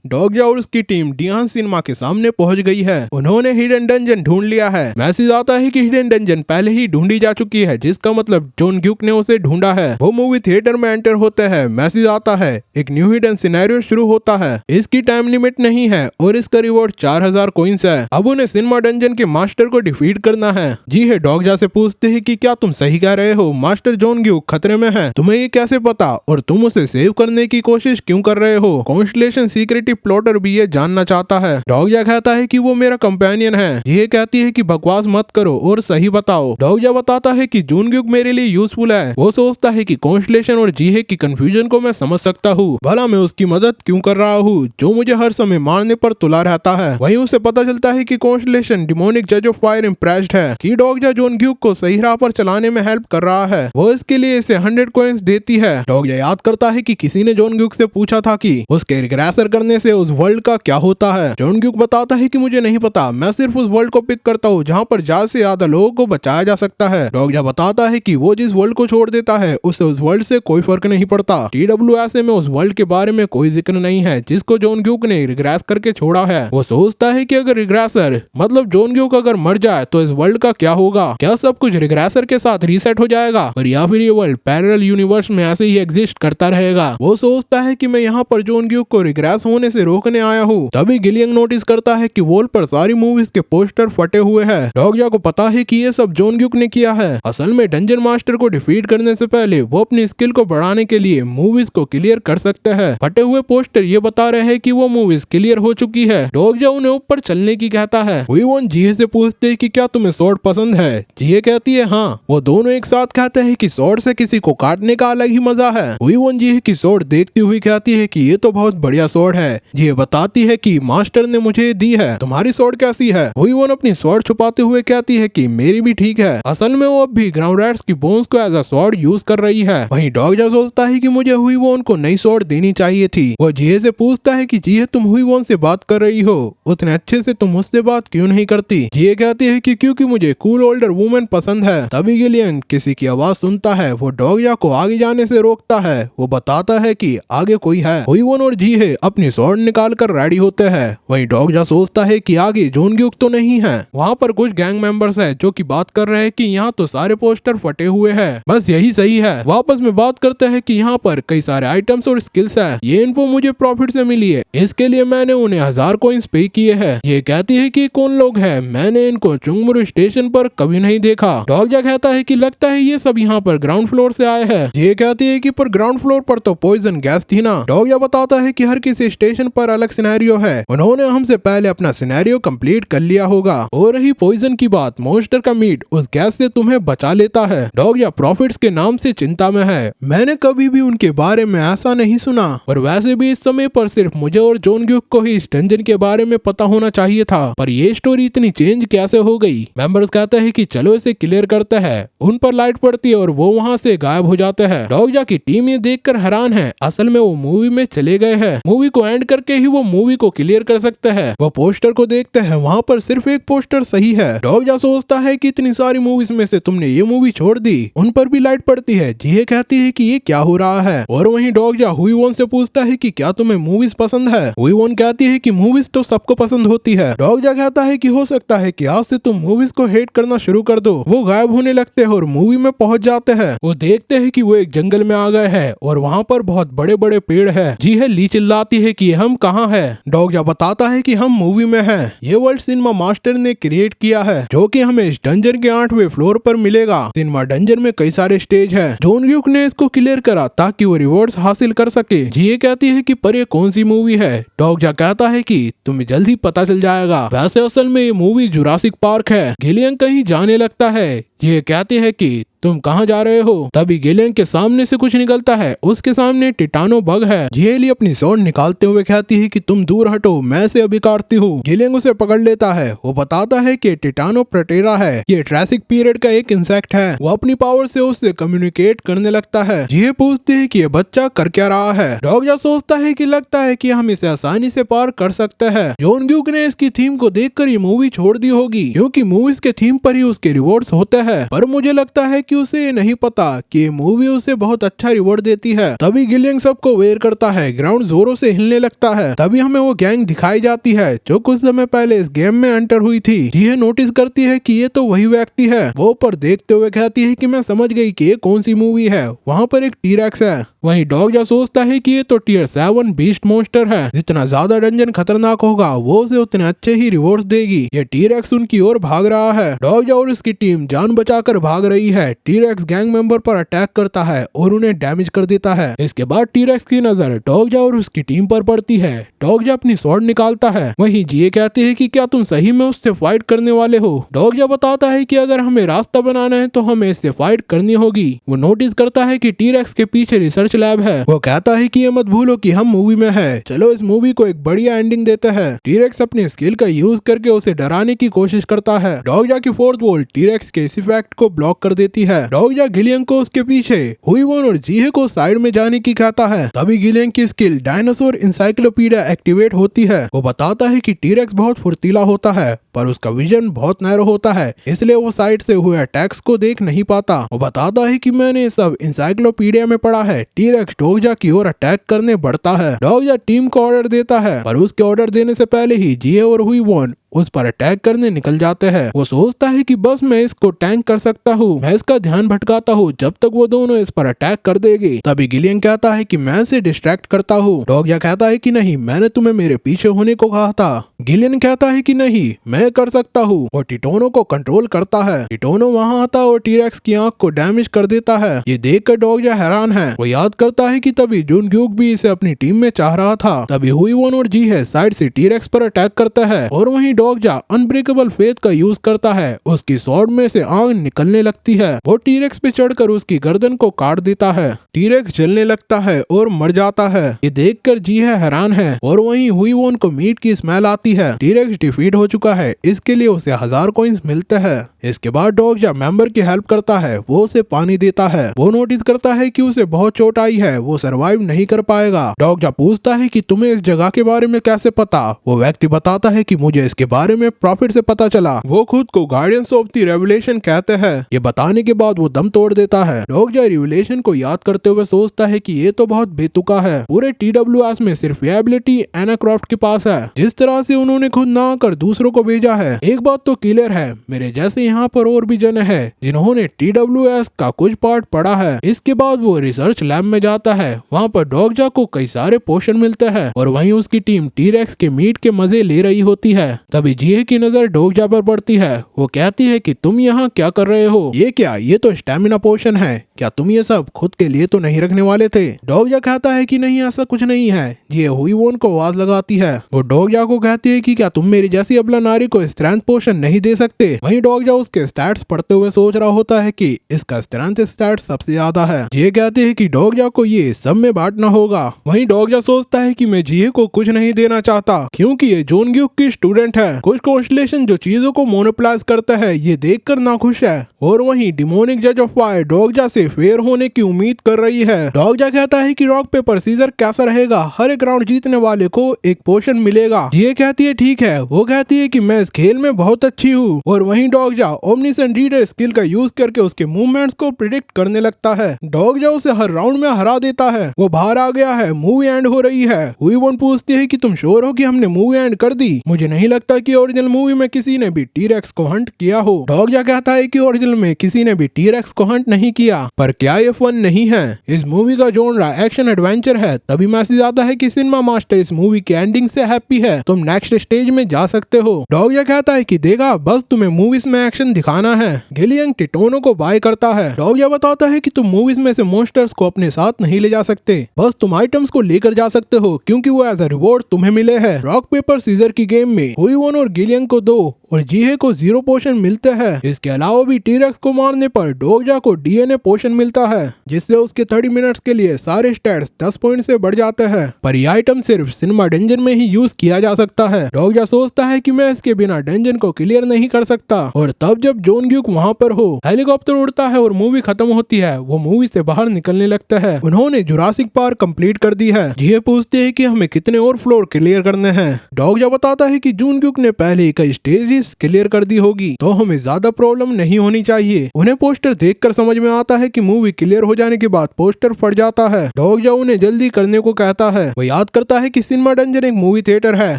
डोगजा और उसकी team डियान cinema के सामने पहुंच गई है। उन्होंने हिडन डंजन ढूंढ लिया है। मैसेज आता है कि हिडन डंजन पहले ही ढूंढी जा चुकी है, जिसका मतलब जॉन ग्यूक ने उसे ढूंढा है। वो मूवी थिएटर में एंटर होते हैं। मैसेज आता है, एक न्यू हिडन सिनेरियो शुरू होता है। इसकी टाइम लिमिट नहीं है और इसका रिवॉर्ड 4000 कॉइंस है। अब उन्हें सिनेमा डंजन के मास्टर को डिफीट करना है। जी है डोगजा से पूछते हैं कि क्या तुम सही कह रहे हो, मास्टर जॉन ग्यूक खतरे में है, तुम्हें ये कैसे पता और तुम उसे सेव करने की कोशिश क्यों कर रहे हो। कॉन्स्टलेशन सीक्रेटिव प्लॉटर भी ये जानना चाहता है। डोगजा कहता है कि वो मेरा कंपेनियन है। ये कहती है कि बकवास मत करो और सही बताओ। डोगजा बताता है कि जॉन ग्यूक मेरे लिए यूजफुल है। वो सोचता है कि कॉन्स्टलेशन और जीहे की कंफ्यूजन को मैं समझ सकता हूँ, भला मैं उसकी मदद क्यों कर रहा हूँ जो मुझे हर समय मारने पर तुला रहता है। वहीं उसे पता चलता है कि कॉन्स्टलेशन डिमोनिक जज ऑफ फायर इम्प्रेस्ड है कि डोगजा जॉन ग्यूक को सही राह पर चलाने में हेल्प कर रहा है। वो इसके लिए इसे 100 कॉइंस देती है। डोगजा याद करता है कि किसी ने जॉन ग्यूक से पूछा था कि उसके रिग्रेसर करने से उस वर्ल्ड का क्या होता है। जॉन ग्यूक बताता है कि मुझे नहीं पता, मैं सिर्फ उस वर्ल्ड को पिक करता हूँ जहाँ पर ज्यादा से ज्यादा लोगों को बचाया जा सकता है। डोगजा बताता है कि वो जिस वर्ल्ड को छोड़ देता है उसे उस वर्ल्ड से कोई फर्क नहीं पड़ता। TWSA में उस वर्ल्ड के बारे में कोई जिक्र नहीं है जिसको जॉन ग्यूक ने रिग्रेस करके छोड़ा है। वो सोचता है कि अगर रिग्रेसर मतलब जॉन ग्यूक अगर मर जाए तो इस वर्ल्ड का क्या होगा। क्या सब कुछ रिग्रेसर के साथ रीसेट हो जाएगा और या फिर ये वर्ल्ड पैरेलल यूनिवर्स में ऐसे ही एग्जिस्ट करता रहेगा। वो सोचता है कि मैं यहाँ पर जॉन ग्यूक को रिग्रेस होने से रोकने आया हूँ। तभी गिलियन नोटिस करता है कि वॉल पर सारी मूवीज के पोस्टर फटे हुए हैं। डोगजा को पता है कि ये सब जॉन ग्यूक ने किया है। असल में डंजन मास्टर को डिफीट करने से पहले वो अपनी स्किल को बढ़ाने के लिए मूवीज को क्लियर कर सकते हैं। फटे हुए पोस्टर ये बता रहे हैं कि वो मूवीज क्लियर हो चुकी है। डोगजा उन्हें ऊपर चलने की कहता है। वीवॉन जीहे से पूछते हैं कि क्या तुम्हें स्वॉर्ड पसंद है। जीहे कहती है हाँ। वो दोनों एक साथ कहते हैं कि स्वॉर्ड से किसी को काटने का अलग ही मजा है। वीवॉन जीहे की स्वॉर्ड देखती हुई कहती है कि ये तो बहुत बढ़िया स्वॉर्ड है। जीहे बताती है कि मास्टर ने मुझे दी है, तुम्हारी स्वॉर्ड कैसी है। वीवॉन अपनी स्वॉर्ड छुपाते हुए कहती है कि मेरी भी ठीक है। असल में वो अब भी ग्राउंड रैट्स की बोन्स को एज अ स्वॉर्ड यूज कर रही है। वहीं डोगजा सोचता है कि मुझे वीवॉन को नई स्वॉर्ड देनी चाहिए थी। वो जीहे से पूछता है कि जीहे तुम वीवॉन से बात कर रही हो, उतने अच्छे से तुम मुझसे बात क्यों नहीं करती। जीहे कहती है कि क्योंकि मुझे कूल ओल्डर वुमेन पसंद है। तभी गिलियन किसी की आवाज सुनता है। वो डोगजा को आगे जाने से रोकता है। वो बताता है कि आगे कोई है। वीवॉन और जीहे अपनी स्वॉर्ड निकाल कर रेडी होते हैं। वहीं डोगजा सोचता है कि आगे जॉन ग्यूक तो नहीं है। वहाँ पर कुछ गैंग मेंबर्स है जो कि बात कर रहे हैं कि यहाँ तो सारे पोस्टर फटे हुए हैं, बस यही सही है। वापस में बात करते हैं कि यहाँ पर कई सारे आइटम्स और स्किल्स है। ये इन्फो मुझे प्रॉफिट से मिली है, इसके लिए मैंने उन्हें 1000 कॉइंस पे किए हैं। ये कहती है कि कौन लोग हैं, मैंने इनको चुंगमुरु स्टेशन पर कभी नहीं देखा। डोगजा कहता है कि लगता है ये सब यहाँ पर ग्राउंड फ्लोर से आए हैं। ये कहती है कि पर ग्राउंड फ्लोर पर तो पॉइजन गैस थी ना। डोगजा बताता है कि हर किसी स्टेशन पर अलग सिनेरियो है, उन्होंने हमसे पहले अपना सिनेरियो कंप्लीट कर लिया होगा। और रही पॉइजन की बात, मॉन्स्टर का मीट उस गैस से तुम्हें बचा लेता है। डोगजा प्रॉफिट्स के नाम से चिंता में है। मैंने कभी भी उनके बारे में ऐसा नहीं सुना और वैसे भी इस समय पर सिर्फ मुझे और जॉन ग्यूक को ही इस डंजन के बारे में पता होना चाहिए था, पर ये स्टोरी इतनी चेंज कैसे हो गई। मेंबर्स कहते हैं कि चलो इसे क्लियर करते हैं। उन पर लाइट पड़ती है और वो वहाँ से गायब हो जाते हैं। डोगजा की टीम ये देखकर हैरान है, असल में वो मूवी में चले गए हैं। मूवी को एंड करके ही वो मूवी को क्लियर कर सकते हैं। वो पोस्टर को देखते हैं, वहाँ पर सिर्फ एक पोस्टर सही है। डोगजा सोचता है कि इतनी सारी मूवीज में से तुमने ये मूवी छोड़ दी। उन पर भी लाइट पड़ती है। जीहे कहती है कि ये क्या हो रहा है और वहीं डोगजा वीवॉन से पूछता है कि क्या तुम्हें मूवीज पसंद है। वीवॉन कहती है कि मूवीज तो सबको पसंद होती है। डोगजा कहता है कि हो सकता है कि आज से तुम मूवीज को हेट करना शुरू कर दो। वो गायब होने लगते हैं और मूवी में पहुंच जाते हैं। वो देखते हैं कि वो एक जंगल में आ गए हैं और वहाँ पर बहुत बड़े बड़े पेड़ है। जीहे ली चिल्लाती है कि हम कहाँ है। डोगजा बताता है कि हम मूवी में हैं। ये वर्ल्ड सिनेमा मास्टर ने क्रिएट किया है जो कि हमें इस डंजन के 8वें फ्लोर पर मिलेगा। सिनेमा डंजन में कई सारे स्टेज है। जॉन ग्यूक ने इसको क्लियर करा ताकि वो रिवॉर्ड्स हासिल कर सके। जीए कहती है कि पर ये कौन सी मूवी है। डोगजा कहता है कि तुम्हें जल्द ही पता चल जाएगा। वैसे असल में ये मूवी जुरासिक पार्क है। गिलियन कहीं जाने लगता है। ये कहते हैं कि तुम कहाँ जा रहे हो। तभी गिलियन के सामने से कुछ निकलता है। उसके सामने टिटानो बग है। जेली अपनी स्वॉर्ड निकालते हुए कहती है कि तुम दूर हटो, मैं इसे अभी काटती हूँ। गिलियन उसे पकड़ लेता है। वो बताता है कि टिटानो प्रोटेरा है। ये ट्रैसिक पीरियड का एक इंसेक्ट है। वो अपनी पावर से उससे कम्युनिकेट करने लगता है। ये पूछती है कि ये बच्चा कर क्या रहा है। डोगजा सोचता है कि लगता है कि हम इसे आसानी से पार कर सकते हैं। जॉन ग्यूक ने इसकी थीम को देखकर ये मूवी छोड़ दी होगी क्योंकि मूवीज के थीम पर ही उसके रिवॉर्ड्स होते हैं। है, पर मुझे लगता है कि उसे ये नहीं पता कि ये मूवी उसे बहुत अच्छा रिवॉर्ड देती है। तभी गिलियंग सबको वेयर करता है, ग्राउंड जोरों से हिलने लगता है। तभी हमें वो गैंग दिखाई जाती है जो कुछ समय पहले इस गेम में एंटर हुई थी। ये नोटिस करती है कि ये तो वही व्यक्ति है। वो ऊपर देखते हुए कहती है कि मैं समझ गई कि ये कौन सी मूवी है, वहाँ पर एक टी-रेक्स है। वहीं डॉगजा सोचता है कि ये तो टियर 7 बीस्ट मॉन्स्टर है, जितना ज्यादा डंजन खतरनाक होगा वो उसे उतने अच्छे ही रिवॉर्ड्स देगी। ये टी-रेक्स उनकी ओर भाग रहा है। डॉगजा और उसकी टीम जान बचाकर भाग रही है। टी-रेक्स गैंग मेंबर पर अटैक करता है और उन्हें डैमेज कर देता है। इसके बाद टी-रेक्स की नजर डॉगजा और उसकी टीम पर पड़ती है। डॉगजा अपनी स्वॉर्ड निकालता है। वहीं जिए कहते हैं कि क्या तुम सही में उससे फाइट करने वाले हो। डॉगजा बताता है कि अगर हमें रास्ता बनाना है तो हमें इससे फाइट करनी होगी। वो नोटिस करता है कि टी-रेक्स के पीछे रिसर्च लैब है। वो कहता है कि ये मत भूलो कि हम मूवी में है, चलो इस मूवी को एक बढ़िया एंडिंग देते हैं। टी-रेक्स अपनी स्किल का यूज करके उसे डराने की कोशिश करता है। डॉगजा की फोर्थ वॉल टी-रेक्स के इस इफेक्ट को ब्लॉक कर देती है। डॉगजा गिलियंग को उसके पीछे हुईवॉन और जीहे को साइड में जाने की कहता है। तभी गिलियंग की स्किल डायनासोर इंसाइक्लोपीडिया एक्टिवेट होती है। वो बताता है कि टी-रेक्स बहुत फुर्तीला होता है पर उसका विजन बहुत नैरो होता है, इसलिए वो साइड से हुए अटैक्स को देख नहीं पाता। वो बताता है कि मैंने सब इंसाइक्लोपीडिया में पढ़ा है। टी-रेक्स डॉगजा की ओर अटैक करने बढ़ता है। डॉगजा टीम को ऑर्डर देता है पर उसके ऑर्डर देने से पहले ही जीए और हुईवॉन उस पर अटैक करने निकल जाते हैं। वो सोचता है कि बस मैं इसको टैंक कर सकता हूँ, मैं इसका ध्यान भटकाता हूँ जब तक वो दोनों इस पर अटैक कर देगी। तभी गिलियंग कहता है कि मैं इसे डिस्ट्रैक्ट करता हूँ। डॉगजा कहता है कि नहीं, मैंने तुम्हें मेरे पीछे होने को कहा था। गिलियन कहता है कि नहीं, मैं कर सकता हूँ। वो टिटोनो को कंट्रोल करता है। टिटोनो वहाँ आता और टी-रेक्स की आंख को डैमेज कर देता है। ये देखकर डॉगजा हैरान है। वो याद करता है कि तभी जुनग्यूक भी इसे अपनी टीम में चाह रहा था। तभी हुईवॉन और जीहे साइड से टी-रेक्स पर अटैक करता है और वहीं डॉगजा अनब्रेकेबल फेथ का यूज करता है। उसकी स्वॉर्ड में से आग निकलने लगती है। वो टी-रेक्स पे चढ़कर उसकी गर्दन को काट देता है। टी-रेक्स जलने लगता है और मर जाता है। ये देखकर जीहे हैरान है और वहीं हुईवॉन को मीट की स्मेल आती है। टी-रेक्स डिफीट हो चुका है, इसके लिए उसे 1000 कॉइंस मिलते हैं। इसके बाद डॉगजा मेंबर की हेल्प करता है। वो उसे पानी देता है। वो नोटिस करता है कि उसे बहुत चोट आई है, वो सरवाइव नहीं कर पाएगा। डॉगजा पूछता है कि तुम्हें इस जगह के बारे में कैसे पता। वो व्यक्ति बताता है कि मुझे इसके बारे में प्रॉफिट से पता चला। वो खुद को गार्डियंस ऑफ द रेवलेशन कहते हैं। ये बताने के बाद वो दम तोड़ देता है। डॉगजा रिवलेशन को याद करते हुए सोचता है कि ये तो बहुत बेतुका है। पूरे TWS में सिर्फ ये एबिलिटी एना क्रॉफ्ट के पास है। जिस तरह से उन्होंने खुद ना आकर दूसरों को भेजा है, एक बात तो क्लियर है, मेरे जैसे यहाँ पर और भी जन है जिन्होंने TWS का कुछ पार्ट पढ़ा है। इसके बाद वो रिसर्च लैब में जाता है। वहाँ पर डॉगजा को कई सारे पोशन मिलते हैं और वहीं उसकी टीम टी-रेक्स के मीट के मजे ले रही होती है। तभी जीहे की नजर डॉगजा पर पड़ती है। वो कहती है कि तुम यहाँ क्या कर रहे हो? ये क्या, ये तो स्टेमिना पोशन है, क्या तुम ये सब खुद के लिए तो नहीं रखने वाले थे? डॉगजा कहता है कि नहीं, ऐसा कुछ नहीं है। ये हुईवॉन को आवाज लगाती है। वो डॉगजा को कहती है कि क्या तुम मेरी जैसी अबला नारी को स्ट्रेंथ पोशन नहीं दे सकते? वहीं डॉगजा उसके स्टैट्स पढ़ते हुए सोच रहा होता है कि इसका स्ट्रेंथ स्टैट सबसे ज्यादा है। ये कहते हैं कि डॉगजा को ये सब में बांटना होगा। वहीं डॉगजा सोचता है कि मैं जीहे को कुछ नहीं देना चाहता क्योंकि ये जोनग्यूक की स्टूडेंट है। कुछ कॉन्स्टलेशन जो चीजों को मोनोप्लाइज करता है, ये देखकर नाखुश है। और वहीं डिमोनिक जज ऑफ फायर डॉगजा से फेयर होने की उम्मीद कर रही है। डॉगजा कहता है कि रॉक पेपर सीजर कैसा रहेगा, हर एक राउंड जीतने वाले को एक पोशन मिलेगा। ये कहती है ठीक है। वो कहती है कि मैं इस खेल में बहुत अच्छी हूँ। और वहीं डॉगजा ओमनिसेंट रीडर स्किल का यूज करके उसके मूवमेंट्स को प्रिडिक्ट करने लगता है। डॉगजा उसे हर राउंड में हरा देता है। वो बाहर आ गया है, मूवी एंड हो रही है। हुईवॉन पूछती है कि तुम श्योर हो कि हमने मूवी एंड कर दी? मुझे नहीं लगता कि ओरिजिनल मूवी में किसी ने भी टी-रेक्स को हंट किया हो। डॉगजा कहता है कि ओरिजिनल में किसी ने भी टी-रेक्स को हंट नहीं किया, पर क्या ये फन नहीं है? इस मूवी का जॉनरा एक्शन एडवेंचर है। तभी मैसेज आता है कि सिनेमा मास्टर इस मूवी की एंडिंग से हैप्पी है, तुम नेक्स्ट स्टेज में जा सकते हो। डॉगजा कहता है कि देखा, बस तुम्हें मूवीज में एक्शन दिखाना है। गिलियंग टिटोनो को बाय करता है। डॉगजा बताता है कि तुम मूवीज में से मॉन्स्टर्स को अपने साथ नहीं ले जा सकते, बस तुम आइटम्स को लेकर जा सकते हो क्योंकि वो एज अ रिवॉर्ड तुम्हें मिले हैं। रॉक पेपर सीजर की गेम में हुईवॉन और गिलियंग को 2 और जीहे को 0 पोशन मिलते हैं। इसके अलावा भी टी-रेक्स को मारने पर डॉगजा को DNA पोशन मिलता है, जिससे उसके 30 मिनट्स के लिए सारे स्टैट्स 10 पॉइंट से बढ़ जाते हैं। पर यह आइटम सिर्फ सिनेमा डंजन में ही यूज किया जा सकता है। डॉगजा सोचता है कि मैं इसके बिना डंजन को क्लियर नहीं कर सकता। और तब जब जोनग्यूक वहाँ पर हो, हेलीकॉप्टर उड़ता है और मूवी खत्म होती है। वो मूवी से बाहर निकलने लगता है। उन्होंने जुरासिक पार्क कंप्लीट कर दी है। जीहे पूछते हैं कि हमें कितने और फ्लोर क्लियर करने हैं। डॉगजा बताता है कि जोनग्यूक ने पहले कई स्टेज लिस्ट क्लियर कर दी होगी तो हमें ज्यादा प्रॉब्लम नहीं होनी चाहिए। उन्हें पोस्टर देखकर समझ में आता है कि मूवी क्लियर हो जाने के बाद पोस्टर फट जाता है। डॉग जाओ उन्हें जल्दी करने को कहता है। वो याद करता है कि सिनेमा डंजन एक मूवी थिएटर है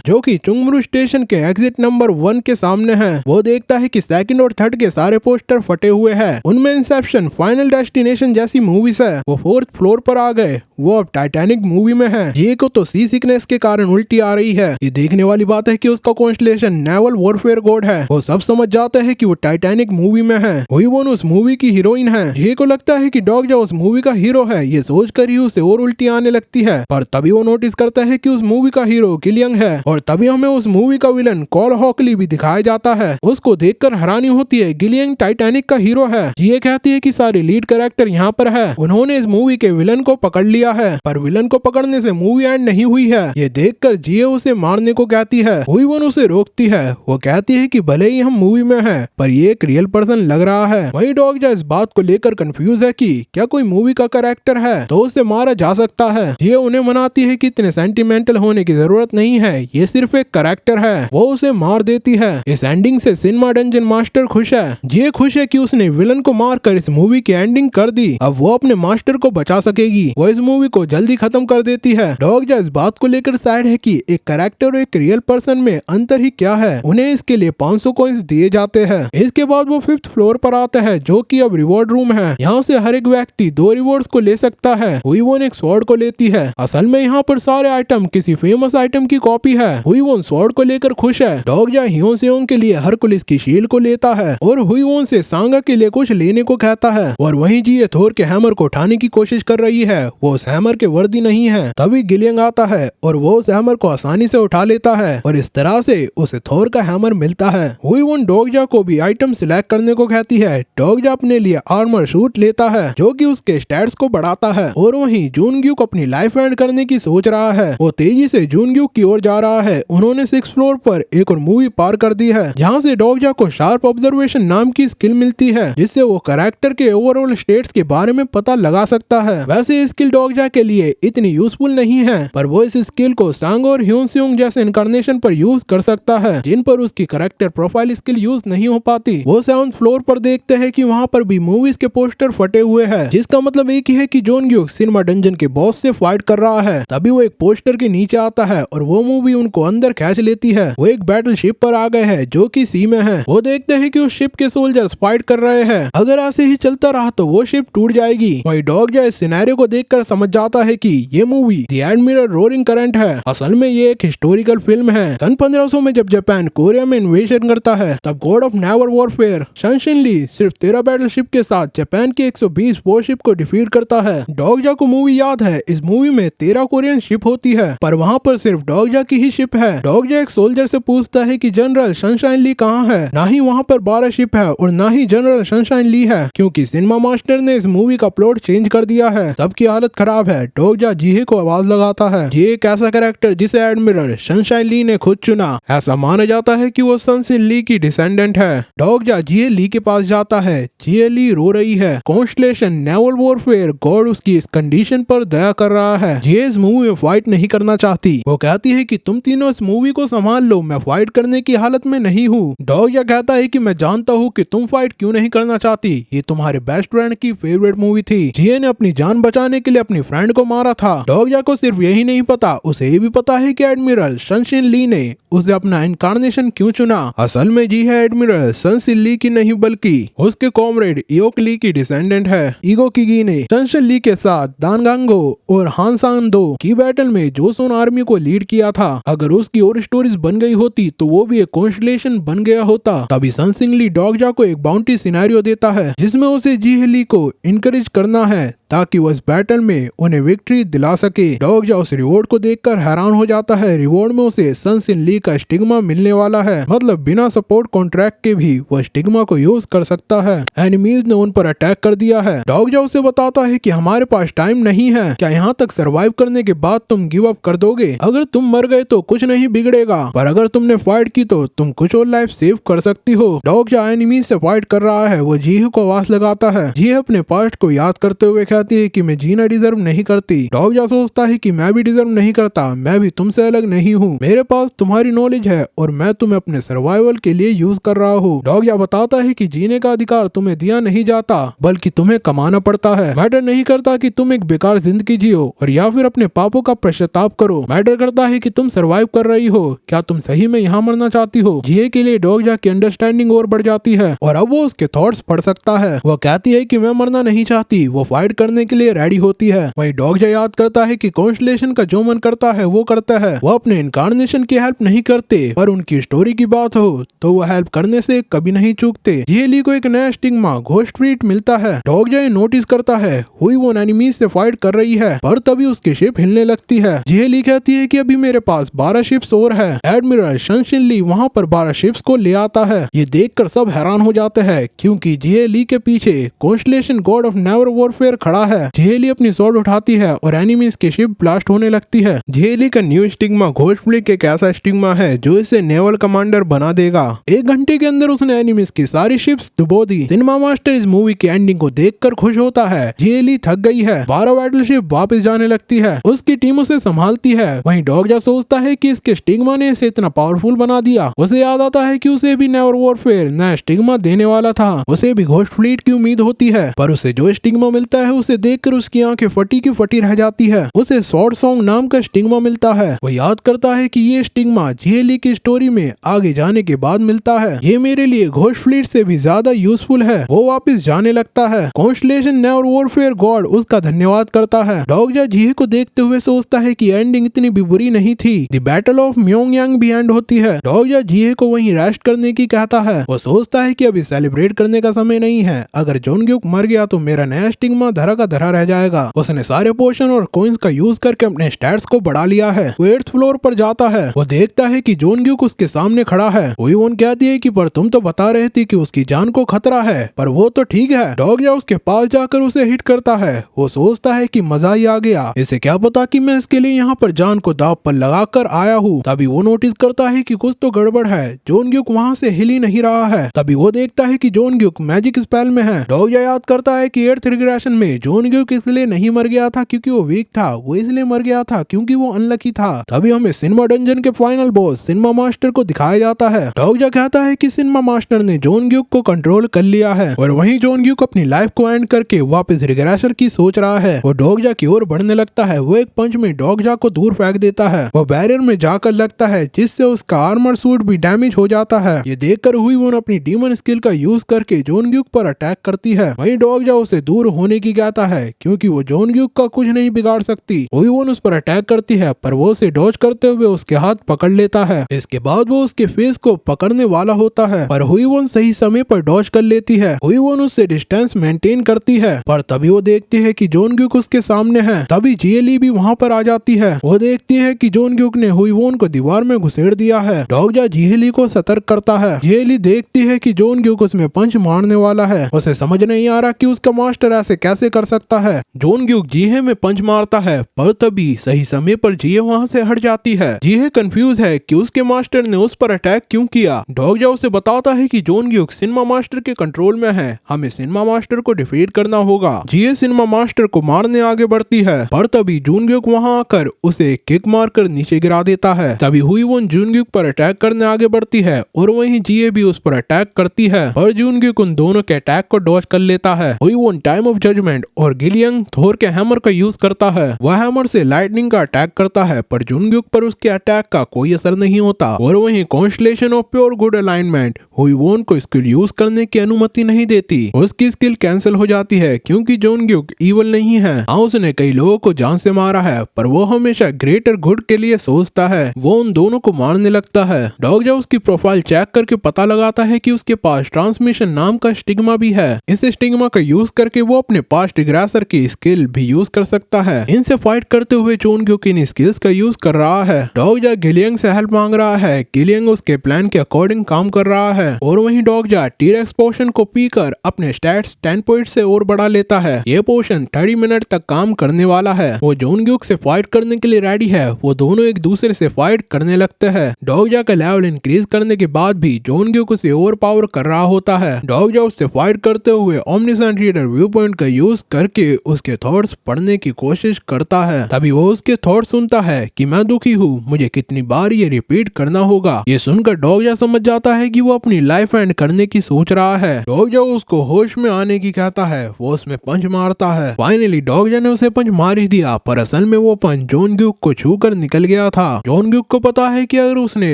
जो कि चुंगमरू स्टेशन के एग्जिट नंबर 1 के सामने है। वो देखता है कि सेकंड और थर्ड के सारे पोस्टर फटे हुए हैं। उनमें इंसेप्शन, फाइनल डेस्टिनेशन जैसी मूवीज है। वो 4th फ्लोर पर आ गए। वो अब टाइटैनिक मूवी में है। ये को तो सी सिकनेस के कारण उल्टी आ रही है। ये देखने वाली बात है कि उसका कॉन्स्टलेशन नेवल वॉरफेयर गॉड है। वो सब समझ जाते हैं कि वो टाइटैनिक मूवी में है। वही वो उस मूवी की हीरोइन है। ये को लगता है कि डॉग जाओ उस मूवी का हीरो है। ये सोचकर ही उसे और उल्टी आने लगती है। पर तभी वो नोटिस करता है कि उस मूवी का हीरो गिलियंग है। और तभी हमें उस मूवी का विलन कॉल हॉकली भी दिखाया जाता है। उसको देखकर हैरानी होती है। गिलियंग टाइटैनिक का हीरो है। ये कहती है कि सारे लीड कैरेक्टर यहाँ पर है। उन्होंने इस मूवी के विलन को पकड़ लिया है। पर विलन को पकड़ने से मूवी एंड नहीं हुई है। ये देखकर जिये उसे मारने को कहती है। हुई वन उसे रोकती है। वो कहती है कि भले ही हम मूवी में हैं, पर ये एक रियल पर्सन लग रहा है। वही डॉग जा इस बात को लेकर कंफ्यूज है कि क्या कोई मूवी का कैरेक्टर है तो उसे मारा जा सकता है। ये उन्हें मनाती है कि इतने सेंटिमेंटल होने की जरूरत नहीं है, ये सिर्फ एक कैरेक्टर है। वो उसे मार देती है। इस एंडिंग से सिनेमा डंजन मास्टर खुश है। ये खुश है कि उसने विलन को मारकर इस मूवी की एंडिंग कर दी। अब वो अपने मास्टर को बचा सकेगी। वो इस मूवी को जल्दी खत्म कर देती है। डॉग जा इस बात को लेकर सैड है कि एक कैरेक्टर और एक रियल पर्सन में अंतर ही क्या है। उन्हें इसके लिए 500 कॉइंस दिए जाते हैं। इसके बाद वो 5th फ्लोर पर आता है जो कि अब रिवॉर्ड रूम है। यहाँ से हर एक व्यक्ति 2 रिवॉर्ड्स को ले सकता है। हुई वो एक स्वॉर्ड को लेती है। असल में यहाँ पर सारे आइटम किसी फेमस आइटम की कॉपी है। हुई वो स्वॉर्ड को लेकर खुश है। डॉग जा हियोन सेओंग के लिए हरकुलिस की शील्ड को लेता है और हुई वो से सांगा के लिए कुछ लेने को कहता है। और वहीं जी थोर के हैमर को उठाने की कोशिश कर रही है। वो उस हैमर के वर्दी नहीं है। तभी गिलियंग आता है और वो उस हैमर को आसानी से उठा लेता है और इस तरह से उसे थोर का हैमर मिलता है। हुई वन डॉगजा को भी आइटम सिलेक्ट करने को कहती है। डॉगजा अपने लिए आर्मर शूट लेता है जो कि उसके स्टैट्स को बढ़ाता है। और वहीं जूनग्यूक अपनी लाइफ एंड करने की सोच रहा है। वो तेजी से जूनग्यूक की ओर जा रहा है। उन्होंने 6th फ्लोर पर एक और मूवी पार कर दी है जहाँ से डॉगजा को शार्प ऑब्जर्वेशन नाम की स्किल मिलती है जिससे वो कैरेक्टर के ओवरऑल स्टेट्स के बारे में पता लगा सकता है। वैसे ये स्किल डॉगजा के लिए इतनी यूजफुल नहीं है, पर वो इस स्किल को सांग और ह्यून सेओंग जैसे इनकारनेशन पर यूज कर सकता है जिन पर उसकी कैरेक्टर प्रोफाइल स्किल यूज नहीं हो पाती। वो 7th फ्लोर पर देखते हैं कि वहाँ पर भी मूवीज के पोस्टर फटे हुए हैं, जिसका मतलब एक ही है कि जोनग्यूक सिनेमा डंजन के बॉस से फाइट कर रहा है। तभी वो एक पोस्टर के नीचे आता है और वो मूवी उनको अंदर खींच लेती है। वो एक बैटल शिप पर आ गए हैं जो कि सी में है। वो देखते हैं कि उस शिप के सोल्जर्स फाइट कर रहे हैं। अगर ऐसे ही चलता रहा तो वो शिप टूट जाएगी। वही डॉग जा इस सिनेरियो को देखकर समझ जाता है कि ये movie the admiral roaring current है। असल में ये एक हिस्टोरिकल फिल्म है। सन 1500 में जब जापान कोरिया में इन्वेजन करता है तब गॉड ऑफ नेवल वॉरफेयर शनशिन ली सिर्फ 13 बैटल शिप के साथ जापान के 120 वॉरशिप को डिफीट करता है। डॉगजा को मूवी याद है। इस मूवी में 13 कोरियन शिप होती है पर वहाँ पर सिर्फ डॉगजा की ही शिप है। डॉगजा एक सोल्जर से पूछता है कि जनरल सनशाइन ली कहाँ है। ना ही वहाँ पर 12 शिप है और ना ही जनरल सनशाइन ली है क्योंकि सिनेमा मास्टर ने इस मूवी का प्लॉट चेंज कर दिया है। सबकी हालत खराब है। डॉगजा जीहे को आवाज लगाता है। ये एक ऐसा कैरेक्टर जिसे एडमिरल सनशाइन ली ने खुद चुना। ऐसा माना जाता है कि वो सनशिन ली की डिसेंडेंट है। डॉगजा जीहे ली के पास जाता है। जीहे ली रो रही है। कॉन्स्टलेशन नेवल वॉरफेयर गॉड उसकी इस कंडीशन पर दया कर रहा है। जीहे इस मूवी में फाइट नहीं करना चाहती। वो कहती है कि तुम तीनों इस मूवी को संभाल लो, मैं फाइट करने की हालत में नहीं हूँ। डॉगजा कहता है कि मैं जानता हूँ कि तुम फाइट क्यों नहीं करना चाहती। ये तुम्हारे बेस्ट फ्रेंड की फेवरेट मूवी थी। जीहे ने अपनी जान बचाने के लिए अपनी फ्रेंड को मारा था। डॉगजा को सिर्फ यही नहीं पता, उसे ये भी पता है कि एडमिरल सनशिन ली ने उसे अपना इनकारनेशन क्यों चुना। असल में जी है एडमिरल सनशिन ली की नहीं बल्कि उसके कॉमरेड इयोक ली की डिसेंडेंट है। ईगो किगी ने सनशिन ली के साथ दानगांगो और हानसान दो की बैटल में जोसोन आर्मी को लीड किया था। अगर उसकी और स्टोरीज बन गई होती तो वो भी एक कॉन्स्टलेशन बन गया होता। तभी सनशिन ली डॉगजा को एक बाउंटी सिनेरियो देता है जिसमें उसे जी ली को इनकरेज करना है ताकि वो इस बैटल में उन्हें विक्ट्री दिला सके। डॉगजा उस रिवॉर्ड को देखकर हैरान हो जाता है। रिवॉर्ड में उसे सनशिन ली का स्टिग्मा मिलने वाला है, मतलब बिना सपोर्ट कॉन्ट्रैक्ट के भी वो स्टिग्मा को यूज कर सकता है। एनिमीज ने उन पर अटैक कर दिया है। डॉगजा उसे बताता है कि हमारे पास टाइम नहीं है। क्या यहाँ तक सरवाइव करने के बाद तुम गिव अप कर दोगे? अगर तुम मर गए तो कुछ नहीं बिगड़ेगा, पर अगर तुमने फाइट की तो तुम कुछ और लाइफ सेव कर सकती हो। डॉगजा एनिमीज से फाइट कर रहा है। वो जीह को आवाज लगाता है। जीह अपने पास्ट को याद करते हुए कहती है कि मैं जीना डिजर्व नहीं करती। डॉगजा सोचता है कि मैं भी डिजर्व नहीं करता, मैं भी तुमसे अलग नहीं हूँ, मेरे पास तुम्हारी नॉलेज है और मैं तुम्हें अपने सर्वाइवल के लिए यूज कर रहा हूँ। डॉगजा बताता है कि जीने का अधिकार तुम्हें दिया नहीं जाता बल्कि तुम्हें कमाना पड़ता है। मैटर नहीं करता कि तुम एक बेकार जिंदगी जियो और या फिर अपने पापों का पश्चाताप करो, मैटर करता है कि तुम सरवाइव कर रही हो। क्या तुम सही में यहाँ मरना चाहती हो? जिए के लिए डॉगजा की अंडरस्टैंडिंग और बढ़ जाती है और अब वो उसके थॉट्स पढ़ सकता है। वो कहती है कि मैं मरना नहीं चाहती, वो फाइट करने के लिए रेडी होती है। वहीं डॉगजा याद करता है कि कॉन्स्टलेशन का जो मन करता है वो करता है। वो अपने इनकार्नेशन की हेल्प नहीं करते, पर उनकी स्टोरी की बात हो तो वो हेल्प करने से कभी नहीं चूकते। जिएली को एक नया स्टिग्मा घोस्ट ट्रीट मिलता है। डॉगजा ये नोटिस करता है हुई वो एनिमीज से फाइट कर रही है, पर तभी उसकी शिप हिलने लगती है। जिएली कहती है कि अभी मेरे पास 12 शिप्स और है। एडमिरल शनशिनली वहाँ पर 12 शिप्स को ले आता है। ये देखकर सब हैरान हो जाते हैं क्योंकि जिएली के पीछे constellation God of never warfare खड़ा है। जिएली अपनी स्वॉर्ड उठाती है और एनिमीज की शिप ब्लास्ट होने लगती है। जिएली का न्यू स्टिग्मा घोस्ट फ्लिक एक ऐसा स्टिग्मा है जो इसे नेवल कमांडर बना देगा। 1 घंटे के अंदर उसने एनिमीज की सारी शिप्स डुबो दी। सिनेमा मास्टर इस मूवी की एंडिंग को देखकर खुश होता है। जिएली थक गई है। 12 बैटलशिप वापस जाने लगती है। उसकी टीम उसे संभालती है। वहीं डॉगजा सोचता है कि इसके स्टिग्मा ने इसे इतना पावरफुल बना दिया। उसे याद आता है कि उसे भी नेवर वॉरफेयर नया स्टिग्मा देने वाला था। उसे भी घोस्ट फ्लीट की उम्मीद होती है, पर उसे जो स्टिग्मा मिलता है उसे देखकर उसकी आंखें फटी की फटी रह जाती है। उसे स्वॉर्ड सॉन्ग नाम का स्टिग्मा मिलता है। वो याद करता है कि ये स्टिग्मा जिएली की स्टोरी में आगे जाने के बाद मिलता है। ये मेरे लिए घोस्ट फ्लीट से भी ज्यादा यूजफुल है। वो वापस जाने लगता है। कॉन्स्टलेशन नेवर वॉरफेयर गॉड उसका धन्यवाद करता है। डॉगजा जिए को देखते हुए सोचता है कि एंडिंग इतनी भी बुरी नहीं थी। द बैटल ऑफ म्योंगयांग भी एंड होती है। डॉगजा जिए को वहीं रेस्ट करने की कहता है। वो सोचता है कि अभी सेलिब्रेट करने का समय नहीं है। अगर जोंग्युक मर गया तो मेरा नया स्टिग्मा धरा का धरा रह जाएगा। उसने सारे पोशन और कॉइंस का यूज करके अपने स्टैट्स को बढ़ा लिया है। वो 8th फ्लोर पर जाता है। वो देखता है कि जोंग्युक उसके सामने खड़ा है। वोन कहती है कि पर तुम तो बता रहे थे कि उसकी जान को खतरा है, पर वो तो ठीक है। डॉगजा उसके पास जाकर उसे हिट करता है। वो सोचता है कि मजा ही आ गया, इसे क्या पता कि मैं इसके लिए यहाँ पर जान को दाव पर लगाकर आया हूँ। तभी वो नोटिस करता है कि कुछ तो गड़बड़ है। जोंग्युक वहाँ से हिल ही नहीं रहा है। तभी वो देखता है कि जोंग्युक मैजिक स्पेल में है। डॉगजा याद करता है कि 8th रिग्रेशन में जोंग्युक इसलिए नहीं मर गया था क्योंकि वो वीक था, वो इसलिए मर गया था क्योंकि वो अनलकी था। तभी हमें सिनेमा डंजन के फाइनल बॉस सिनेमा मास्टर को दिखाया जाता है। डॉगजा कहता है कि सिनेमा मास्टर ने जोंग्युक को कंट्रोल कर लिया है और वहीं जोंग्युक अपनी लाइफ को एंड करके वापस रिग्रेसर की सोच रहा है। वो डॉगजा की ओर बढ़ने लगता है। वो एक पंच में डॉगजा को दूर फेंक देता है। वो बैरियर में जाकर लगता है जिससे उसका आर्मर सूट भी डैमेज हो जाता है। ये देखकर हुई वो अपनी डीमन स्किल का यूज करके जोंग्युक पर अटैक करती है। वहीं डॉगजा उसे दूर होने की कहता है क्योंकि वो जोंग्युक का कुछ नहीं बिगाड़ सकती। हुई वो उस पर अटैक करती है, पर वो उसे डॉज करते हुए उसके हाथ पकड़ लेता है। इसके बाद वो उसके फेस को पकड़ने वाला होता है, पर हुई वो सही समय पर डॉज कर लेती है। हुई वो उससे डिस्टेंस मेंटेन करती है, पर तभी वो देखती है कि जोंग्युक उसके सामने है। तभी जिएली भी वहाँ पर आ जाती है। वो देखती है कि जोंग्युक ने हुई वोन को दीवार में घुसेड़ दिया है। डॉगजा जिएली को सतर्क करता है। जिएली देखती है कि जोंग्युक उसमें पंच मारने वाला है। उसे समझ नहीं आ रहा कि उसका मास्टर ऐसे कैसे कर सकता है। जोंग्युक जिहे में पंच मारता है, पर तभी सही समय पर जिहे वहाँ से हट जाती है। जिहे कंफ्यूज है कि उसके मास्टर ने उस पर अटैक क्यों किया। डॉगजा उसे बताता है कि जोंग्युक सिनेमा मास्टर के कंट्रोल में है, हमें सिनेमा मास्टर को डिफीट करना होगा। जिहे सिनेमा मास्टर को मारने आगे बढ़ती है, पर तभी जोंग्युक वहाँ आकर उसे किक मारकर नीचे गिरा देता है। तभी हुई वो जोंग्युक पर अटैक करने आगे बढ़ती है और वहीं जिहे भी उस पर अटैक करती है, पर जोंग्युक उन दोनों के अटैक को डॉज कर लेता है। हुई वो टाइम ऑफ जजमेंट और गिलियंग थोर के हैमर का यूज करता है। वह हैमर से लाइटनिंग का अटैक करता है, पर जोंग्युक पर उसके अटैक का कोई असर नहीं होता। और वहीं constellation of pure good alignment हुई वोन को स्किल यूज करने की अनुमति नहीं देती। उसकी स्किल कैंसिल हो जाती है क्योंकि जोंग्युक इवल नहीं है। हाँ, उसने कई लोगों को जान से मारा है, पर वो हमेशा ग्रेटर गुड के लिए सोचता है। वो उन दोनों को मारने लगता है। डॉगजा उसकी प्रोफाइल चेक करके पता लगाता है कि उसके पास ट्रांसमिशन नाम का स्टिग्मा भी है। इस स्टिग्मा का यूज करके वो अपने पास्ट एग्रेसर की स्किल भी यूज कर सकता है। इनसे फाइट करते हुए जोंग्युक इन स्किल्स का यूज कर रहा है। डॉगजा गिलियंग से हेल्प मांग रहा है। गिलियंग उसके प्लान के अकॉर्डिंग काम कर रहा है और वहीं डॉगजा टीरेक्स पोशन को पीकर अपने स्टैट्स 10 पॉइंट से और बढ़ा लेता है। ये पोशन 30 मिनट तक काम करने वाला है। वो जोंग्युक से फाइट करने के लिए रेडी है। वो दोनों एक दूसरे से फाइट करने लगते हैं। डॉगजा का लेवल इंक्रीज करने के बाद भी जोंग्युक उसे ओवर पावर कर रहा होता है। डॉगजा उससे फाइट करते हुए ओमनिसेंट रीडर व्यू पॉइंट का यूज करके उसके थॉट्स पढ़ने की कोशिश करता है। तभी वो उसके थॉट्स सुनता है कि मैं दुखी हूँ, मुझे कितनी बार बार ये रिपीट करना होगा। ये सुनकर डोगजा समझ जाता है कि वो अपनी लाइफ एंड करने की सोच रहा है। डोगजा उसको होश में आने की कहता है, वो उसमें पंच मारता है। फाइनली डोगजा ने उसे पंच मार ही दिया, पर असल में वो पंच जॉन ग्यूक को छू कर निकल गया था। जॉन ग्यूक को पता है कि अगर उसने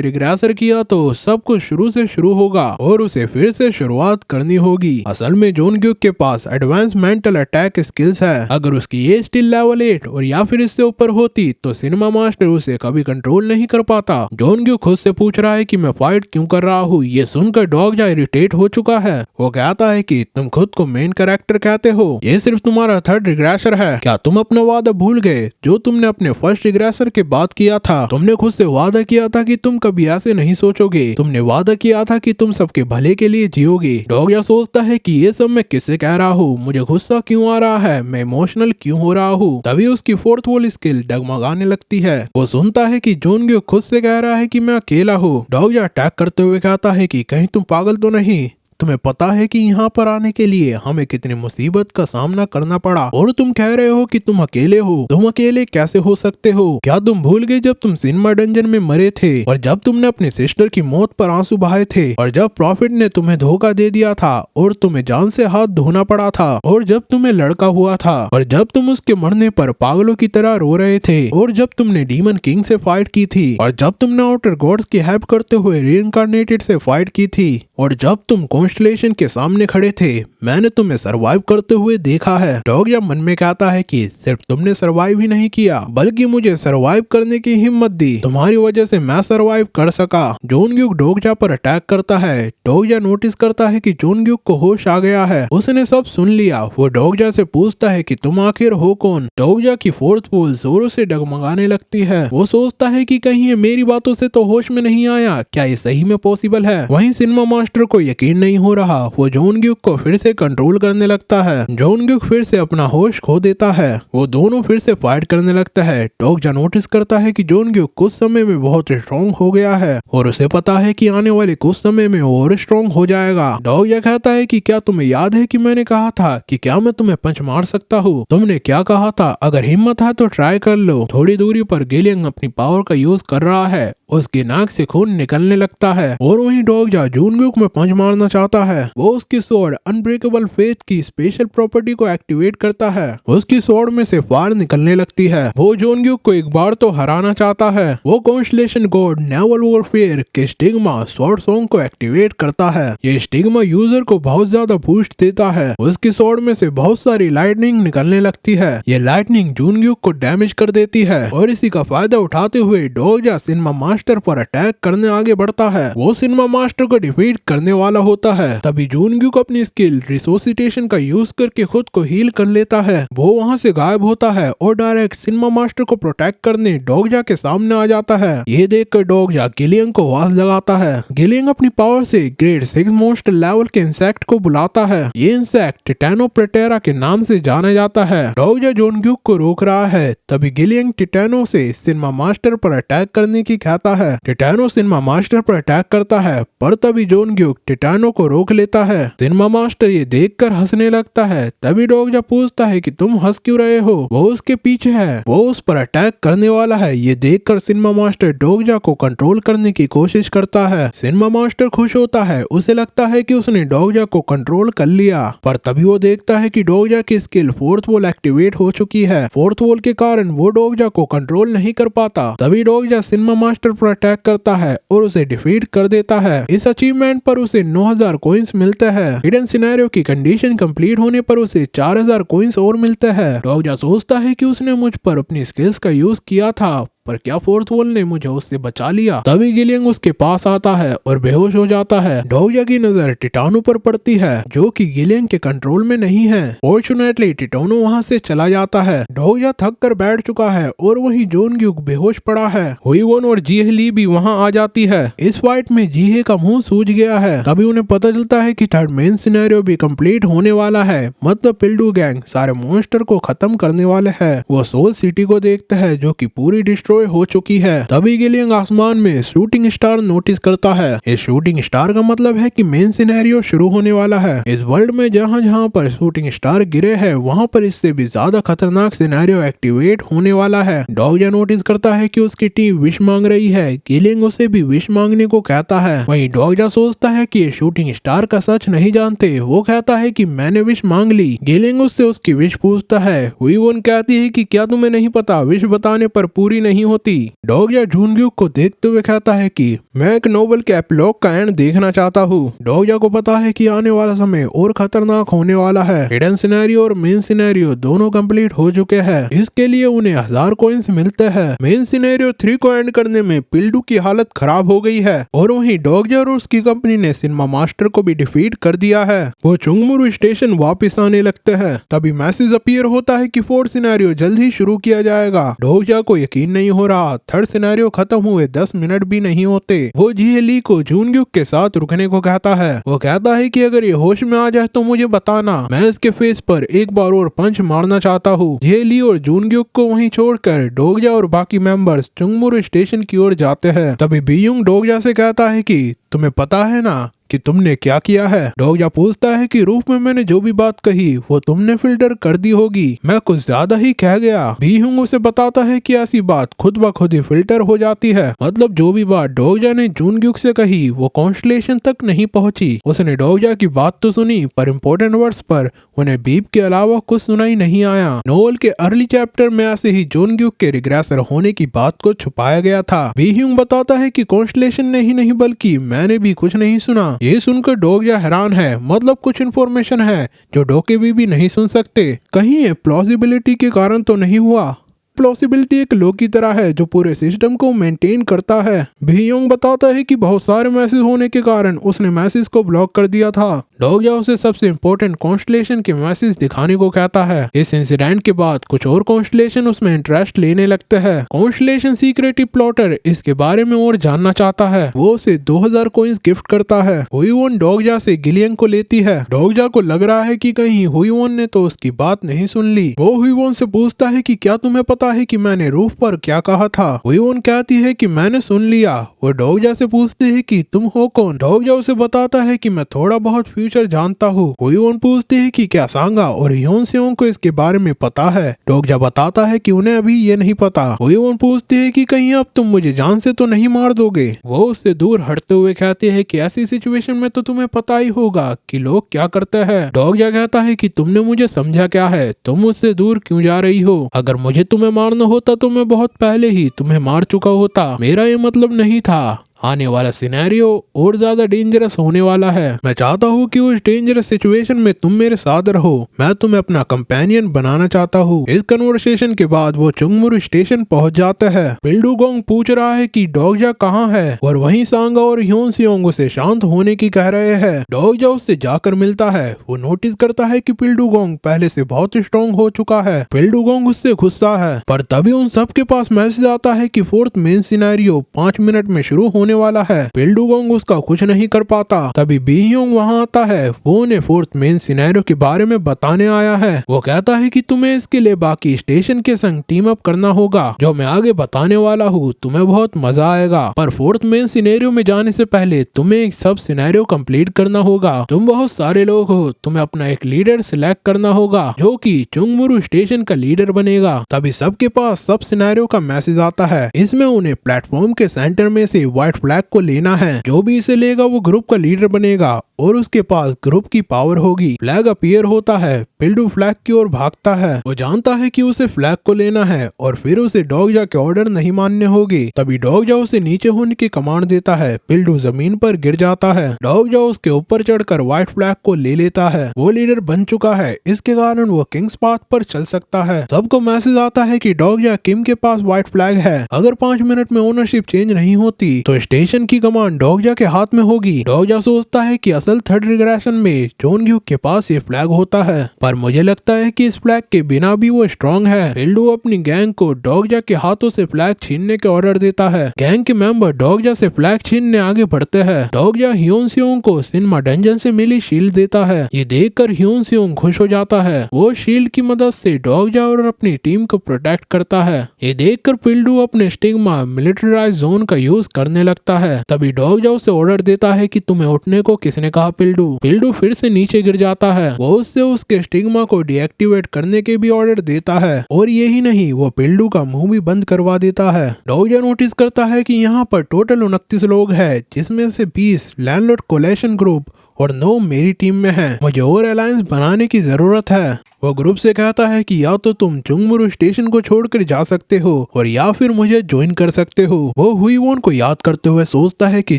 रिग्रेसर किया तो सब कुछ शुरू से शुरू होगा और उसे फिर से शुरुआत करनी होगी। असल में जॉन ग्यूक के पास एडवांस मेंटल अटैक स्किल्स है। अगर उसकी एज स्टिल लेवल 8 और या फिर इससे ऊपर होती तो सिनेमा मास्टर उसे कभी कंट्रोल नहीं कर पाता। जॉन ग्यूक खुद से पूछ रहा है कि मैं फाइट क्यों कर रहा हूँ। ये सुनकर डोगजा इरिटेट हो चुका है। वो कहता है कि तुम खुद को मेन कैरेक्टर कहते हो, ये सिर्फ तुम्हारा थर्ड रिग्रेसर है। क्या तुम अपना वादा भूल गए जो तुमने अपने फर्स्ट रिग्रेसर के बाद किया था? तुमने खुद से वादा किया था कि तुम कभी ऐसे नहीं सोचोगे। तुमने वादा किया था कि तुम सबके भले के लिए जियोगे। डोगजा सोचता है कि ये सब मैं किससे कह रहा हूँ, मुझे गुस्सा क्यों आ रहा है, मैं इमोशनल क्यों हो रहा हूँ। तभी उसकी फोर्थ वॉल स्किल डगमगाने लगती है। वो सुनता है कि जॉन ग्यूक खुद से कह रहा है कि मैं अकेला हूँ। डोगजा अटैक करते हुए कहता है कि कहीं तुम पागल तो नहीं? तुम्हें पता है कि यहाँ पर आने के लिए हमें कितनी मुसीबत का सामना करना पड़ा और तुम कह रहे हो कि तुम अकेले हो। तुम अकेले कैसे हो सकते हो? क्या तुम भूल गए जब तुम सिनेमा डंजन में मरे थे और जब तुमने अपने सिस्टर की मौत पर आंसू बहाए थे और जब प्रॉफिट ने तुम्हें धोखा दे दिया था और तुम्हें जान से हाथ धोना पड़ा था और जब तुम्हें लड़का हुआ था और जब तुम उसके मरने पर पागलों की तरह रो रहे थे और जब तुमने डीमन किंग से फाइट की थी और जब तुमने आउटर गॉड्स की हेल्प करते हुए रीइंकार्नेटेड से फाइट की थी और जब तुम कॉन्स्टलेशन के सामने खड़े थे, मैंने तुम्हें सरवाइव करते हुए देखा है। डोगजा मन में कहता है कि सिर्फ तुमने सरवाइव ही नहीं किया बल्कि मुझे सरवाइव करने की हिम्मत दी। तुम्हारी वजह से मैं सरवाइव कर सका। जॉन ग्यूक डोगजा पर अटैक करता है। डोगजा नोटिस करता है कि जॉन ग्यूक को होश आ गया है। उसने सब सुन लिया। वो डोगजा से पूछता है कि तुम आखिर हो कौन? डोगजा की फोर्थ पोल जोरों से डगमगाने लगती है। वो सोचता है कि कहीं ये मेरी बातों से तो होश में नहीं आया, क्या ये सही में पॉसिबल है? वहीं सिनेमा मास्टर को यकीन नहीं हो रहा। वो जॉन ग्यूक को फिर से कंट्रोल करने लगता है। जॉन ग्यूक फिर से अपना होश खो देता है। वो दोनों फिर से फाइट करने लगता है। डोगजा नोटिस करता है कि जॉन ग्यूक कुछ समय में बहुत स्ट्रॉन्ग हो गया है और उसे पता है कि आने वाले कुछ समय में और स्ट्रॉन्ग हो जाएगा। डोगजा कहता है कि क्या तुम्हें याद है कि मैंने कहा था कि क्या मैं तुम्हें पंच मार सकता हूँ? तुमने क्या कहा था? अगर हिम्मत है तो ट्राई कर लो। थोड़ी दूरी पर गिलियंग अपनी पावर का यूज कर रहा है। उसकी नाक से खून निकलने लगता है और वहीं डोगजा जॉन ग्यूक में पंच मारना चाहता है। वो उसकी स्वॉर्ड अनब्रेकेबल फेथ की स्पेशल प्रॉपर्टी को एक्टिवेट करता है। उसकी स्वॉर्ड में से फायर निकलने लगती है। वो जॉन ग्यूक को एक बार तो हराना चाहता है। वो कॉन्स्टलेशन गॉड नेवल वॉरफेयर के स्टिग्मा स्वॉर्ड सॉन्ग को एक्टिवेट करता है। ये स्टिग्मा यूजर को बहुत ज्यादा बूस्ट देता है। उसकी स्वॉर्ड में से बहुत सारी लाइटनिंग निकलने लगती है। ये लाइटनिंग जॉन ग्यूक को डैमेज कर देती है और इसी का फायदा उठाते हुए डोगजा सिनेमा मास्टर पर अटैक करने आगे बढ़ता है। वो सिनेमा मास्टर को डिफीट करने वाला होता है। तभी जॉन ग्यूक अपनी स्किल रिसोसिटेशन का यूज करके खुद को हील कर लेता है। वो वहाँ से गायब होता है और डायरेक्ट सिनेमा मास्टर को प्रोटेक्ट करने डोगजा के सामने आ जाता है। ये देखकर डोगजा गिलियंग को आवाज लगाता है। गिलियंग अपनी पावर से ग्रेड 6 मोस्ट लेवल के इंसेक्ट को बुलाता है। ये इंसेक्ट टिटैनोप्टेरा के नाम से जाना जाता है। डोगजा जॉन ग्यूक को रोक रहा है। तभी गिलियंग टिटैनो से सिनेमा मास्टर पर अटैक करने की कहता है। टिटैनो सिनेमा मास्टर पर अटैक करता है पर तभी जॉन ग्यूक टिटैनो को रोक लेता है। सिनेमा मास्टर ये देखकर हंसने लगता है। तभी डोगजा पूछता है कि तुम हंस क्यों रहे हो? वो उसके पीछे है, वो उस पर अटैक करने वाला है। ये देखकर सिनेमा मास्टर डोगजा को कंट्रोल करने की कोशिश करता है। सिनेमा मास्टर खुश होता है। उसे लगता है कि उसने डोगजा को कंट्रोल कर लिया, पर तभी वो देखता है कि डोगजा की स्किल फोर्थ वॉल एक्टिवेट हो चुकी है। फोर्थ वॉल के कारण वो डोगजा को कंट्रोल नहीं कर पाता। तभी डोगजा सिनेमा मास्टर पर अटैक करता है और उसे डिफीट कर देता है। इस अचीवमेंट पर उसे 9000 कॉइंस मिलते हैं। हिडन सिनेरियो की कंडीशन कंप्लीट होने पर उसे 4000 कॉइंस और मिलते हैं। डोगजा सोचता है कि उसने मुझ पर अपनी स्किल्स का यूज किया था, पर क्या फोर्थ वॉल ने मुझे उससे बचा लिया? तभी गिलियंग उसके पास आता है और बेहोश हो जाता है। डोगजा की नजर टिटानो पर पड़ती है जो कि गिलियंग के कंट्रोल में नहीं है। फॉर्चुनेटली टिटानो वहां से चला जाता है। डोगजा थक कर बैठ चुका है और वहीं जॉन ग्यूक बेहोश पड़ा है। हुईवोन और जीहे ली भी वहां आ जाती है। इस फाइट में जीहे का मुंह सूज गया है। तभी उन्हें पता चलता है कि थर्ड मेन सिनेरियो भी कंप्लीट होने वाला है। मतलब पिल्डू गैंग सारे मॉन्स्टर को खत्म करने वाले है। वो सोल सिटी को देखते हैं जो कि पूरी डिस्ट्रॉय डिस्ट्रॉय हो चुकी है। तभी गिलियंग आसमान में शूटिंग स्टार नोटिस करता है। इस शूटिंग स्टार का मतलब है कि मेन सिनेरियो शुरू होने वाला है। इस वर्ल्ड में जहाँ जहाँ पर शूटिंग स्टार गिरे हैं वहाँ पर इससे भी ज्यादा खतरनाक सिनेरियो एक्टिवेट होने वाला है। डॉगजा नोटिस करता है कि उसकी टीम विश मांग रही है। गिलियंग उसे भी विश मांगने को कहता है। वहीं डॉगजा सोचता है कि ये शूटिंग स्टार का सच नहीं जानते। वो कहता है कि मैंने विश मांग ली। गिलियंग उससे उसकी विश पूछता है। हुईवोन कहती है कि क्या तुम्हें नहीं पता विश बताने पर पूरी नहीं होती। डॉगजा जूनग्यूक को देखते हुए कहता है कि मैं एक नोवेल के एपिलॉग का एंड देखना चाहता हूँ। डॉगजा को पता है कि आने वाला समय और खतरनाक होने वाला है। हिडन सिनेरियो और मेन सिनेरियो दोनों कंप्लीट हो चुके हैं। इसके लिए उन्हें 1000 कॉइंस मिलते हैं। मेन सिनेरियो 3 को एंड करने में पिल्डू की हालत खराब हो गई है और वहीं डॉगजा और उसकी कंपनी ने सिनेमा मास्टर को भी डिफीट कर दिया है। वो चुंगमुरु स्टेशन वापस आने लगते हैं। तभी मैसेज अपीयर होता है कि 4th सिनेरियो जल्द ही शुरू किया जाएगा। डॉगजा को यकीन नहीं हो रहा। 3rd सिनेरियो खत्म हुए 10 मिनट भी नहीं होते। वो जिहे ली को जूनग्यूक के साथ रुकने को कहता है। वो कहता है कि अगर ये होश में आ जाए तो मुझे बताना, मैं इसके फेस पर एक बार और पंच मारना चाहता हूँ। जिहे ली और जूनग्यूक को वहीं छोड़कर डॉगजा और बाकी मेंबर्स चुंगमुरु स्टेशन की ओर जाते हैं। तभी बीयुंग डॉगजा से कहता है कि तुम्हें पता है ना कि तुमने क्या किया है। डॉगजा पूछता है कि रूफ में मैंने जो भी बात कही वो तुमने फिल्टर कर दी होगी। मैं कुछ ज्यादा ही कह गया। बीहुंग उसे बताता है कि ऐसी बात खुद ब खुद ही फिल्टर हो जाती है। मतलब जो भी बात डॉगजा ने जूनग्यूक से कही वो कॉन्स्टलेशन तक नहीं पहुंची। उसने डॉगजा की बात तो सुनी पर इम्पोर्टेंट वर्ड्स पर उन्हें बीप के अलावा कुछ सुनाई नहीं आया। नोवेल के अर्ली चैप्टर में ऐसे ही जूनग्यूक के रिग्रेसर होने की बात को छुपाया गया था। बीहुंग बताता है कि कॉन्स्टलेशन ने ही नहीं बल्कि मैंने भी कुछ नहीं सुना। ये सुनकर डॉगजा हैरान है। मतलब कुछ इन्फॉर्मेशन है जो डोकेबी भी नहीं सुन सकते। कहीं ये प्लॉजिबिलिटी के कारण तो नहीं हुआ। प्लॉसिबिलिटी एक लॉ की तरह है जो पूरे सिस्टम को मेंटेन करता है। बीयोंग बताता है कि बहुत सारे मैसेज होने के कारण उसने मैसेज को ब्लॉक कर दिया था। डॉगजा उसे सबसे इम्पोर्टेंट कॉन्स्टलेशन के मैसेज दिखाने को कहता है। इस इंसिडेंट के बाद कुछ और कॉन्स्टलेशन उसमें इंटरेस्ट लेने लगते हैं। कॉन्स्टलेशन सीक्रेटिव प्लॉटर इसके बारे में और जानना चाहता है। वो उसे 2000 कॉइंस गिफ्ट करता है। हुईवोन डॉगजा से गिलियंग को लेती है। डॉगजा को लग रहा है कि कहीं हुईवोन ने तो उसकी बात नहीं सुन ली। वो हुईवोन से पूछता है कि क्या तुम्हें पता है कि मैंने रूफ पर क्या कहा था। हुईवोन कहती है कि मैंने सुन लिया। वो डॉगजा से पूछते है कि तुम हो कौन। डॉगजा उसे बताता है कि मैं थोड़ा बहुत फ्यूचर जानता हूँ। हुईवोन पूछते है कि क्या सांगा और ह्योनसेओंग को इसके बारे में पता है। डॉगजा बताता है कि उन्हें अभी ये नहीं पता। हुईवोन पूछते है कि कहीं अब तुम मुझे जान से तो नहीं मार दोगे। वो उससे दूर हटते हुए कहते हैं कि ऐसी सिचुएशन में तो तुम्हें पता ही होगा कि लोग क्या करते हैं। डॉगजा कहता है कि तुमने मुझे समझा क्या है, तुम मुझसे दूर क्यों जा रही हो। अगर मुझे तुम्हें मारना होता तो मैं बहुत पहले ही तुम्हें मार चुका होता। मेरा ये मतलब नहीं था। आने वाला सिनेरियो और ज्यादा डेंजरस होने वाला है। मैं चाहता हूँ कि उस डेंजरस सिचुएशन में तुम मेरे साथ रहो। मैं तुम्हें अपना कंपेनियन बनाना चाहता हूँ। इस कन्वर्सेशन के बाद वो चुंगमुरु स्टेशन पहुँच जाते हैं। पिल्डूगोंग पूछ रहा है कि डॉगजा कहाँ है और वहीं सांगा और ह्योनसेओंग उसे शांत होने की कह रहे हैं। डॉगजा उससे जाकर मिलता है। वो नोटिस करता है कि पिल्डूगोंग पहले से बहुत स्ट्रॉन्ग हो चुका है। पिल्डूगोंग उससे गुस्सा है पर तभी उन सबके पास मैसेज आता है कि 4th मेन सिनेरियो 5 मिनट में शुरू होने वाला है। पिल्डूगोंग उसका कुछ नहीं कर पाता। तभी बीयोंग वहां आता है। वो उन्हें 4th मेन सिनेरियो के बारे में बताने आया है। वो कहता है कि तुम्हें इसके लिए बाकी स्टेशन के संग टीम अप करना होगा जो मैं आगे बताने वाला हूँ। तुम्हें बहुत मजा आएगा पर 4th मेन सिनेरियो में जाने से पहले तुम्हें एक सब सिनेरियो कंप्लीट करना होगा। तुम बहुत सारे लोग हो, तुम्हें अपना एक लीडर सिलेक्ट करना होगा जो कि चुंगमुरु स्टेशन का लीडर बनेगा। तभी सबके पास सब सिनेरियो का मैसेज आता है। इसमें उन्हें प्लेटफॉर्म के सेंटर में से व्हाइट फ्लैग को लेना है। जो भी इसे लेगा वो ग्रुप का लीडर बनेगा और उसके पास ग्रुप की पावर होगी। फ्लैग अपीयर होता है। पिल्डू फ्लैग की ओर भागता है। वो जानता है कि उसे फ्लैग को लेना है और फिर उसे डॉगजा के ऑर्डर नहीं मानने होंगे। तभी डॉगजा उसे नीचे होने की कमांड देता है। पिल्डू जमीन पर गिर जाता है। डॉगजा उसके ऊपर चढ़कर व्हाइट फ्लैग को ले लेता है। वो लीडर बन चुका है। इसके कारण वो किंग्स पाथ पर चल सकता है। सबको मैसेज आता है कि डॉगजा किम के पास व्हाइट फ्लैग है। अगर 5 मिनट में ओनरशिप चेंज नहीं होती तो स्टेशन की कमांड डॉगजा के हाथ में होगी। डॉगजा सोचता है कि दरअसल थर्ड रिग्रेशन में जॉन ग्यूक के पास ये फ्लैग होता है, पर मुझे लगता है कि इस फ्लैग के बिना भी वो स्ट्रॉन्ग है। पिल्डू अपनी गैंग को डॉगजा के हाथों से फ्लैग छीनने के ऑर्डर देता है। गैंग के मेंबर डॉगजा से फ्लैग छीनने आगे बढ़ते हैं। डॉगजा ह्योन सियोंग को सिनेमा डंजन से मिली शील्ड देता है। ये देखकर ह्योन सियोंग खुश हो जाता है। वो शील्ड की मदद से डॉगजा और अपनी टीम को प्रोटेक्ट करता है। ये देखकर पिल्डू अपने स्टिग्मा मिलिट्रीराइज जोन का यूज करने लगता है। तभी डॉगजा उसे ऑर्डर देता है कि तुम्हें उठने को किसने कहा पिल्डू। पिल्डू फिर से नीचे गिर जाता है। वो उससे उसके स्टिग्मा को डीएक्टिवेट करने के भी ऑर्डर देता है और यही नहीं, वो पिल्डू का मुंह भी बंद करवा देता है। डॉगजा नोटिस करता है कि यहाँ पर टोटल 29 लोग हैं, जिसमें से 20 लैंडलॉर्ड कोलेशन ग्रुप और 9 मेरी टीम में हैं। मुझे और अलायंस बनाने की जरूरत है। वो ग्रुप से कहता है कि या तो तुम चुंगमुरु स्टेशन को छोड़कर जा सकते हो और या फिर मुझे ज्वाइन कर सकते हो। वो हुईवोन को याद करते हुए सोचता है कि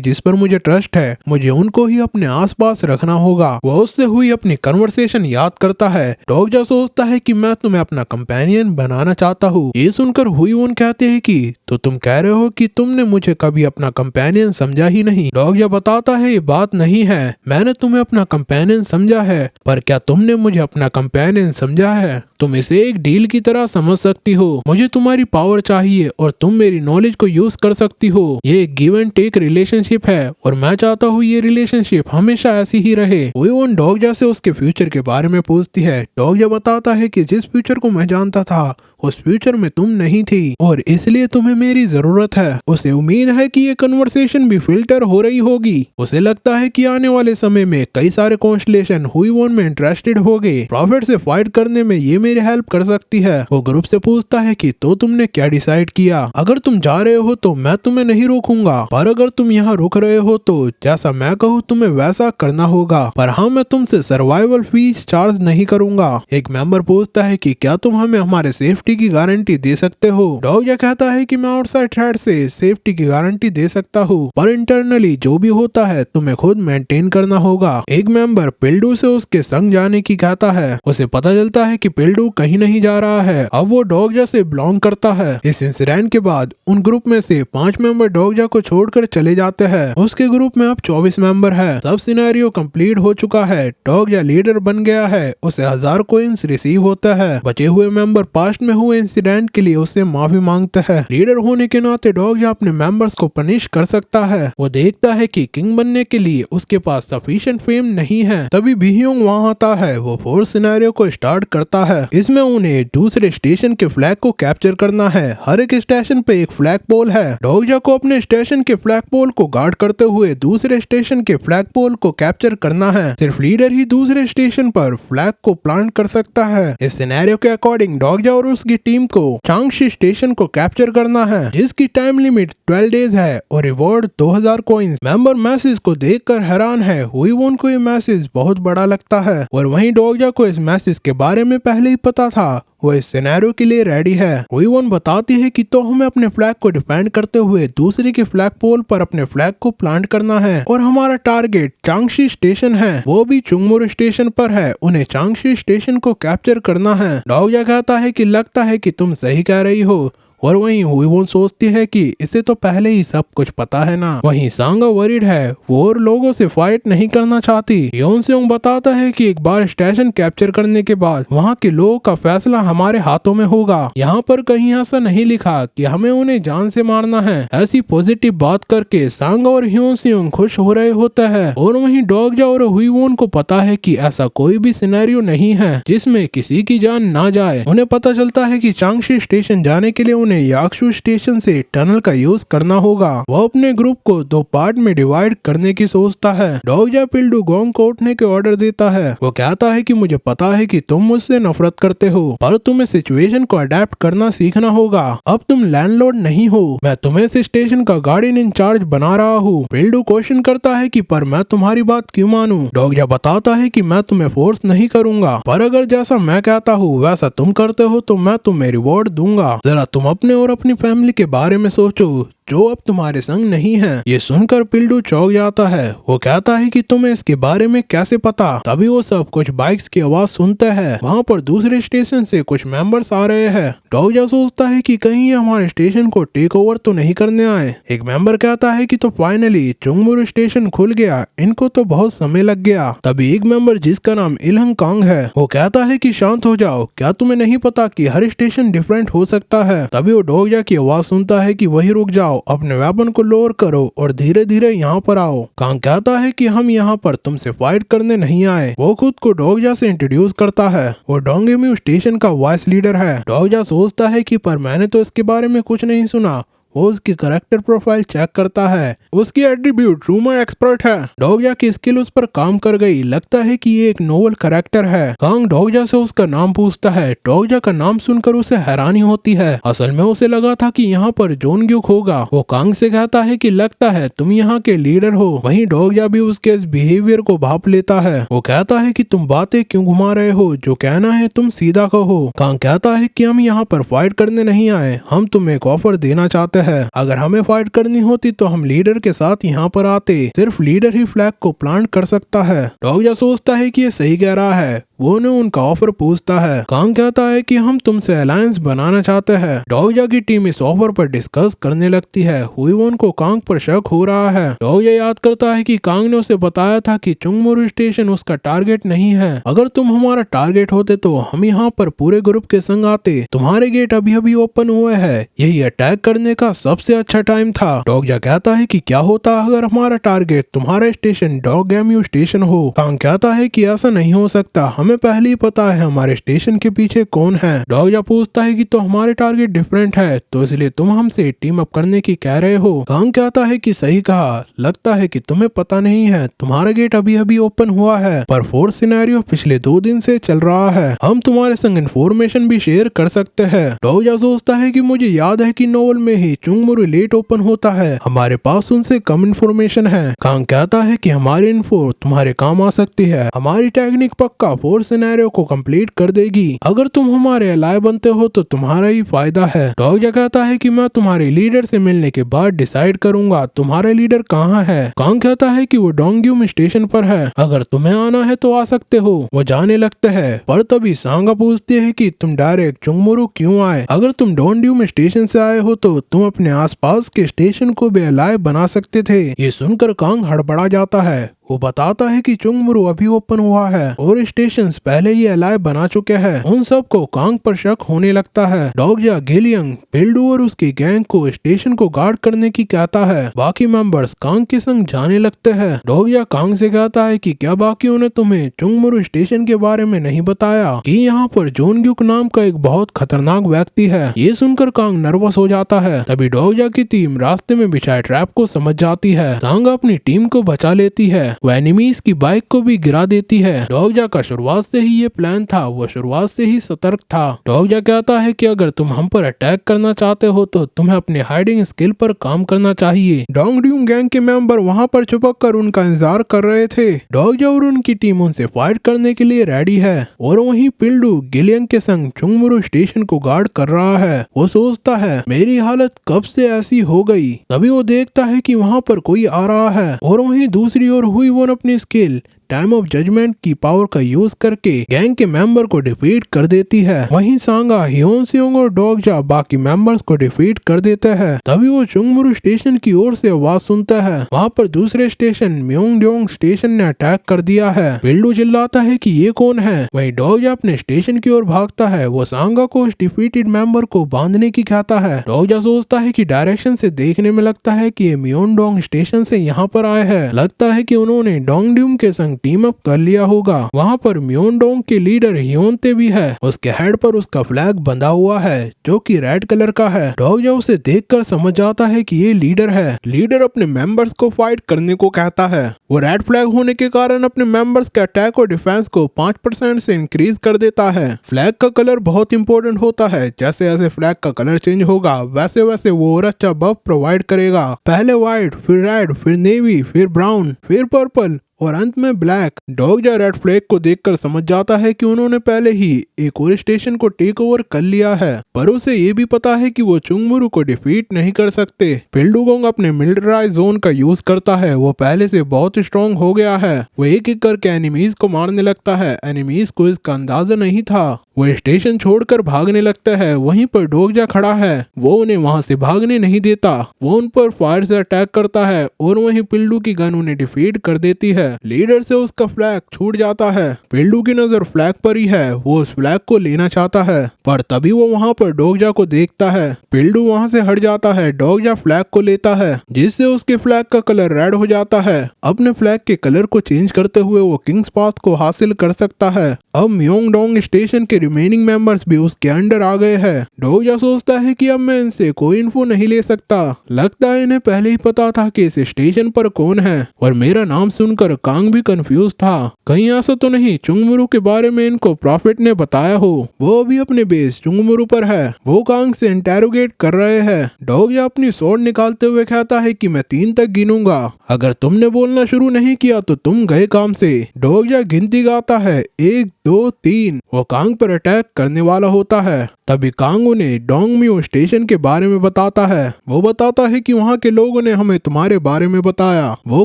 जिस पर मुझे ट्रस्ट है, मुझे उनको ही अपने आसपास रखना होगा। वो उससे हुई अपनी कन्वर्सेशन याद करता है। डॉगजा सोचता है कि मैं तुम्हें अपना कंपेनियन बनाना चाहता हूँ। ये सुनकर हुईवोन कहते हैं कि तो तुम कह रहे हो कि तुमने मुझे कभी अपना कंपेनियन समझा ही नहीं। डॉगजा बताता है ये बात नहीं है, मैंने तुम्हें अपना कंपेनियन समझा है, पर क्या तुमने मुझे अपना कंपेनियन समझा है? तुम इसे एक डील की तरह समझ सकती हो। मुझे तुम्हारी पावर चाहिए और तुम मेरी नॉलेज को यूज कर सकती हो। ये एक गिव एंड टेक रिलेशनशिप है और मैं चाहता हूँ ये रिलेशनशिप हमेशा ऐसी ही रहे। हुईवोन डॉगजा से उसके फ्यूचर के बारे में पूछती है। डॉगजा बताता है कि जिस फ्यूचर को मैं जानता था उस फ्यूचर में तुम नहीं थी और इसलिए तुम्हें मेरी जरूरत है। उसे उम्मीद है कि ये कन्वर्सेशन भी फिल्टर हो रही होगी। उसे लगता है कि आने वाले समय में कई सारे कॉन्स्टलेशन हुईवोन में इंटरेस्टेड होंगे। प्रॉफिट से फाइट करने में ये मेरी हेल्प कर सकती है। वो ग्रुप से पूछता है कि तो तुमने क्या डिसाइड किया? अगर तुम जा रहे हो तो मैं तुम्हें नहीं रोकूंगा, पर अगर तुम यहाँ रुक रहे हो तो जैसा मैं कहूँ तुम्हें वैसा करना होगा। पर हाँ, मैं तुमसे सर्वाइवल फीस चार्ज नहीं करूंगा। एक मेंबर पूछता है कि क्या तुम हमें हमारे सेफ्टी की गारंटी दे सकते हो? डॉगजा कहता है कि मैं आउटसाइड थ्रेट से सेफ्टी की गारंटी दे सकता हूँ, पर इंटरनली जो भी होता है तुम्हें खुद मेंटेन करना होगा। एक मेंबर पिल्डू से उसके संग जाने की कहता है। उसे पता चलता है कि पिल्डू कहीं नहीं जा रहा है, अब वो डॉगजा से बिलोंग करता है। इस इंसिडेंट के बाद उन ग्रुप में से 5 मेंबर डॉगजा को छोड़कर चले जाते हैं। उसके ग्रुप में अब 24 मेंबर है। सब सिनेरियो कंप्लीट हो चुका है। डॉगजा लीडर बन गया है। उसे 1000 कॉइंस रिसीव होता है। बचे हुए मेंबर पास्ट में हुए इंसिडेंट के लिए उससे माफी मांगते हैं। लीडर होने के नाते डॉगजा अपने मेंबर्स को पनिश कर सकता है। वो देखता है कि किंग बनने के लिए उसके पास सफिशिएंट फेम नहीं है। तभी बीह्योंग वहाँ आता है। वो फोर्थ सिनेरियो को स्टार्ट करता है। इसमें उन्हें दूसरे स्टेशन के फ्लैग को कैप्चर करना है। हर एक स्टेशन पे एक फ्लैग पोल है। डॉगजा को अपने स्टेशन के फ्लैग पोल को गार्ड करते हुए दूसरे स्टेशन के फ्लैग पोल को कैप्चर करना है। सिर्फ लीडर ही दूसरे स्टेशन पर फ्लैग को प्लांट कर सकता है। इस सिनेरियो के अकॉर्डिंग डॉगजा और उसकी टीम को चांगशी स्टेशन को कैप्चर करना है, जिसकी टाइम लिमिट 12 डेज है और रिवॉर्ड 2000 कॉइंस। मेंबर मैसेज को देखकर हैरान है। हुईवोन को ये मैसेज बहुत बड़ा लगता है और वहीं डॉगजा को इस मैसेज के बारे में पहले ही पता था। वो इस सिनेरियो के लिए रेडी है। हुईवोन बताती है कि तो हमें अपने फ्लैग को डिफेंड करते हुए दूसरे के फ्लैग पोल पर अपने फ्लैग को प्लांट करना है और हमारा टारगेट चांगशी स्टेशन है, वो भी चुंगमुरु स्टेशन पर है। उन्हें चांगशी स्टेशन को कैप्चर करना है। डॉगजा कहता है कि लगता है कि तुम सही कह रही हो और वहीं हुईवोन सोचती है कि इसे तो पहले ही सब कुछ पता है ना। वहीं सांगा वरीड है, वो और लोगों से फाइट नहीं करना चाहती। योनसेयोंग बताता है कि एक बार स्टेशन कैप्चर करने के बाद वहाँ के लोगों का फैसला हमारे हाथों में होगा। यहाँ पर कहीं ऐसा नहीं लिखा कि हमें उन्हें जान से मारना है। ऐसी पॉजिटिव बात करके सांगा और योनसेयोंग खुश हो रहे होते हैं और वहीं डॉगजा और हुईवोन को पता है कि ऐसा कोई भी सिनेरियो नहीं है जिसमें किसी की जान ना जाए। उन्हें पता चलता है कि चांगशी स्टेशन जाने के लिए याक्सू स्टेशन से टनल का यूज करना होगा। वो अपने ग्रुप को 2 पार्ट में डिवाइड करने की सोचता है। डॉगजा पिल्डू गोंग को उठने के ऑर्डर देता है। वो कहता है कि मुझे पता है कि तुम मुझसे नफरत करते हो, पर तुम्हें सिचुएशन को अडेप्ट करना सीखना होगा। अब तुम लैंडलॉर्ड नहीं हो, मैं तुम्हें इस स्टेशन का गार्डियन इंचार्ज बना रहा हूँ। पिल्डू क्वेश्चन करता है कि पर मैं तुम्हारी बात क्यों मानूं? डॉगजा बताता है कि मैं तुम्हें फोर्स नहीं करूंगा, पर अगर जैसा मैं कहता हूँ वैसा तुम करते हो तो मैं तुम्हें रिवॉर्ड दूंगा। जरा तुम अपने और अपनी फैमिली के बारे में सोचो। जो अब तुम्हारे संग नहीं है। ये सुनकर पिल्डू चौंक जाता है। वो कहता है कि तुम्हें इसके बारे में कैसे पता। तभी वो सब कुछ बाइक्स की आवाज सुनते हैं। वहाँ पर दूसरे स्टेशन से कुछ मेंबर्स आ रहे हैं। डोगजा सोचता है कि कहीं ये हमारे स्टेशन को टेक ओवर तो नहीं करने आए। एक मेंबर कहता है कि तो फाइनली चुंगमुरु स्टेशन खुल गया, इनको तो बहुत समय लग गया। तभी एक मेंबर जिसका नाम इलहंग कांग है वो कहता है कि शांत हो जाओ, क्या तुम्हें नहीं पता कि हर स्टेशन डिफरेंट हो सकता है। तभी वो डोगजा की आवाज सुनता है कि वही रुक जाओ, अपने वेपन को लोअर करो और धीरे धीरे यहाँ पर आओ। कांग कहता है कि हम यहाँ पर तुमसे फाइट करने नहीं आए। वो खुद को डोगजा से इंट्रोड्यूस करता है। वो डोंगेम्यू स्टेशन का वाइस लीडर है। डोगजा सोचता है कि पर मैंने तो इसके बारे में कुछ नहीं सुना। वो उसकी करेक्टर प्रोफाइल चेक करता है। उसकी एट्रीब्यूट रूमर एक्सपर्ट है। डोगजा की स्किल उस पर काम कर गई। लगता है कि ये एक नोबल करेक्टर है। कांग डोगजा से उसका नाम पूछता है। डोगजा का नाम सुनकर उसे हैरानी होती है। असल में उसे लगा था कि यहाँ पर जोनग्युक होगा। वो कांग से कहता है कि लगता है तुम यहाँ के लीडर हो। वहीं डोगजा भी उसके इस बिहेवियर को भाप लेता है। वो कहता है कि तुम बातें क्यों घुमा रहे हो, जो कहना है तुम सीधा कहो। कांग कहता है कि हम यहाँ पर फाइट करने नहीं आए, हम तुम्हें एक ऑफर देना चाहते है। अगर हमें फाइट करनी होती तो हम लीडर के साथ यहाँ पर आते। सिर्फ लीडर ही फ्लैग को प्लांट कर सकता है। डोगजा सोचता है कि ये सही कह रहा है। वो उन्हें उनका ऑफर पूछता है। कांग कहता है कि हम तुमसे अलायंस बनाना चाहते हैं। डोगजा की टीम इस ऑफर पर डिस्कस करने लगती है। हुईवोन को कांग पर शक हो रहा है। डोगजा याद करता है कि कांग ने उसे बताया था कि चुंगमुरु स्टेशन उसका टारगेट नहीं है। अगर तुम हमारा टारगेट होते तो हम यहाँ पर पूरे ग्रुप के संग आते। तुम्हारे गेट अभी अभी ओपन हुए हैं, यही अटैक करने का सबसे अच्छा टाइम था। डोगजा कहता है कि क्या होता अगर हमारा टारगेट तुम्हारा स्टेशन डोंगेम्यू स्टेशन हो। कांग कहता है कि ऐसा नहीं हो सकता, हमें पहले ही पता है हमारे स्टेशन के पीछे कौन है। डोगजा पूछता है कि तो हमारे टारगेट डिफरेंट है, तो इसलिए तुम हमसे टीम अप करने की कह रहे हो। कांग कहता है कि सही कहा, लगता है कि तुम्हें पता नहीं है, तुम्हारा गेट अभी अभी ओपन हुआ है, पर फोर्स सिनेरियो पिछले 2 दिन से चल रहा है। हम तुम्हारे संग इन्फॉर्मेशन भी शेयर कर सकते हैं। डोगजा सोचता है कि मुझे याद है कि नोवेल में ही चुंगमुरु लेट ओपन होता है, हमारे पास उनसे कम इन्फॉर्मेशन है। कांग कहता है कि हमारी इन्फो तुम्हारे काम आ सकती है। हमारी टेक्निक पक्का फोर्स सिनेरियो को कंप्लीट कर देगी। अगर तुम हमारे अलाय बनते हो तो तुम्हारा ही फायदा है। डोगजा कहता है कि मैं तुम्हारे लीडर से मिलने के बाद डिसाइड करूंगा तुम्हारा लीडर कहाँ है। कांग कहता है कि वो डोंगग्यूम स्टेशन पर है, अगर तुम्हें आना है तो आ सकते हो। वो जाने लगते हैं, पर तभी सांगा पूछती है कि तुम डायरेक्ट चुंगमुरु क्यों आए। अगर तुम डोंगग्यूम स्टेशन से आए हो तो तुम अपने आसपास के स्टेशन को भी अलाय बना सकते थे। ये सुनकर कांग हड़बड़ा जाता है। वो बताता है कि चुंगमुरु अभी ओपन हुआ है और स्टेशंस पहले ही अलाय बना चुके हैं। उन सबको कांग पर शक होने लगता है। डोगजा, गिलियंग, पिल्डू और उसकी गैंग को स्टेशन को गार्ड करने की कहता है। बाकी मेंबर्स कांग के संग जाने लगते हैं। डोगजा कांग से कहता है कि क्या बाकियों ने तुम्हें चुंगमुरु स्टेशन के बारे में नहीं बताया कि यहाँ पर जोनग्युक नाम का एक बहुत खतरनाक व्यक्ति है। ये सुनकर कांग नर्वस हो जाता है। तभी डोगजा की टीम रास्ते में बिछाए ट्रैप को समझ जाती है। सांगा अपनी टीम को बचा लेती है। वो एनिमीज की बाइक को भी गिरा देती है। डोगजा का शुरुआत से ही ये प्लान था, वो शुरुआत से ही सतर्क था। डोगजा कहता है कि अगर तुम हम पर अटैक करना चाहते हो तो तुम्हें अपने हाइडिंग स्किल पर काम करना चाहिए। डोंगड्यूम गैंग के मेंबर वहाँ पर छुपक कर उनका इंतजार कर रहे थे। डोगजा और उनकी टीम उनसे फाइट करने के लिए रेडी है और वहीं पिल्डू गिलियंग के संग चुंगमुरु स्टेशन को गार्ड कर रहा है। वो सोचता है मेरी हालत कब से ऐसी हो गई। तभी वो देखता है कि वहाँ पर कोई आ रहा है और वहीं दूसरी ओर हुई वो अपनी स्किल टाइम ऑफ जजमेंट की पावर का यूज करके गैंग के मेंबर को डिफीट कर देती है। वहीं सांगा, ह्योनसेओंग और डोगजा बाकी मेंबर्स को डिफीट कर देते हैं। तभी वो चुंगमुरु स्टेशन की ओर से आवाज सुनता है। वहाँ पर दूसरे स्टेशन म्योंगडोंग स्टेशन ने अटैक कर दिया है। पिल्डू चिल्लाता है कि ये कौन है। वहीं डोगजा अपने स्टेशन की ओर भागता है। वो सांगा को उस डिफीटेड मेंबर को बांधने की कहता है। डोगजा सोचता है कि डायरेक्शन से देखने में लगता है कि ये म्योंगडोंग स्टेशन से यहाँ पर आए हैं। लगता है कि उन्होंने डोंगड्यूम के संग टीम अप कर लिया होगा। वहाँ पर म्योंगडोंग के लीडर ह्योनते भी है। उसके हेड पर उसका फ्लैग बंधा हुआ है जो कि रेड कलर का है। डोगजा उसे देखकर समझ जाता है कि ये लीडर है। लीडर अपने मेंबर्स को फाइट करने को कहता है। वो रेड फ्लैग होने के कारण अपने मेंबर्स के अटैक और डिफेंस को 5% से इंक्रीज कर देता है। फ्लैग का कलर बहुत इंपॉर्टेंट होता है। जैसे जैसे फ्लैग का कलर चेंज होगा वैसे वैसे वो और अच्छा बफ प्रोवाइड करेगा। पहले व्हाइट, फिर रेड, फिर नेवी, फिर ब्राउन, फिर पर्पल और अंत में ब्लैक। डोगजा रेड फ्लैग को देखकर समझ जाता है कि उन्होंने पहले ही एक और स्टेशन को टेक ओवर कर लिया है, पर उसे ये भी पता है कि वो चुंगमुरु को डिफीट नहीं कर सकते। पिल्डुगोंग अपने मिलिटराइज जोन का यूज करता है, वो पहले से बहुत स्ट्रॉन्ग हो गया है। वो एक एक करके एनिमीज को मारने लगता है। एनिमीज को इसका अंदाजा नहीं था। वो स्टेशन छोड़कर भागने लगता है। वहीं पर डोगजा खड़ा है, वो उन्हें वहां से भागने नहीं देता। वो उन पर फायर से अटैक करता है और वहीं पिल्डू की गन उन्हें डिफीट कर देती है। लीडर से उसका फ्लैग छूट जाता है। पिल्डू की नजर फ्लैग पर ही है, वो उस फ्लैग को लेना चाहता है, पर तभी वो वहां पर डोगजा को देखता है। पिल्डू वहां से हट जाता है। डोगजा फ्लैग को लेता है, जिससे उसके फ्लैग का कलर रेड हो जाता है। अपने फ्लैग के कलर को चेंज करते हुए वो किंग्स पाथ को हासिल कर सकता है। अब म्योंगडोंग स्टेशन के रिमेनिंग मेंबर्स भी उसके अंडर आ गए हैं। डोगजा सोचता है कि अब मैं इनसे कोई इन्फो नहीं ले सकता। लगता है इन्हें पहले ही पता था कि इस स्टेशन पर कौन है, और मेरा नाम सुनकर कांग भी कंफ्यूज था। कहीं ऐसा तो नहीं चुंगमुरु के बारे में इनको प्रॉफिट ने बताया हो। वो अभी अपने बेस चुंगमुरु पर है। वो कांग से इंटेरोगेट कर रहे हैं। डोगजा अपनी स्वॉर्ड निकालते हुए कहता है कि मैं 3 तक गिनूंगा, अगर तुमने बोलना शुरू नहीं किया तो तुम गए काम से। डोगजा गिनती गाता है 1 2 3। वो कांग पर अटैक करने वाला होता है। तभी कांग उन्हें डोंगम्यू स्टेशन के बारे में बताता है। वो बताता है कि वहाँ के लोगों ने हमें तुम्हारे बारे में बताया। वो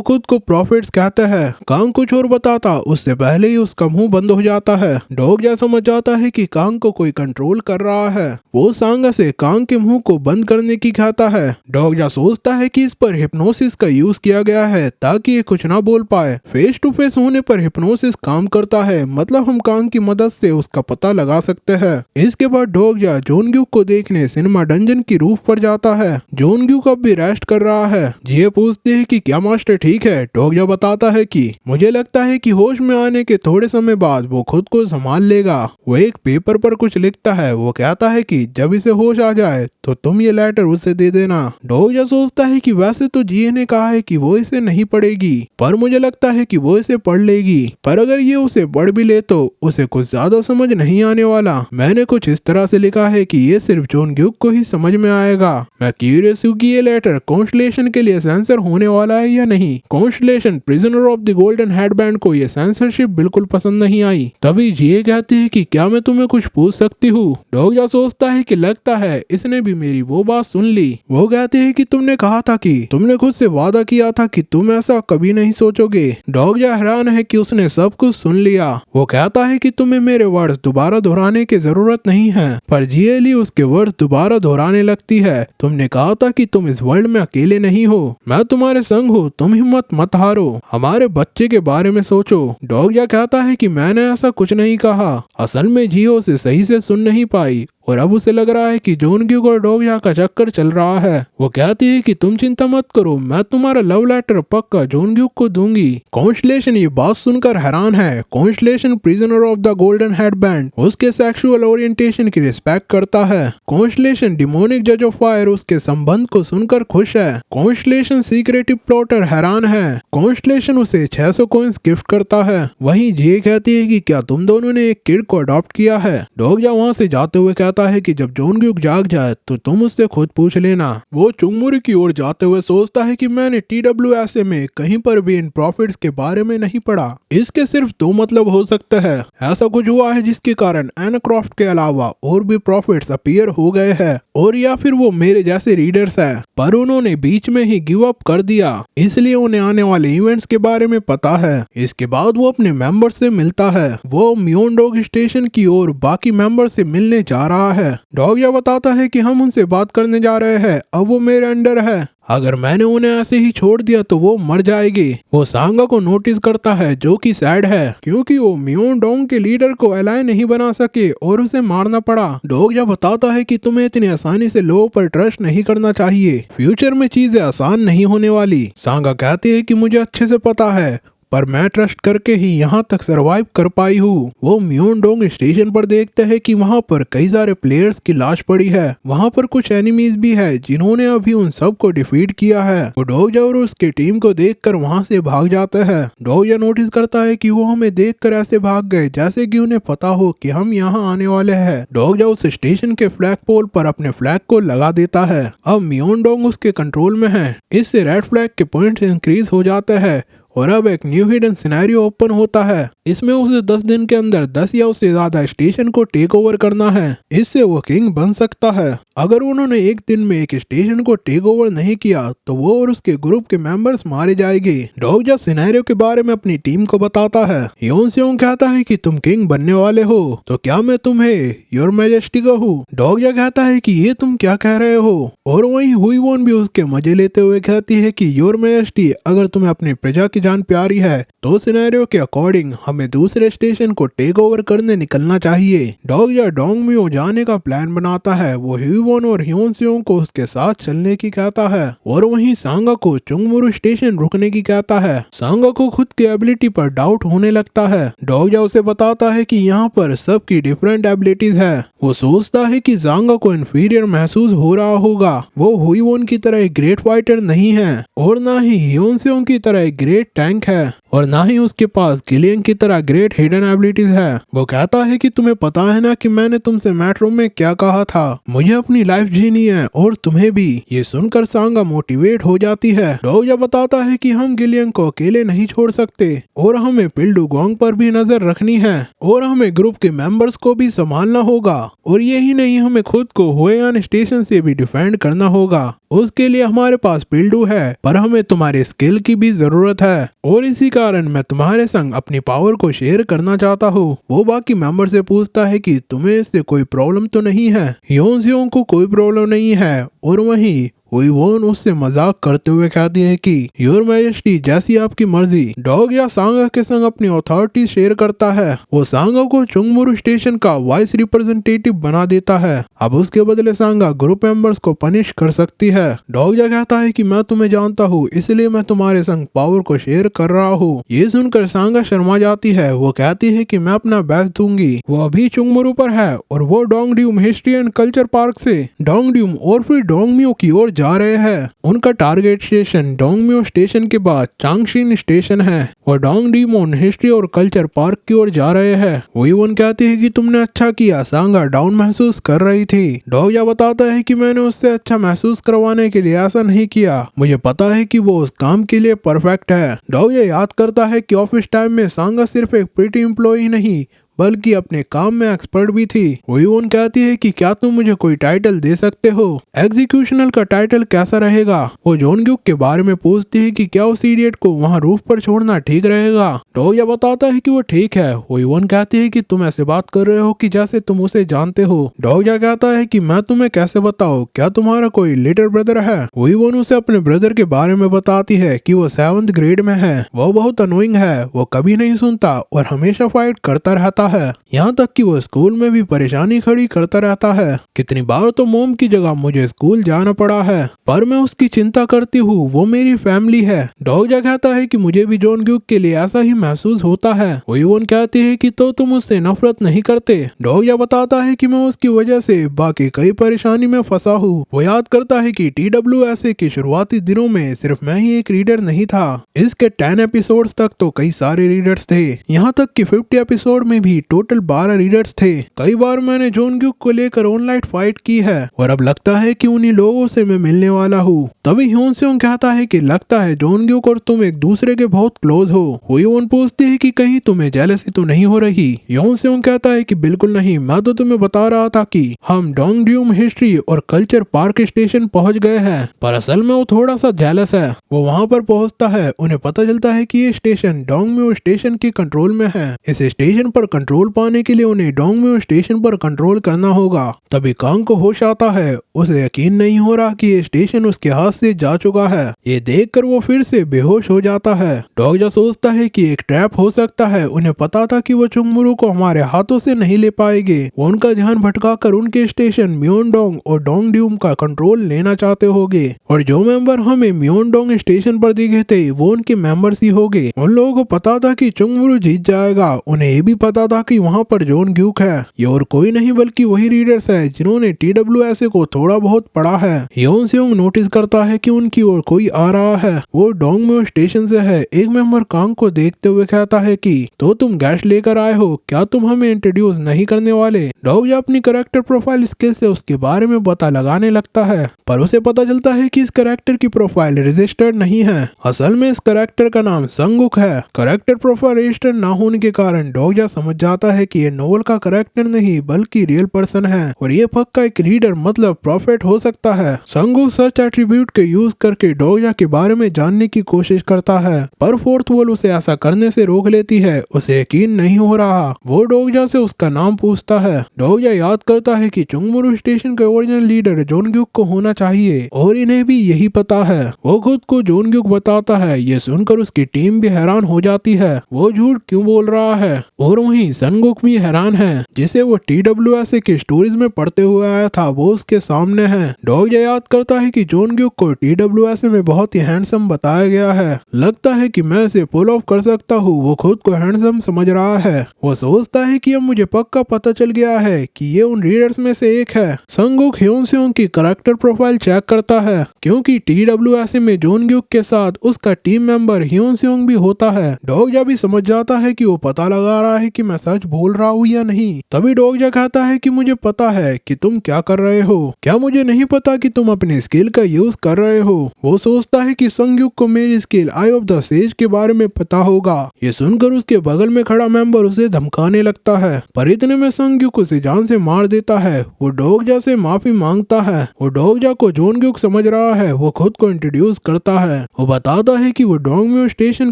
खुद को प्रॉफिट्स कहते हैं। कांग कुछ और बताता, उससे पहले ही उसका मुंह बंद हो जाता है। डोगजा समझ जाता है कि कांग को कोई कंट्रोल कर रहा है। वो सांगा से कांग के मुंह को बंद करने की कहता है। डोगजा सोचता है कि इस पर हिप्नोसिस का यूज किया गया है ताकि ये कुछ ना बोल पाए। फेस टू फेस होने पर हिप्नोसिस काम करता है, मतलब हम कांग की मदद से उसका पता लगा सकते हैं। इसके बाद डोगजा जोनग्यूक को देखने सिनेमा डंजन की रूफ पर जाता है। जोनग्यूक अब भी रेस्ट कर रहा है। ये पूछते हैं कि क्या मास्टर ठीक है। डोगजा बताता है कि मुझे लगता है कि होश में आने के थोड़े समय बाद वो खुद को संभाल लेगा। वो एक पेपर पर कुछ लिखता है। वो कहता है कि जब इसे होश आ जाए तो तुम ये लेटर उसे दे देना। डोगजा सोचता है कि वैसे तो जिये ने कहा है कि वो इसे नहीं पढ़ेगी, पर मुझे लगता है कि वो इसे पढ़ लेगी। पर अगर ये उसे पढ़ भी ले तो उसे कुछ ज्यादा समझ नहीं आने वाला। मैंने कुछ इस तरह से लिखा है कि ये सिर्फ जोनग्यूक को ही समझ में आएगा। मैं क्यूरियस हूँ कि ये लेटर कॉन्स्टलेशन के लिए सेंसर होने वाला है या नहीं। Constellation prisoner of the golden headband को ये सेंसरशिप बिल्कुल पसंद नहीं आई। तभी जिये कहती है कि क्या मैं तुम्हें कुछ पूछ सकती हूँ। डोगजा सोचता है कि लगता है इसने भी मेरी वो बात सुन ली। वो कहती है कि तुमने कहा था कि तुमने खुद से वादा किया था कि तुम ऐसा कभी नहीं सोचोगे। डोगजा हैरान है कि उसने सब कुछ सुन लिया। वो कहता है कि तुम्हें मेरे वर्ड्स दोबारा दोहराने की जरूरत नहीं है, पर जियेली उसके वर्ड्स दोबारा दोहराने लगती है। तुमने कहा था कि तुम इस वर्ल्ड में अकेले नहीं हो, मैं तुम्हारे संग हूँ, तुम हिम्मत मत हारो, हमारे बच्चे के बारे में सोचो। डोगजा कहता है कि मैंने ऐसा कुछ नहीं कहा। असल में जियो उसे सही से सुन नहीं पाई और अब उसे लग रहा है कि जोनग्यूक और डोगजा का चक्कर चल रहा है। वो कहती है कि तुम चिंता मत करो, मैं तुम्हारा लव लेटर पक्का जोनग्यूक को दूंगी। कॉन्स्टलेशन ये बात सुनकर हैरान है। Constellation prisoner of the golden headband उसके सेक्सुअल ओरिएंटेशन की रिस्पेक्ट करता है। कॉन्स्टलेशन डिमोनिक जज ऑफ फायर उसके संबंध को सुनकर खुश है। कॉन्स्टलेशन सीक्रेटिव प्लॉटर हैरान है। कॉन्स्टलेशन उसे 600 कॉइंस गिफ्ट करता है। वहीं जे कहती है कि क्या तुम दोनों ने एक किड को अडॉप्ट किया है। डोगजा वहाँ से जाते हुए कहता है कि जब जोनग्यूक जाग जाए तो तुम उससे खुद पूछ लेना। वो चुंगमुरु की ओर जाते हुए सोचता है कि मैंने TWSA में कहीं पर भी इन प्रॉफिट्स के बारे में नहीं पढ़ा। इसके सिर्फ 2 मतलब हो सकते हैं। ऐसा कुछ हुआ है जिसके कारण एनाक्रॉफ्ट के अलावा और भी प्रॉफिट्स अपीयर हो गए हैं, और या फिर वो मेरे जैसे रीडर्स हैं, पर उन्होंने बीच में ही गिव अप कर दिया, इसलिए उन्हें आने वाले इवेंट्स के बारे में पता है। इसके बाद वो अपने मेंबर से मिलता है। वो म्योंगडोंग स्टेशन की ओर बाकी मेंबर से मिलने जा रहा है। डोगजा बताता है कि हम उनसे बात करने जा रहे हैं, अब वो मेरे अंडर है, अगर मैंने उन्हें ऐसे ही छोड़ दिया तो वो मर जाएगी। वो सांगा को नोटिस करता है जो कि सैड है क्योंकि वो म्योंगडोंग के लीडर को एलाय नहीं बना सके और उसे मारना पड़ा। डोगजा बताता है कि तुम्हें इतनी आसानी से लोगों पर ट्रस्ट नहीं करना चाहिए, फ्यूचर में चीजें आसान नहीं होने वाली। सांगा कहती है कि मुझे अच्छे से पता है, पर मैं ट्रस्ट करके ही यहाँ तक सरवाइव कर पाई हूँ। वो म्योंगडोंग स्टेशन पर देखते हैं कि वहाँ पर कई सारे प्लेयर्स की लाश पड़ी है। वहाँ पर कुछ एनिमीज भी है जिन्होंने अभी उन सब को डिफीट किया है। वो डोगजा और उसके टीम को देखकर वहाँ से भाग जाते हैं। डोगजा नोटिस करता है कि वो हमें देखकर ऐसे भाग गए जैसे कि उन्हें पता हो कि हम यहाँ आने वाले हैं। डोगजा उस स्टेशन के फ्लैग पोल पर अपने फ्लैग को लगा देता है। अब म्योंगडोंग उसके कंट्रोल में है। इससे रेड फ्लैग के पॉइंट इंक्रीज हो जाते हैं और अब एक न्यू हिडन सिनेरियो ओपन होता है। इसमें उसे 10 दिन के अंदर 10 या उससे ज्यादा स्टेशन को टेक ओवर करना है, इससे वो किंग बन सकता है। अगर उन्होंने एक दिन में एक स्टेशन को टेक ओवर नहीं किया तो वो और उसके ग्रुप के मेंबर्स मारे जाएंगे। डोगजा सिनेरियो के बारे में अपनी टीम को बताता है। योन सेयोंग कहता है कि तुम किंग बनने वाले हो, तो क्या मैं तुम्हें योर मैजेस्टी कहूँ? डोगजा कहता है कि ये तुम क्या कह रहे हो? और वहीं हुई वोन भी उसके मजे लेते हुए कहती है कि योर मैजेस्टी, अगर तुम्हें अपनी प्रजा की जान प्यारी है तो सिनेरियो के अकॉर्डिंग हमें दूसरे स्टेशन को टेक ओवर करने निकलना चाहिए। डोगजा डोंगम्यो जाने का प्लान बनाता है। वो ह्यूवोन और ह्योनसेयोंग को उसके साथ चलने की कहता है और वहीं सांगा को चुंगमुरु स्टेशन रुकने की कहता है। सांगा को खुद की एबिलिटी पर डाउट होने लगता है। डोगजा उसे बताता है कि यहाँ पर सबकी डिफरेंट एबिलिटीज है। वो सोचता है कि सांगा को इन्फीरियर महसूस हो रहा होगा। वो हुईवोन की तरह एक ग्रेट फाइटर नहीं है और ना ही ह्योनसेयोंग की तरह एक ग्रेट टैंक है और ना ही उसके पास गिलियन की तरह ग्रेट हिडन एबिलिटीज है। वो कहता है कि तुम्हें पता है ना कि मैंने तुमसे मेट्रो में क्या कहा था, मुझे अपनी लाइफ जीनी है और तुम्हें भी। ये सुनकर सांगा मोटिवेट हो जाती है। डोगजा बताता है कि हम गिलियन को अकेले नहीं छोड़ सकते और हमें पिल्डुगोंग पर भी नजर रखनी है और हमें ग्रुप के मेंबर्स को भी संभालना होगा और यही नहीं, हमें खुद को हुएयान स्टेशन से भी डिफेंड करना होगा। उसके लिए हमारे पास पिल्डू है, पर हमें तुम्हारे स्किल की भी जरूरत है और इसी कारण मैं तुम्हारे संग अपनी पावर को शेयर करना चाहता हूँ। वो बाकी मेंबर से पूछता है कि तुम्हें इससे कोई प्रॉब्लम तो नहीं है? ह्योनसेयोंग को कोई प्रॉब्लम नहीं है और वहीं हुईवोन उससे मजाक करते हुए कहती है कि योर मैजेस्टी, जैसी आपकी मर्जी। डोगजा सांगा के संग अपनी अथॉरिटी शेयर करता है। वो सांगा को चुंगमुरु स्टेशन का वाइस रिप्रेजेंटेटिव बना देता है। अब उसके बदले सांगा ग्रुप मेंबर्स को पनिश कर सकती है। डोगजा कहता है कि मैं तुम्हें जानता हूँ, इसलिए मैं तुम्हारे संग पावर को शेयर कर रहा हूँ। ये सुनकर सांगा शर्मा जाती है। वो कहती है कि मैं अपना बेस्ट दूंगी। वो अभी चुंगमुरु पर है और वो डोंगड्यूम हिस्ट्री एंड कल्चर पार्क से डोंगड्यूम और फिर डोंगम्यो की ओर जा रहे हैं। उनका टारगेट स्टेशन डोंगम्यो स्टेशन के बाद चांगशिन स्टेशन है और डोंगड्यूम हिस्ट्री और कल्चर पार्क की ओर जा रहे हैं। हुईवोन कहती है कि तुमने अच्छा किया। सांगा डाउन महसूस कर रही थी। डोगजा बताता है कि मैंने उससे अच्छा महसूस करवाने के लिए ऐसा नहीं किया, मुझे पता है कि वो उस काम के लिए परफेक्ट है। डोगजा याद करता है कि ऑफिस टाइम में सांगा सिर्फ एक प्रीटी एम्प्लॉय नहीं बल्कि अपने काम में एक्सपर्ट भी थी। हुईवोन कहती है कि क्या तुम मुझे कोई टाइटल दे सकते हो? एग्जीक्यूशनल का टाइटल कैसा रहेगा? वो जोनग्युक के बारे में पूछती है कि क्या उस इडियट को वहाँ रूफ पर छोड़ना ठीक रहेगा? डोगजा बताता है कि वो ठीक है। हुईवोन कहती है कि तुम ऐसे बात कर रहे हो कि जैसे तुम उसे जानते हो। डोगजा कहता है कि मैं तुम्हें कैसे बताऊं, क्या तुम्हारा कोई लिटिल ब्रदर है? हुईवोन उसे अपने ब्रदर के बारे में बताती है कि वो 7th ग्रेड में है। वो बहुत अनोइंग है, वो कभी नहीं सुनता और हमेशा फाइट करता रहता है। यहाँ तक कि वो स्कूल में भी परेशानी खड़ी करता रहता है। कितनी बार तो मोम की जगह मुझे स्कूल जाना पड़ा है, पर मैं उसकी चिंता करती हूँ, वो मेरी फैमिली है। डोगजा कहता है कि मुझे भी जोनग्युक के लिए ऐसा ही महसूस होता है। हुईवोन कहती है कि तो तुम उससे नफरत नहीं करते? डोगजा बताता है कि मैं उसकी वजह से बाकी कई परेशानी में फंसा हूँ। वो याद करता है कि TWSA के शुरुआती दिनों में सिर्फ मैं ही एक रीडर नहीं था। इसके 10 एपिसोड्स तक तो कई सारे रीडर्स थे, यहाँ तक कि 50 एपिसोड में भी टोटल 12 रीडर्स थे। कई बार मैंने जोनग्युक को लेकर ऑनलाइन फाइट की है और अब लगता है कि उन्हीं लोगों से मैं मिलने वाला हूँ। तभी ह्योनसेयोंग कहता है कि लगता है जोनग्युक और तुम एक दूसरे के बहुत क्लोज हो। हुईवोन पूछती है कि कहीं तुम्हें जेलसी तो नहीं हो रही? ह्योनसेयोंग कहता है कि बिल्कुल नहीं, मैं तो तुम्हें बता रहा था कि हम डोंगड्यूम हिस्ट्री और कल्चर पार्क स्टेशन पहुंच गए हैं, पर असल में वो थोड़ा सा जेलस है। वो वहाँ पर पहुँचता है, उन्हें पता चलता है कि ये स्टेशन डोंगम्यो स्टेशन के कंट्रोल में है। इस स्टेशन पर कंट्रोल पाने के लिए उन्हें डोंगम्यो स्टेशन पर कंट्रोल करना होगा। तभी कांग को होश आता है। उसे यकीन नहीं हो रहा कि ये स्टेशन उसके हाथ से जा चुका है। ये देखकर वो फिर से बेहोश हो जाता है। डोगजा सोचता है कि एक ट्रैप हो सकता है। उन्हें पता था कि वो चुंगमुरु को हमारे हाथों से नहीं ले पाएंगे। वो उनका ध्यान भटकाकर उनके स्टेशन म्योनडोंग और डोंगड्यूम का कंट्रोल लेना चाहते होंगे और जो मेंबर हमें म्योनडोंग स्टेशन पर दिखे थे वो उनके मेंबर्स ही होंगे। उन लोगों को पता था कि चुंगमुरु जीत जाएगा। उन्हें ये भी पता था होता कि वहाँ पर जॉन ग्यूक है। ये और कोई नहीं बल्कि वही रीडर्स है जिन्होंने TWSA को थोड़ा बहुत पढ़ा है। ह्योन सेयोंग नोटिस करता है कि उनकी ओर कोई आ रहा है। वो डोंगम्यो स्टेशन से है। एक मेंबर कांग को देखते हुए कहता है कि तो तुम गेस्ट लेकर आए हो, क्या तुम हमें इंट्रोड्यूस नहीं करने वाले? डोगजा अपनी कैरेक्टर प्रोफाइल स्किल से उसके बारे में पता लगाने लगता है, पर उसे पता चलता है कि इस कैरेक्टर की प्रोफाइल रजिस्टर्ड नहीं है। असल में इस कैरेक्टर का नाम संगुक है। कैरेक्टर प्रोफाइल रजिस्टर्ड ना होने के कारण डोगजा समझ जाता है कि ये नोवेल का कैरेक्टर नहीं बल्कि रियल पर्सन है और ये पक्का एक रीडर मतलब प्रॉफिट हो सकता है। संगुक सर्च एट्रीब्यूट के यूज करके डोगजा के बारे में जानने की कोशिश करता है, पर फोर्थ वॉल उसे ऐसा करने से रोक लेती है। उसे यकीन नहीं हो रहा। वो डोगजा से उसका नाम पूछता है। डोगजा याद करता है कि चुंगमुरु स्टेशन के ओरिजिनल लीडर जॉन ग्यूक को होना चाहिए और इन्हें भी यही पता है। वो खुद को जॉन ग्यूक बताता है। ये सुनकर उसकी टीम भी हैरान हो जाती है। वो झूठ क्यों बोल रहा है? और वहीं सनगुक भी हैरान है, जिसे वो TWSA के स्टोरीज में पढ़ते हुए आया था वो उसके सामने है। डोगजा याद करता है कि जॉन ग्यूक को TWSA में बहुत ही हैंडसम बताया गया है। लगता है कि मैं इसे पुल ऑफ कर सकता हूँ। वो खुद को हैंडसम समझ रहा है। वो सोचता है कि अब मुझे पक्का पता चल गया है कि ये उन रीडर्स में से एक है। संगुक ह्योन सेयोंग की कैरेक्टर प्रोफाइल चेक करता है, क्योंकि TWSA में जॉन ग्यूक के साथ उसका टीम मेंबर ह्योन सेयोंग भी होता है। डोगजा भी समझ जाता है कि वो पता लगा रहा है कि मैं सच बोल रहा हूँ या नहीं। तभी डोगजा कहता है कि मुझे पता है कि तुम क्या कर रहे हो। क्या मुझे नहीं पता कि तुम अपनी स्किल का यूज कर रहे हो? वो सोचता है कि संगुक को मेरी skill I of the sage के बारे में पता होगा। ये सुनकर उसके बगल में खड़ा मेंबर उसे धमकाने लगता है, पर इतने में संगुक उसे जान से मार देता है। वो डोगजा से माफी मांगता है। वो डोगजा को जॉन ग्यूक समझ रहा है। वो खुद को इंट्रोड्यूस करता है। वो बताता है कि वो डोंगम्यो स्टेशन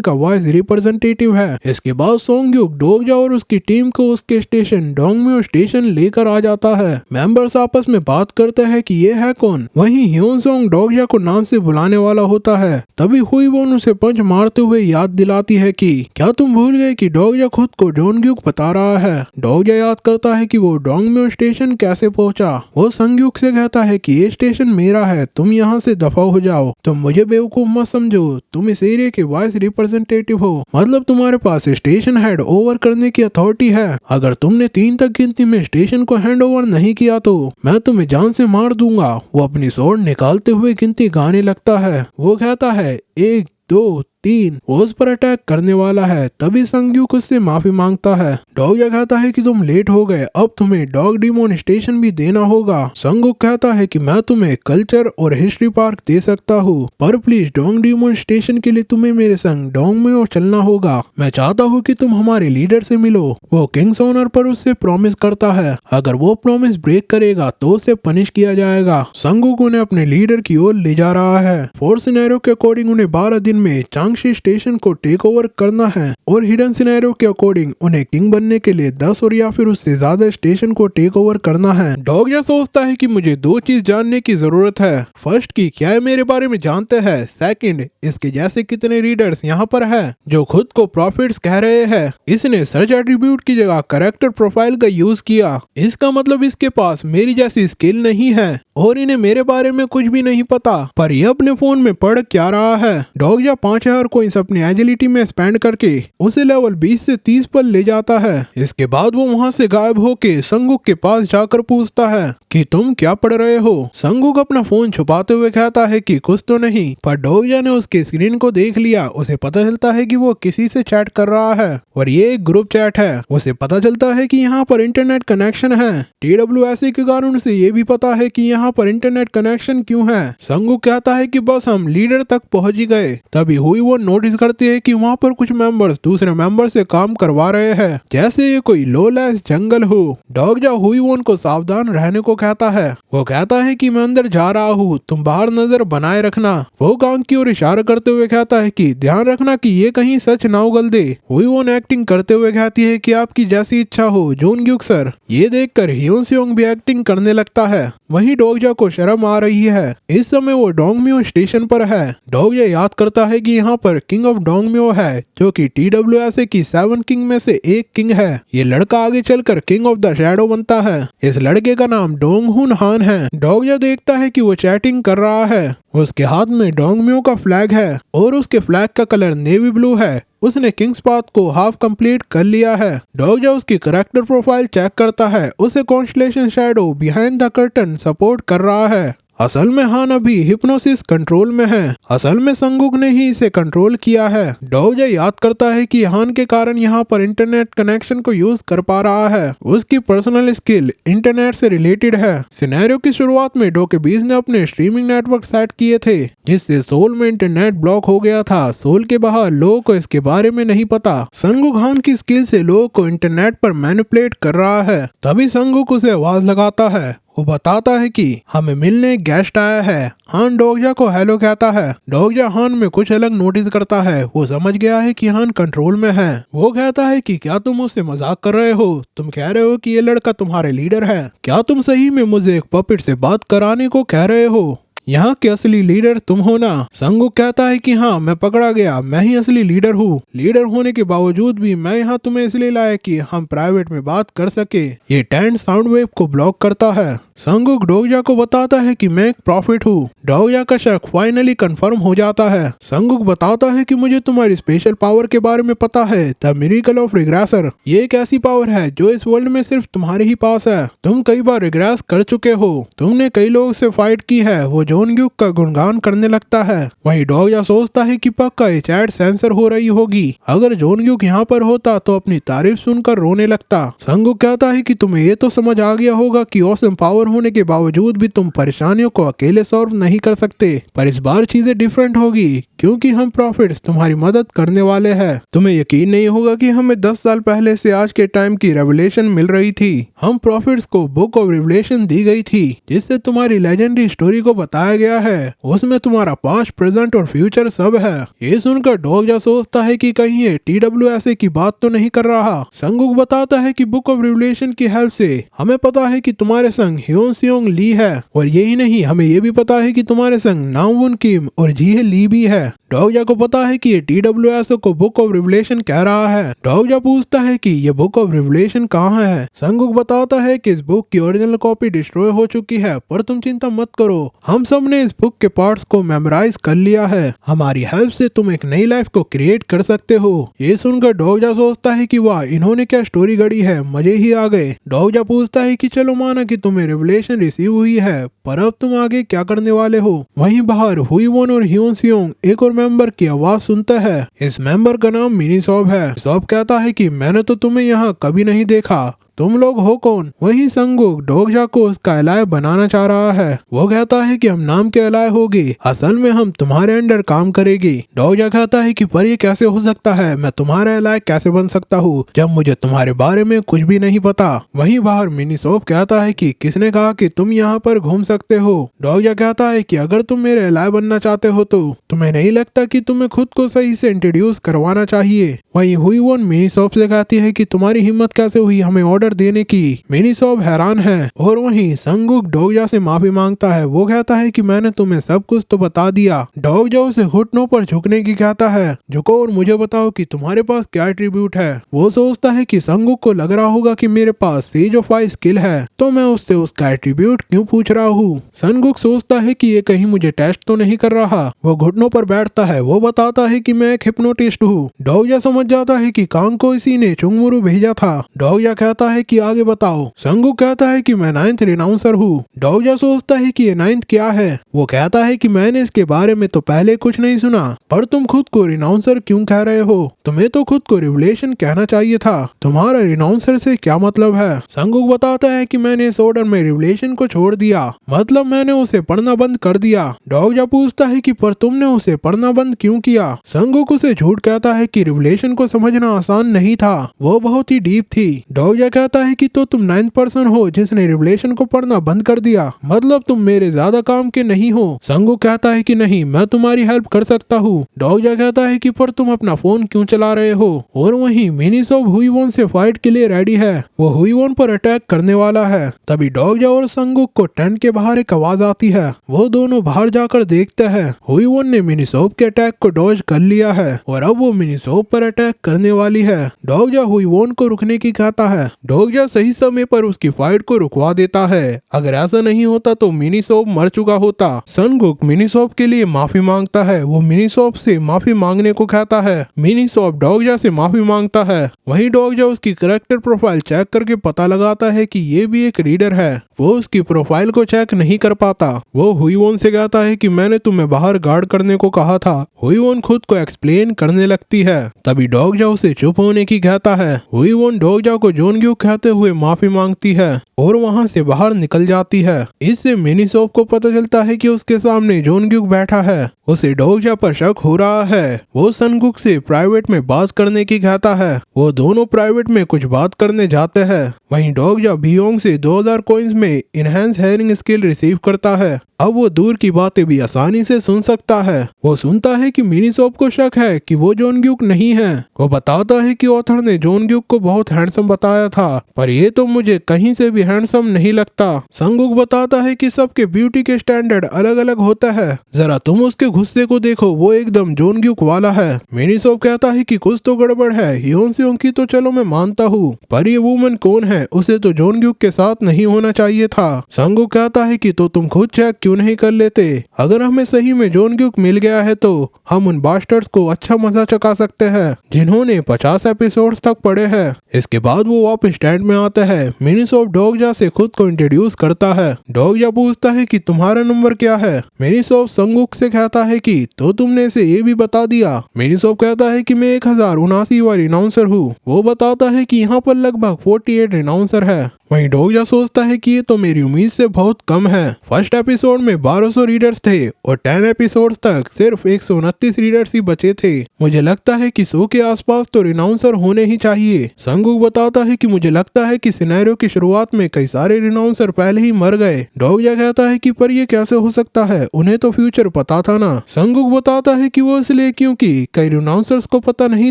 का वॉइस रिप्रेजेंटेटिव है। इसके बाद संगुक डोगजा और उसकी टीम को उसके स्टेशन डोंगम्यो स्टेशन लेकर आ जाता है। मेंबर्स आपस में बात करते हैं कि ये है कौन। वहीं ह्योन सेयोंग डोगजा को नाम से बुलाने वाला होता है। तभी हुई वोन उसे पंच मारते हुए याद दिलाती है कि क्या तुम भूल गए कि डोगजा खुद को जॉन ग्यूक बता रहा है। डोगजा याद करता है कि वो डोंगम्यो स्टेशन कैसे पहुंचा। वो संगुक से कहता है कि ये स्टेशन मेरा है, तुम यहाँ से दफा हो जाओ। तुम मुझे बेवकूफ मत समझो, तुम इस एरिया के वॉइस रिप्रेजेंटेटिव हो, मतलब तुम्हारे पास स्टेशन हैंड ओवर करने की अथॉरिटी है। अगर तुमने 3 तक गिनती में स्टेशन को हैंड ओवर नहीं किया तो मैं तुम्हें जान से मार दूंगा। वो अपनी स्वॉर्ड निकालते हुए गिनती गाने लगता है। वो कहता है 1 2 3 वो उस पर अटैक करने वाला है। तभी संगुक उससे माफी मांगता है। डोगजा कहता है कि तुम लेट हो गए, अब तुम्हें डॉग डिमोनिस्ट्रेशन भी देना होगा। संगुक कहता है कि मैं तुम्हें कल्चर और हिस्ट्री पार्क दे सकता हूँ, पर प्लीज डॉग डिमोनिस्ट्रेशन के लिए तुम्हें मेरे संग डोंगम्यो चलना होगा। मैं चाहता हूँ कि तुम हमारे लीडर से मिलो। वो किंग्स ऑनर पर उससे प्रॉमिस करता है, अगर वो प्रॉमिस ब्रेक करेगा तो उसे पनिश किया जाएगा। संगुक उन्हें अपने लीडर की ओर ले जा रहा है। फोर्थ सिनेरियो के अकॉर्डिंग उन्हें 12 दिन में चांगशी स्टेशन को टेक ओवर करना है और हिडन सिनेरियो के अकॉर्डिंग उन्हें किंग बनने के लिए 10 और या फिर उससे ज्यादा स्टेशन को टेक ओवर करना है। डोगजा सोचता है कि मुझे 2 चीज जानने की जरूरत है। फर्स्ट की क्या ये मेरे बारे में जानते हैं, सेकंड इसके जैसे कितने रीडर्स यहाँ पर है जो खुद को प्रॉफिट्स कह रहे हैं। इसने सर्च एट्रीब्यूट की जगह कैरेक्टर प्रोफाइल का यूज किया। इसका मतलब इसके पास मेरी जैसी स्किल नहीं है और इन्हें मेरे बारे में कुछ भी नहीं पता। पर ये अपने फोन में पढ़ क्या रहा है। डोगजा 5000 कॉइंस अपनी एजिलिटी में स्पेंड करके उसे लेवल 20 से 30 पर ले जाता है। इसके बाद वो वहाँ से गायब होके संगुक के पास जाकर पूछता है कि तुम क्या पढ़ रहे हो। संगुक अपना फोन छुपाते हुए कहता है कि कुछ तो नहीं, पर डोगजा ने उसके स्क्रीन को देख लिया। उसे पता चलता है कि वो किसी से चैट कर रहा है और ये एक ग्रुप चैट है। उसे पता चलता है कि यहाँ पर इंटरनेट कनेक्शन है। TWSA के कारण उसे ये भी पता है कि यहाँ पर इंटरनेट कनेक्शन क्यों है। संगुक कहता है कि बस हम लीडर तक पहुंच ही गए। तभी हुई वो नोटिस करते हैं कि वहाँ पर कुछ मेंबर्स दूसरे मेंबर से काम करवा रहे हैं, जैसे ये कोई लोलेस जंगल हो। डोगजा हुई वो उनको सावधान रहने को कहता है। वो कहता है कि मैं अंदर जा रहा हूँ, तुम बाहर नजर बनाए रखना। वो कांग की ओर इशारा करते हुए कहता है कि ध्यान रखना कि ये कहीं सच ना उगल दे। हुई वो एक्टिंग करते हुए कहती है कि आपकी जैसी इच्छा हो जॉन ग्यूक सर। ये देखकर ह्योन सेयोंग भी एक्टिंग करने लगता है। वहीं डोगजा को शर्म आ रही है। इस समय वो डोंगम्यो स्टेशन पर है। डोगजा याद करता है कि यहाँ पर किंग ऑफ डोंगम्यो है, जो कि TWSA की 7 किंग में से एक किंग है। ये लड़का आगे चलकर किंग ऑफ द शैडो बनता है। इस लड़के का नाम डोंगहुन हान है। डोगजा देखता है कि वो चैटिंग कर रहा है। उसके हाथ में डोंगम्यो का फ्लैग है और उसके फ्लैग का कलर नेवी ब्लू है। उसने किंग्स पाथ को हाफ कंप्लीट कर लिया है। डोगजा उसकी करैक्टर प्रोफाइल चेक करता है। उसे constellation shadow behind the curtain support कर रहा है। असल में हान अभी हिप्नोसिस कंट्रोल में है। असल में संगुक ने ही इसे कंट्रोल किया है। डोगजा याद करता है कि हान के कारण यहाँ पर इंटरनेट कनेक्शन को यूज कर पा रहा है। उसकी पर्सनल स्किल इंटरनेट से रिलेटेड है। सिनेरियो की शुरुआत में डोके बीस ने अपने स्ट्रीमिंग नेटवर्क सेट किए थे, जिससे सोल में इंटरनेट ब्लॉक हो गया था। सोल के बाहर लोगों को इसके बारे में नहीं पता। संगुक हान की स्किल से लोगों को इंटरनेट पर मैनिपुलेट कर रहा है। तभी संगुक उसे आवाज लगाता है। वो बताता है कि हमें मिलने एक गेस्ट आया है। हान डोगजा को हेलो कहता है। डोगजा हान में कुछ अलग नोटिस करता है। वो समझ गया है कि हान कंट्रोल में है। वो कहता है कि क्या तुम मुझसे मजाक कर रहे हो? तुम कह रहे हो कि ये लड़का तुम्हारे लीडर है? क्या तुम सही में मुझे एक पपेट से बात कराने को कह रहे हो? यहाँ के असली लीडर तुम हो ना? संगुक कहता है कि हाँ, मैं पकड़ा गया, मैं ही असली लीडर हूँ। लीडर होने के बावजूद भी मैं यहाँ तुम्हें इसलिए लाया कि हम प्राइवेट में बात कर सके। ये टेंट साउंड वेव को ब्लॉक करता है। संगुक डोगजा को बताता है कि मैं एक प्रॉफिट हूँ। डोगजा का शक फाइनली कंफर्म हो जाता है। संगुक बताता है कि मुझे तुम्हारी स्पेशल पावर के बारे में पता है, द मिरेकल ऑफ रिग्रेसर। ये एक ऐसी पावर है जो इस वर्ल्ड में सिर्फ तुम्हारे ही पास है। तुम कई बार रिग्रेस कर चुके हो। तुमने कई लोगों से फाइट की है। वो जोनग्युक का गुणगान करने लगता है। वहीं डोगजा सोचता है कि पक्का ये चैट सेंसर हो रही होगी। अगर जोनग्युक यहाँ पर होता तो अपनी तारीफ सुनकर रोने लगता। संगुक कहता है कि तुम्हें ये तो समझ आ गया होगा कि ऑसम पावर होने के बावजूद भी तुम परेशानियों को अकेले सॉल्व नहीं कर सकते, पर इस बार चीजें डिफरेंट होगी क्योंकि हम प्रॉफिट्स तुम्हारी मदद करने वाले हैं। तुम्हें यकीन नहीं होगा कि हमें 10 साल पहले से आज के टाइम की रेवलेशन मिल रही थी। हम प्रॉफिट्स को बुक ऑफ रिवलेशन दी गई थी, जिससे तुम्हारी लेजेंडरी स्टोरी को बताया गया है। उसमें तुम्हारा पास्ट, प्रेजेंट और फ्यूचर सब है। ये सुनकर डोगजा सोचता है कि कहीं ये TWSA की बात तो नहीं कर रहा। संगुक बताता है कि बुक ऑफ रिवलेशन की हेल्प से हमें पता है कि तुम्हारे संग ह्योन सियोंग ली है, और यही नहीं, हमें ये भी पता है कि तुम्हारे संग नामवुन किम और जीहे ली भी है। डोगजा को पता है कि ये TWSA को बुक ऑफ रिवलेशन कह रहा है। डोगजा पूछता है कि ये बुक ऑफ रिवलेशन कहाँ है। संगुक बताता है कि इस बुक की ओरिजिनल कॉपी डिस्ट्रॉय हो चुकी है, पर तुम चिंता मत करो, हम सब ने इस बुक के पार्ट्स को मेमोराइज कर लिया है। हमारी हेल्प से तुम एक नई लाइफ को क्रिएट कर सकते हो। ये सुनकर डोगजा सोचता है कि वाह, इन्होंने क्या स्टोरी गढ़ी है, मजे ही आ गए। डोगजा पूछता है कि चलो माना कि तुम्हें रिवलेशन रिसीव हुई है, पर अब तुम आगे क्या करने वाले हो? वहीं बाहर हुईवोन और ह्योन सियोंग एक और मेंबर की आवाज सुनता है। इस मेंबर का नाम मिनी सॉब है। सॉब कहता है कि मैंने तो तुम्हें यहाँ कभी नहीं देखा, तुम लोग हो कौन? वहीं संगुक डोगजा को उसका एलाय बनाना चाह रहा है। वो कहता है कि हम नाम के एलाय होगी, असल में हम तुम्हारे अंडर काम करेगी। डोगजा कहता है कि पर ये कैसे हो सकता है? मैं तुम्हारा एलाय कैसे बन सकता हूँ जब मुझे तुम्हारे बारे में कुछ भी नहीं पता? वहीं बाहर मिनी सोप कहता है कि किसने कहा कि तुम यहाँ पर घूम सकते हो? डोगजा कहता है कि अगर तुम मेरे एलाय बनना चाहते हो तो तुम्हें नहीं लगता कि तुम्हें खुद को सही से इंट्रोड्यूस करवाना चाहिए? वहीं हुईवोन मिनी सोप से कहती है कि तुम्हारी हिम्मत कैसे हुई हमें ऑर्डर देने की? मिनी सॉब हैरान है। और वहीं संगुक डोगजा से माफी मांगता है। वो कहता है कि मैंने तुम्हें सब कुछ तो बता दिया। डोगजा उसे घुटनों पर झुकने की कहता है। झुको और मुझे बताओ कि तुम्हारे पास क्या एट्रीब्यूट है। वो सोचता है कि संगुक को लग रहा होगा कि मेरे पास सेज ऑफ आई स्किल है, तो मैं उससे उसका एट्रीब्यूट क्यों पूछ रहा हूँ। संगुक सोचता है कि ये कहीं मुझे टेस्ट तो नहीं कर रहा। वो घुटनों पर बैठता है। वो बताता है कि मैं एक हिप्नोटिस्ट हूँ। डोगजा समझ जाता है कि कांग को इसी ने चुंगमुरु भेजा था। डोगजा कहता है कि आगे बताओ। संगुक कहता है कि मैं 9th रिनाउंसर हूँ। डोगजा सोचता है कि ये 9th क्या है। वो कहता है कि मैंने इसके बारे में तो पहले कुछ नहीं सुना, पर तुम खुद को रिनाउंसर क्यों कह रहे हो? तुम्हें तो खुद को रिवलेशन कहना चाहिए था। तुम्हारा रिनाउंसर से क्या मतलब है? संगुक बताता है कि मैंने इस ऑर्डर में रिवलेशन को छोड़ दिया, मतलब मैंने उसे पढ़ना बंद कर दिया। डोगजा पूछता है कि पर तुमने उसे पढ़ना बंद क्यों किया? संगुक उसे झूठ कहता है कि रिवलेशन को समझना आसान नहीं था, वो बहुत ही डीप थी। डोगजा कहता है कि तो तुम 9th पर्सन हो जिसने रिवलेशन को पढ़ना बंद कर दिया, मतलब तुम मेरे ज्यादा काम के नहीं हो। संगुक कहता है कि नहीं, मैं तुम्हारी हेल्प कर सकता हूँ। डोगजा कहता है कि पर तुम अपना फोन क्यों चला रहे हो। और वहीं मिनीसॉप हुईवोन से फाइट के लिए रेडी है, वो हुईवोन पर अटैक करने वाला है। तभी डोगजा और संगुक को टेंट के बाहर एक आवाज आती है। वो दोनों बाहर जाकर देखते हैं हुईवोन ने मिनीसॉप के अटैक को डॉज कर लिया है और अब वो मिनीसॉप पर अटैक करने वाली है। डोगजा हुईवोन को रुकने की कहता है। डोगजा सही समय पर उसकी फाइट को रुकवा देता है। अगर ऐसा नहीं होता तो मिनीसॉप मर चुका होता। संगुक मिनीसॉप के लिए माफी मांगता है। वो मिनीसॉप से माफी मांगने को कहता है। मिनीसॉप डोगजा से माफी मांगता है। वहीं डोगजा उसकी कैरेक्टर प्रोफाइल चेक करके पता लगाता है कि ये भी एक रीडर है। वो उसकी प्रोफाइल को चेक नहीं कर पाता। वो हुईवोन से कहता है कि मैंने तुम्हें बाहर गार्ड करने को कहा था। हुईवोन खुद को एक्सप्लेन करने लगती है। तभी डोगजा उसे चुप होने की कहता है। हुईवोन डोगजा को जोनग्यूक कहते हुए माफी मांगती है और वहां से बाहर निकल जाती है। इससे मिनीसॉप को पता चलता है कि उसके सामने जोनग्यूक बैठा है। उसे डोगजा पर शक हो रहा है। वो सनगुक से प्राइवेट में बात करने की कहता है। वो दोनों प्राइवेट में कुछ बात करने जाते हैं। वहीं डोगजा बियोंग से 2000 कॉइंस में इनहेंस हेयरिंग स्किल रिसीव करता है। अब वो दूर की बातें भी आसानी से सुन सकता है। वो सुनता है कि मिनीसॉप को शक है कि वो जोनग्यूक नहीं है। वो बताता है कि ऑथर ने जोनग्यूक को बहुत हैंडसम बताया था, पर ये तो मुझे कहीं से भी हैंडसम नहीं लगता। संगुक बताता है कि सबके ब्यूटी के स्टैंडर्ड अलग अलग होता है, जरा तुम उसके गुस्से को देखो, वो एकदम जोनग्यूक वाला है। मिनीसॉप कहता है कि कुछ तो गड़बड़ है। हियोनसेयोंग की तो चलो मैं मानता हूँ, पर ये वुमन कौन है, उसे तो जोनग्यूक के साथ नहीं होना चाहिए था। संगुक कहता है कि तो तुम खुद चेक क्यों नहीं कर लेते। अगर हमें सही में जोनग्यूक मिल गया है तो हम उन बास्टर्ड्स को अच्छा मजा चखा सकते हैं जिन्होंने 50 एपिसोड्स तक पढ़े हैं। इसके बाद वो वापस स्टैंड में आता है। मिनीसॉप डोगजा से खुद को इंट्रोड्यूस करता है। डोगजा पूछता है कि तुम्हारा नंबर क्या है। मिनीसॉप संगुक से कहता है कि तो तुमने इसे ये भी बता दिया। मिनीसॉप कहता है कि मैं 1079वां रिनाउंसर हूँ। वो बताता है कि यहाँ पर लगभग 48 रिनाउंसर है। वहीं डोगजा सोचता है कि ये तो मेरी उम्मीद से बहुत कम है। फर्स्ट एपिसोड में 1200 रीडर्स थे और 10 एपिसोड्स तक सिर्फ 129 रीडर्स ही बचे थे। मुझे लगता है कि 100 के आसपास तो रिनाउंसर होने ही चाहिए। संगुक बताता है कि मुझे लगता है कि सिनेरियो की शुरुआत में कई सारे रिनाउंसर पहले ही मर गए। डोगजा कहता है कि पर ये कैसे हो सकता है, उन्हें तो फ्यूचर पता था ना। संगुक बताता है कि वो इसलिए क्योंकि कई रिनाउंसर्स को पता नहीं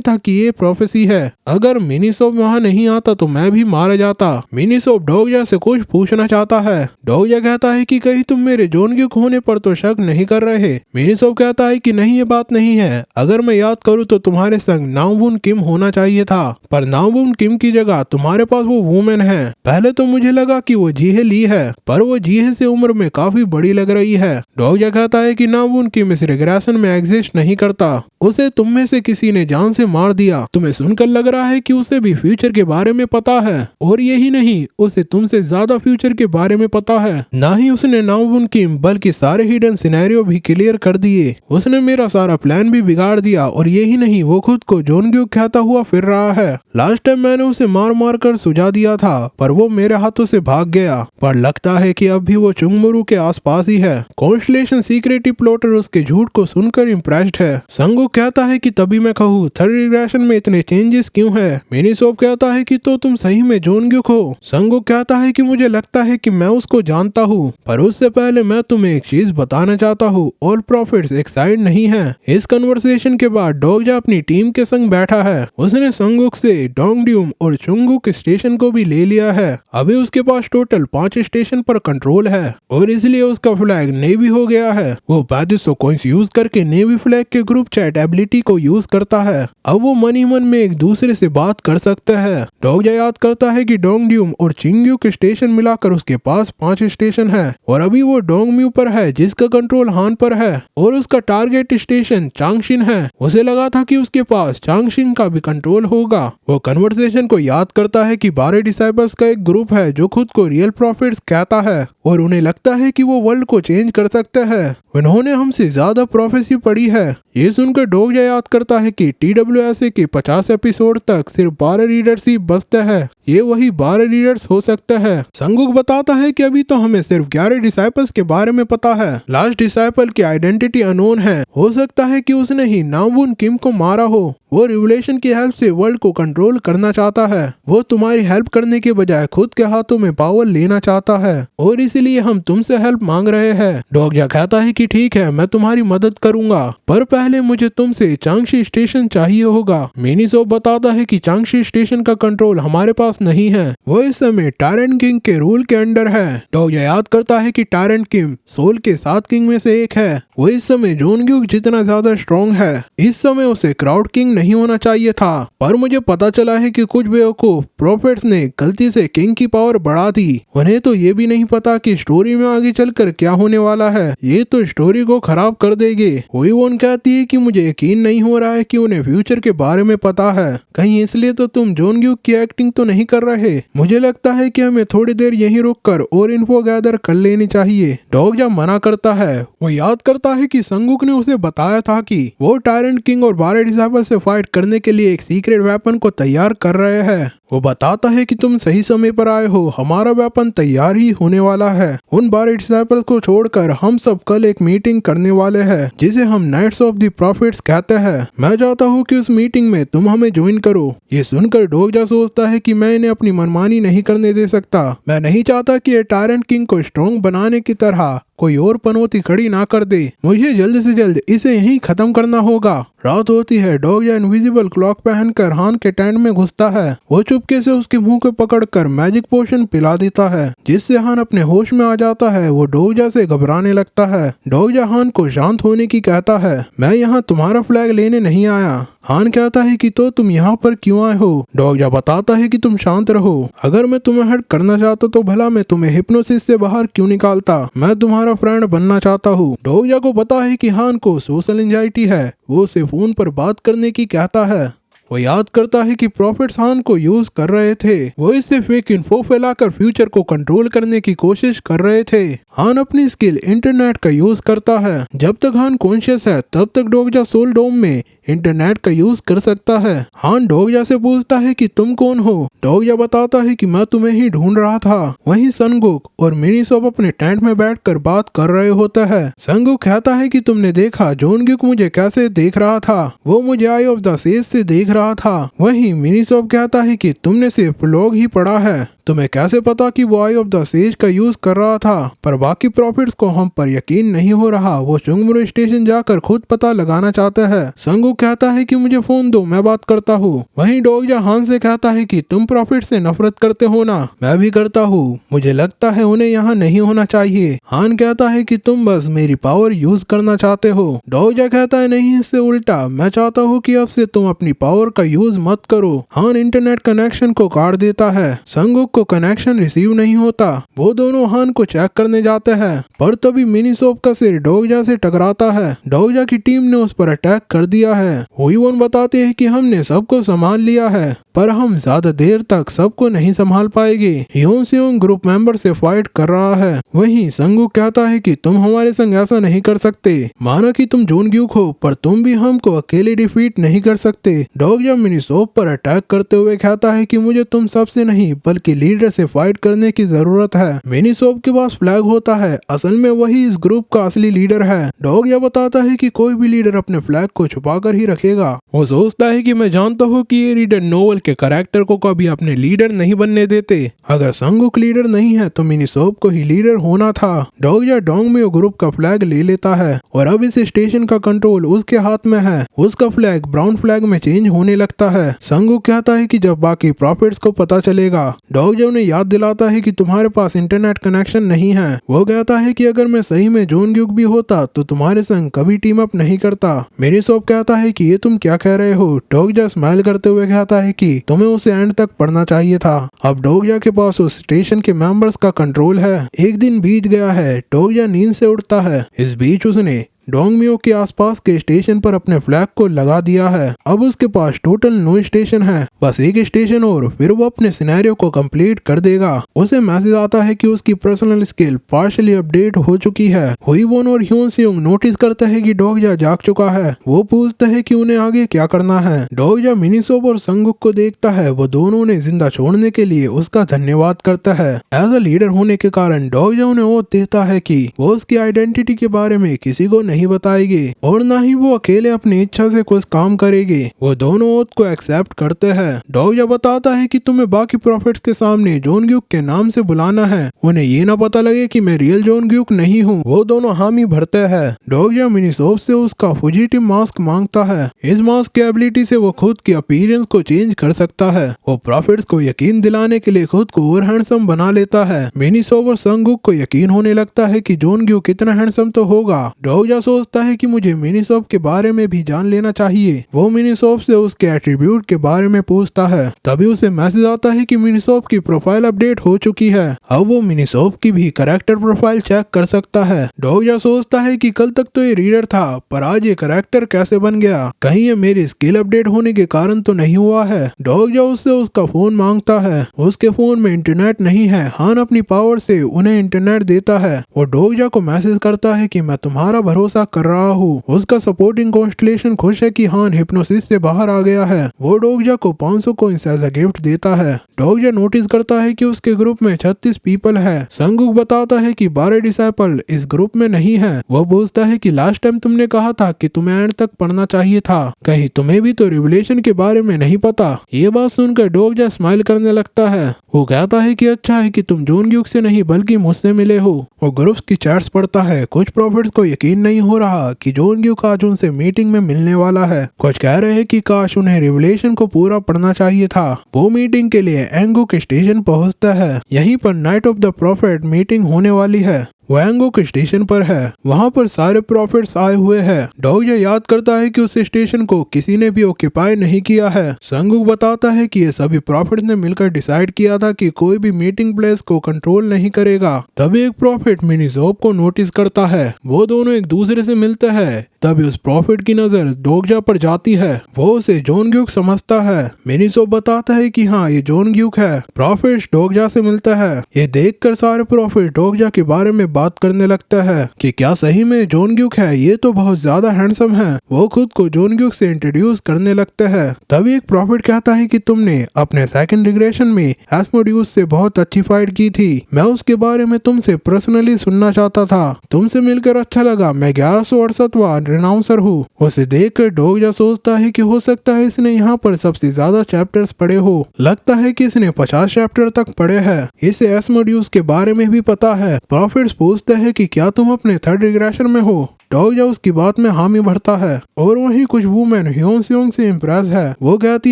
था कि ये प्रोफेसी है। अगर मिनीसॉप वहाँ नहीं आता तो मैं भी मारा जाता। मिनीसॉप डोगजा से कुछ पूछना चाहता है। डोगजा कहता है कि कहीं तुम मेरे जोनग्यूक होने पर तो शक नहीं कर रहे। मिनीसॉप कहता है कि नहीं, ये बात नहीं है। अगर मैं याद करूँ तो तुम्हारे संग नाओबुन किम होना चाहिए था, पर नाओबुन किम की जगह तुम्हारे पास वो वुमेन है। पहले तो मुझे लगा कि वो जीहे ली है, पर वो जीहे से उम्र में काफी बड़ी लग रही है। डोगजा कहता है कि नाओबुन किम इस रिग्रेशन में एग्जिस्ट नहीं करता, उसे तुम में से किसी ने जान से मार दिया। तुम्हें सुनकर लग रहा है कि उसे भी फ्यूचर के बारे में पता है, और यही नहीं, उसे तुमसे ज्यादा फ्यूचर के बारे में पता है। ना ही उसने नाओबुन किम बल्कि सारे हिडन सिनेरियो भी क्लियर कर दिए। उसने मेरा सारा प्लान भी बिगाड़ दिया, और यही नहीं, वो खुद को जोनग्यूक कहता हुआ फिर रहा है। लास्ट टाइम मैंने उसे मार मार कर सुझा दिया था, पर वो मेरे हाथों से भाग गया। पर लगता है कि अब भी वो चुंगमुरु के आसपास ही है। कॉन्स्टलेशन सीक्रेटी प्लॉटर उसके झूठ को सुनकर इम्प्रेस्ड है। संगुक कहता है कि तभी मैं कहूँ थर्ड रिग्रेशन में इतने चेंजेस क्यों है। मिनीसॉप कहता है कि तो तुम सही में जोनग्यूक हो। संगुक कहता है कि मुझे लगता है कि मैं उसको जानता हूँ, पर उससे पहले मैं तुम्हें एक चीज बताना चाहता हूँ, ऑल प्रॉफिट्स एक साइड नहीं है। इस कन्वर्सेशन के बाद डोगजा अपनी टीम के संग बैठा है। उसने संगुक से डोंगड्यूम और चुंगुक स्टेशन को भी ले लिया है। अभी उसके पास टोटल 5 स्टेशन पर कंट्रोल है, और इसलिए उसका फ्लैग नेवी हो गया है। वो 3500 कॉइंस यूज करके नेवी फ्लैग के ग्रुप चैट एबिलिटी को यूज करता है। अब वो मन ही मन में एक दूसरे से बात कर सकते हैं। डोगजा याद करता है कि डोंगड्यूम और चिंग्यूक स्टेशन मिलाकर उसके पास 5 स्टेशन है, और अभी वो डोंगम्यू पर है जिसका कंट्रोल हान पर है, और उसका टारगेट स्टेशन चांगशिन है। उसे लगा था कि उसके पास चांगशिन का भी कंट्रोल होगा। वो कन्वर्सेशन को याद करता है कि 12 डिसाइपल्स का एक ग्रुप है जो खुद को रियल प्रॉफिट्स कहता है, और उन्हें लगता है कि वो वर्ल्ड को चेंज कर सकते हैं। उन्होंने हमसे ज्यादा प्रोफेसी पढ़ी है। ये सुनकर डोगजा याद करता है कि TWSA के 50 एपिसोड तक सिर्फ 12 रीडर्स ही बचते हैं। ये वही 12 रीडर्स हो सकते हैं। संगुक बताता है कि अभी तो हमें सिर्फ 11 डिसाइपल्स के बारे में पता है। लास्ट डिसाइपल की आइडेंटिटी अननोन है। हो सकता है कि उसने ही नाओबुन किम को मारा हो। वो रिवोल्यूशन की हेल्प से वर्ल्ड को कंट्रोल करना चाहता है। वो तुम्हारी हेल्प करने के बजाय खुद के हाथों में पावर लेना चाहता है और इसीलिए हम तुमसे हेल्प मांग रहे हैं। डोगजा कहता है कि ठीक है, मैं तुम्हारी मदद करूंगा, पर पहले मुझे तुमसे चांगशी स्टेशन चाहिए होगा। मिनीसोप बताता है कि चांगशी स्टेशन का कंट्रोल हमारे पास नहीं है, वो इस समय टायरेंट किंग के रूल के अंडर है। डोगजा याद करता है कि टायरेंट किंग सोल के 7 किंग में से एक है। वो इस समय जोनग्यूक जितना ज्यादा स्ट्रॉन्ग है, इस समय उसे क्राउड किंग नहीं होना चाहिए था, पर मुझे पता चला है कि कुछ बेवकूफ प्रॉफिट्स ने गलती से किंग की पावर बढ़ा दी। उन्हें तो ये भी नहीं पता कि स्टोरी में आगे चलकर क्या होने वाला है, ये तो स्टोरी को खराब कर देगी। हुईवोन कहती है कि मुझे यकीन नहीं हो रहा है कि उन्हें फ्यूचर के बारे में पता है, कहीं इसलिए तो तुम जोनग्यूक की एक्टिंग तो नहीं कर रहे। मुझे लगता है कि हमें थोड़ी देर यहीं रुककर और इन्फो गैदर कर लेनी चाहिए। डोगजा मना करता है। वो याद करता है कि संगुक ने उसे बताया था कि वो टायरेंट किंग और 12 डिसाइपल से फाइट करने के लिए एक सीक्रेट वेपन को तैयार कर रहे हैं। वो बताता है कि तुम सही समय पर आए हो, हमारा वेपन तैयार ही होने वाला है। उन 12 डिसाइपल्स को छोड़कर हम सब कल एक मीटिंग करने वाले हैं, जिसे हम नाइट्स ऑफ द प्रॉफिट्स कहते हैं। मैं चाहता हूँ कि उस मीटिंग में तुम हमें ज्वाइन करो। ये सुनकर डोगजा सोचता है कि मैं इन्हें अपनी मनमानी नहीं करने दे सकता। मैं नहीं चाहता कि ये टायरेंट किंग को स्ट्रॉन्ग बनाने की तरह कोई और पनौती खड़ी ना कर दे। मुझे जल्द से जल्द इसे यहीं खत्म करना होगा। रात होती है। डोगजा इनविजिबल क्लॉक पहनकर हान के टेंट में घुसता है। वो चुपके से उसके मुंह को पकड़कर मैजिक पोशन पिला देता है, जिससे हान अपने होश में आ जाता है। वो डोगजा से घबराने लगता है। डोगजा हान को शांत होने की कहता है। मैं यहाँ तुम्हारा फ्लैग लेने नहीं आया। हान कहता है कि तो तुम यहाँ पर क्यों आए हो? डोगजा बताता है कि तुम शांत रहो। अगर मैं तुम्हें हर्ट करना चाहता तो भला मैं तुम्हें हिप्नोसिस से बाहर क्यों निकालता? मैं तुम्हारा फ्रेंड बनना चाहता हूँ। डोगजा को पता है कि हान को सोशल एंजाइटी है। वो उसे फोन पर बात करने की कहता है। वो याद करता है कि प्रॉफिट्स हान को यूज कर रहे थे। वो इससे फेक इन्फो फैलाकर फ्यूचर को कंट्रोल करने की कोशिश कर रहे थे। हान अपनी स्किल इंटरनेट का यूज करता है। जब तक हान कॉन्शियस है तब तक डोगजा सोल डोम में इंटरनेट का यूज कर सकता है। हान डोगजा से पूछता है कि तुम कौन हो? डोगजा बताता है कि मैं तुम्हें ही ढूंढ रहा था। वहीं संगुक और मिनीसोप अपने टेंट में बैठकर बात कर रहे होते हैं। संगुक कहता है कि तुमने देखा जोनग्यूक मुझे कैसे देख रहा था? वो मुझे आई ऑफ द सेज से देख रहा था। वहीं मिनीसोप कहता है कि तुमने सिर्फ लॉग ही पढ़ा है, तुम्हें कैसे पता कि वो आई ऑफ द सेज का यूज कर रहा था? पर बाकी प्रॉफिट्स को हम पर यकीन नहीं हो रहा। वो चुंगमुरो स्टेशन जाकर खुद पता लगाना चाहता है। संगुक कहता है कि मुझे फोन दो, मैं बात करता हूँ। वहीं डोगजा हान से कहता है कि तुम प्रॉफिट से नफरत करते हो ना? मैं भी करता हूँ। मुझे लगता है उन्हें यहाँ नहीं होना चाहिए। हान कहता है कि तुम बस मेरी पावर यूज करना चाहते हो। डोगजा कहता है नहीं, इससे उल्टा, मैं चाहता हूँ कि अब से तुम अपनी पावर का यूज मत करो। हान इंटरनेट कनेक्शन को काट देता है। संगुक को कनेक्शन रिसीव नहीं होता। वो दोनों हान को चेक करने जाते हैं, पर तभी मिनीसोप का सिर डोगजा से टकराता है। डोगजा की टीम ने उस पर अटैक कर दिया है। हुईवोन बताते हैं कि हमने सबको संभाल लिया है, पर हम ज्यादा देर तक सबको नहीं संभाल पाएंगे। ह्योनसेओंग ग्रुप मेंबर से फाइट कर रहा है। वहीं संगुक कहता है कि तुम हमारे संग ऐसा नहीं कर सकते। माना कि तुम जोनग्यूक हो, पर तुम भी हमको अकेले डिफीट नहीं कर सकते। डोगजा मिनीसोप पर अटैक करते हुए कहता है कि मुझे तुम सबसे नहीं बल्कि लीडर से फाइट करने की जरूरत है। मिनीसोप के पास फ्लैग होता है, असल में वही इस ग्रुप का असली लीडर है। डोगजा बताता है कि कोई भी लीडर अपने फ्लैग को छुपाकर ही रखेगा। वो सोचता है कि मैं जानता हूँ कि ये रीडर नोवेल के कैरेक्टर को कभी अपने लीडर नहीं बनने देते। अगर संगुक लीडर नहीं है तो मिनीसोप को ही लीडर होना था। डोगजा डोंगमियो ग्रुप का फ्लैग ले लेता है और अब इस स्टेशन का कंट्रोल उसके हाथ में है। उसका फ्लैग ब्राउन फ्लैग में चेंज होने लगता है। संगुक कहता है कि जब बाकी प्रॉफिट्स को पता चलेगा। डोगजा उन्हें याद दिलाता है कि तुम्हारे पास इंटरनेट कनेक्शन नहीं है। वो कहता है कि अगर मैं सही में जोनग्यूक भी होता तो तुम्हारे संग कभी टीम अप नहीं करता। मिनीसोप कहता है कि ये तुम क्या कह रहे हो? डोगजा स्माइल करते हुए कहता है कि तुम्हें उसे एंड तक पढ़ना चाहिए था। अब डोगजा के पास उस स्टेशन के मेंबर्स का कंट्रोल है। एक दिन बीत गया है। डोगजा नींद से उठता है। इस बीच उसने डोंगमियो के आसपास के स्टेशन पर अपने फ्लैग को लगा दिया है। अब उसके पास टोटल 9 स्टेशन है, बस एक स्टेशन और फिर वो अपने सिनेरियो को कंप्लीट कर देगा। उसे मैसेज आता है कि उसकी पर्सनल स्किल पार्शियली अपडेट हो चुकी है। हुईवोन और ह्योनसेओंग नोटिस करते हैं कि डोगजा जाग चुका है। वो पूछते हैं कि उन्हें आगे क्या करना है। डोगजा मिनीसोप और संगुक को देखता है। वो दोनों ने जिंदा छोड़ने के लिए उसका धन्यवाद करता है। एज अ लीडर होने के कारण डोगजा उन्हें ओथ देता है कि वो उसकी आइडेंटिटी के बारे में किसी को नहीं बताएगी और न ही वो अकेले अपनी इच्छा से कुछ काम करेगी। वो दोनों ओथ को एक्सेप्ट करते हैं। डोगजा बताता है कि तुम्हें बाकी प्रॉफिट्स के सामने जॉन ग्यूक के नाम से बुलाना है, उन्हें ये ना पता लगे कि मैं रियल जॉन ग्यूक नहीं हूँ। वो दोनों हामी भरते हैं। डोगजा मिनीसोप से उसका फुजिटिव मास्क मांगता है। इस मास्क की एबिलिटी से वो खुद की अपीयरेंस को चेंज कर सकता है। वो प्रॉफिट्स को यकीन दिलाने के लिए खुद को और हैंडसम बना लेता है। मिनीसोप और संगुक को यकीन होने लगता है कि जॉन ग्यूक कितना हैंडसम तो होगा। डोगजा सोचता है कि मुझे मिनीसोप के बारे में भी जान लेना चाहिए। वो मिनीसोप से उसके एट्रीब्यूट के बारे में पूछता है। तभी उसे मैसेज आता है कि मिनीसोप की प्रोफाइल अपडेट हो चुकी है। अब वो मिनीसोप की भी कैरेक्टर प्रोफाइल चेक कर सकता है। डोगजा सोचता है कि कल तक तो ये रीडर था, पर आज ये कैरेक्टर कैसे बन गया? कहीं ये मेरी स्किल अपडेट होने के कारण तो नहीं हुआ है? डोगजा उससे उसका फोन मांगता है। उसके फोन में इंटरनेट नहीं है। हान अपनी पावर से उन्हें इंटरनेट देता है। वो डोगजा को मैसेज करता है कि मैं तुम्हारा भरोसा कर रहा हूँ। उसका सपोर्टिंग कॉन्स्टलेशन खुश है कि हान हिप्नोसिस से बाहर आ गया है। वो डोगजा को 500 कॉइंस एज अ गिफ्ट देता है। डोगजा नोटिस करता है कि उसके ग्रुप में 36 पीपल है। संगुक बताता है कि 12 डिसाइपल इस ग्रुप में नहीं है। वो पूछता है कि लास्ट टाइम तुमने कहा था कि तुम्हें एंड तक पढ़ना चाहिए था, कहीं तुम्हें भी तो रिवलेशन के बारे में नहीं पता? ये बात सुनकर डोगजा स्माइल करने लगता है। वो कहता है कि अच्छा है कि तुम जॉन ग्यूक से नहीं बल्कि मुझसे मिले हो। वो ग्रुप्स की चैट्स पढ़ता है। कुछ प्रॉफिट्स को यकीन नहीं हो रहा कि जॉन ग्यूक आज उनसे मीटिंग में मिलने वाला है। कुछ कह रहे हैं कि काश उन्हें रिवलेशन को पूरा पढ़ना चाहिए था। वो मीटिंग के लिए एंगुक स्टेशन पहुंचता है। यहीं पर night of the profit meeting होने वाली है। वो एंगुक स्टेशन पर है। वहाँ पर सारे प्रॉफिट्स आए हुए हैं। डोगजा याद करता है कि उस स्टेशन को किसी ने भी ऑक्यूपाई नहीं किया है। संगुक बताता है कि ये सभी प्रॉफिट्स ने मिलकर डिसाइड किया था कि कोई भी मीटिंग प्लेस को कंट्रोल नहीं करेगा। तभी एक प्रॉफिट मिनीसोप को नोटिस करता है। वो दोनों एक दूसरे से मिलते हैं। तभी उस प्रॉफिट की नजर डोगजा पर जाती है। वो उसे जॉन ग्यूक समझता है। मिनीसोप बताता है कि हाँ, ये जॉन ग्यूक है। प्रॉफिट डोगजा से मिलता है। ये देखकर सारे प्रॉफिट डोगजा के बारे में बात करने लगता है कि क्या सही में जॉन ग्यूक है? ये तो बहुत ज्यादा हैंडसम है। वो खुद को जॉन ग्यूक से इंट्रोड्यूस करने लगता है। तभी एक प्रॉफिट कहता है कि तुमने अपने सेकंड रिग्रेशन में एस्मोडियस से बहुत अच्छी फाइट की थी। मैं उसके बारे में तुमसे पर्सनली सुनना चाहता था। तुमसे मिलकर अच्छा लगा। मैं 1168वां रिनाउंसर हूँ। उसे देखकर डोगजा सोचता है कि हो सकता है इसने यहाँ पर सबसे ज्यादा चैप्टर्स पढ़े हो। लगता है कि इसने 50 चैप्टर तक पढ़े हैं। इसे एस्मोडियस के बारे में भी पता है। प्रॉफिट्स पूछते हैं कि क्या तुम अपने थर्ड रिग्रेशन में हो? डोगजा उसकी बात में हामी भरता है। और वहीं कुछ वुमेन ह्योनसेयोंग से इम्प्रेस है। वो कहती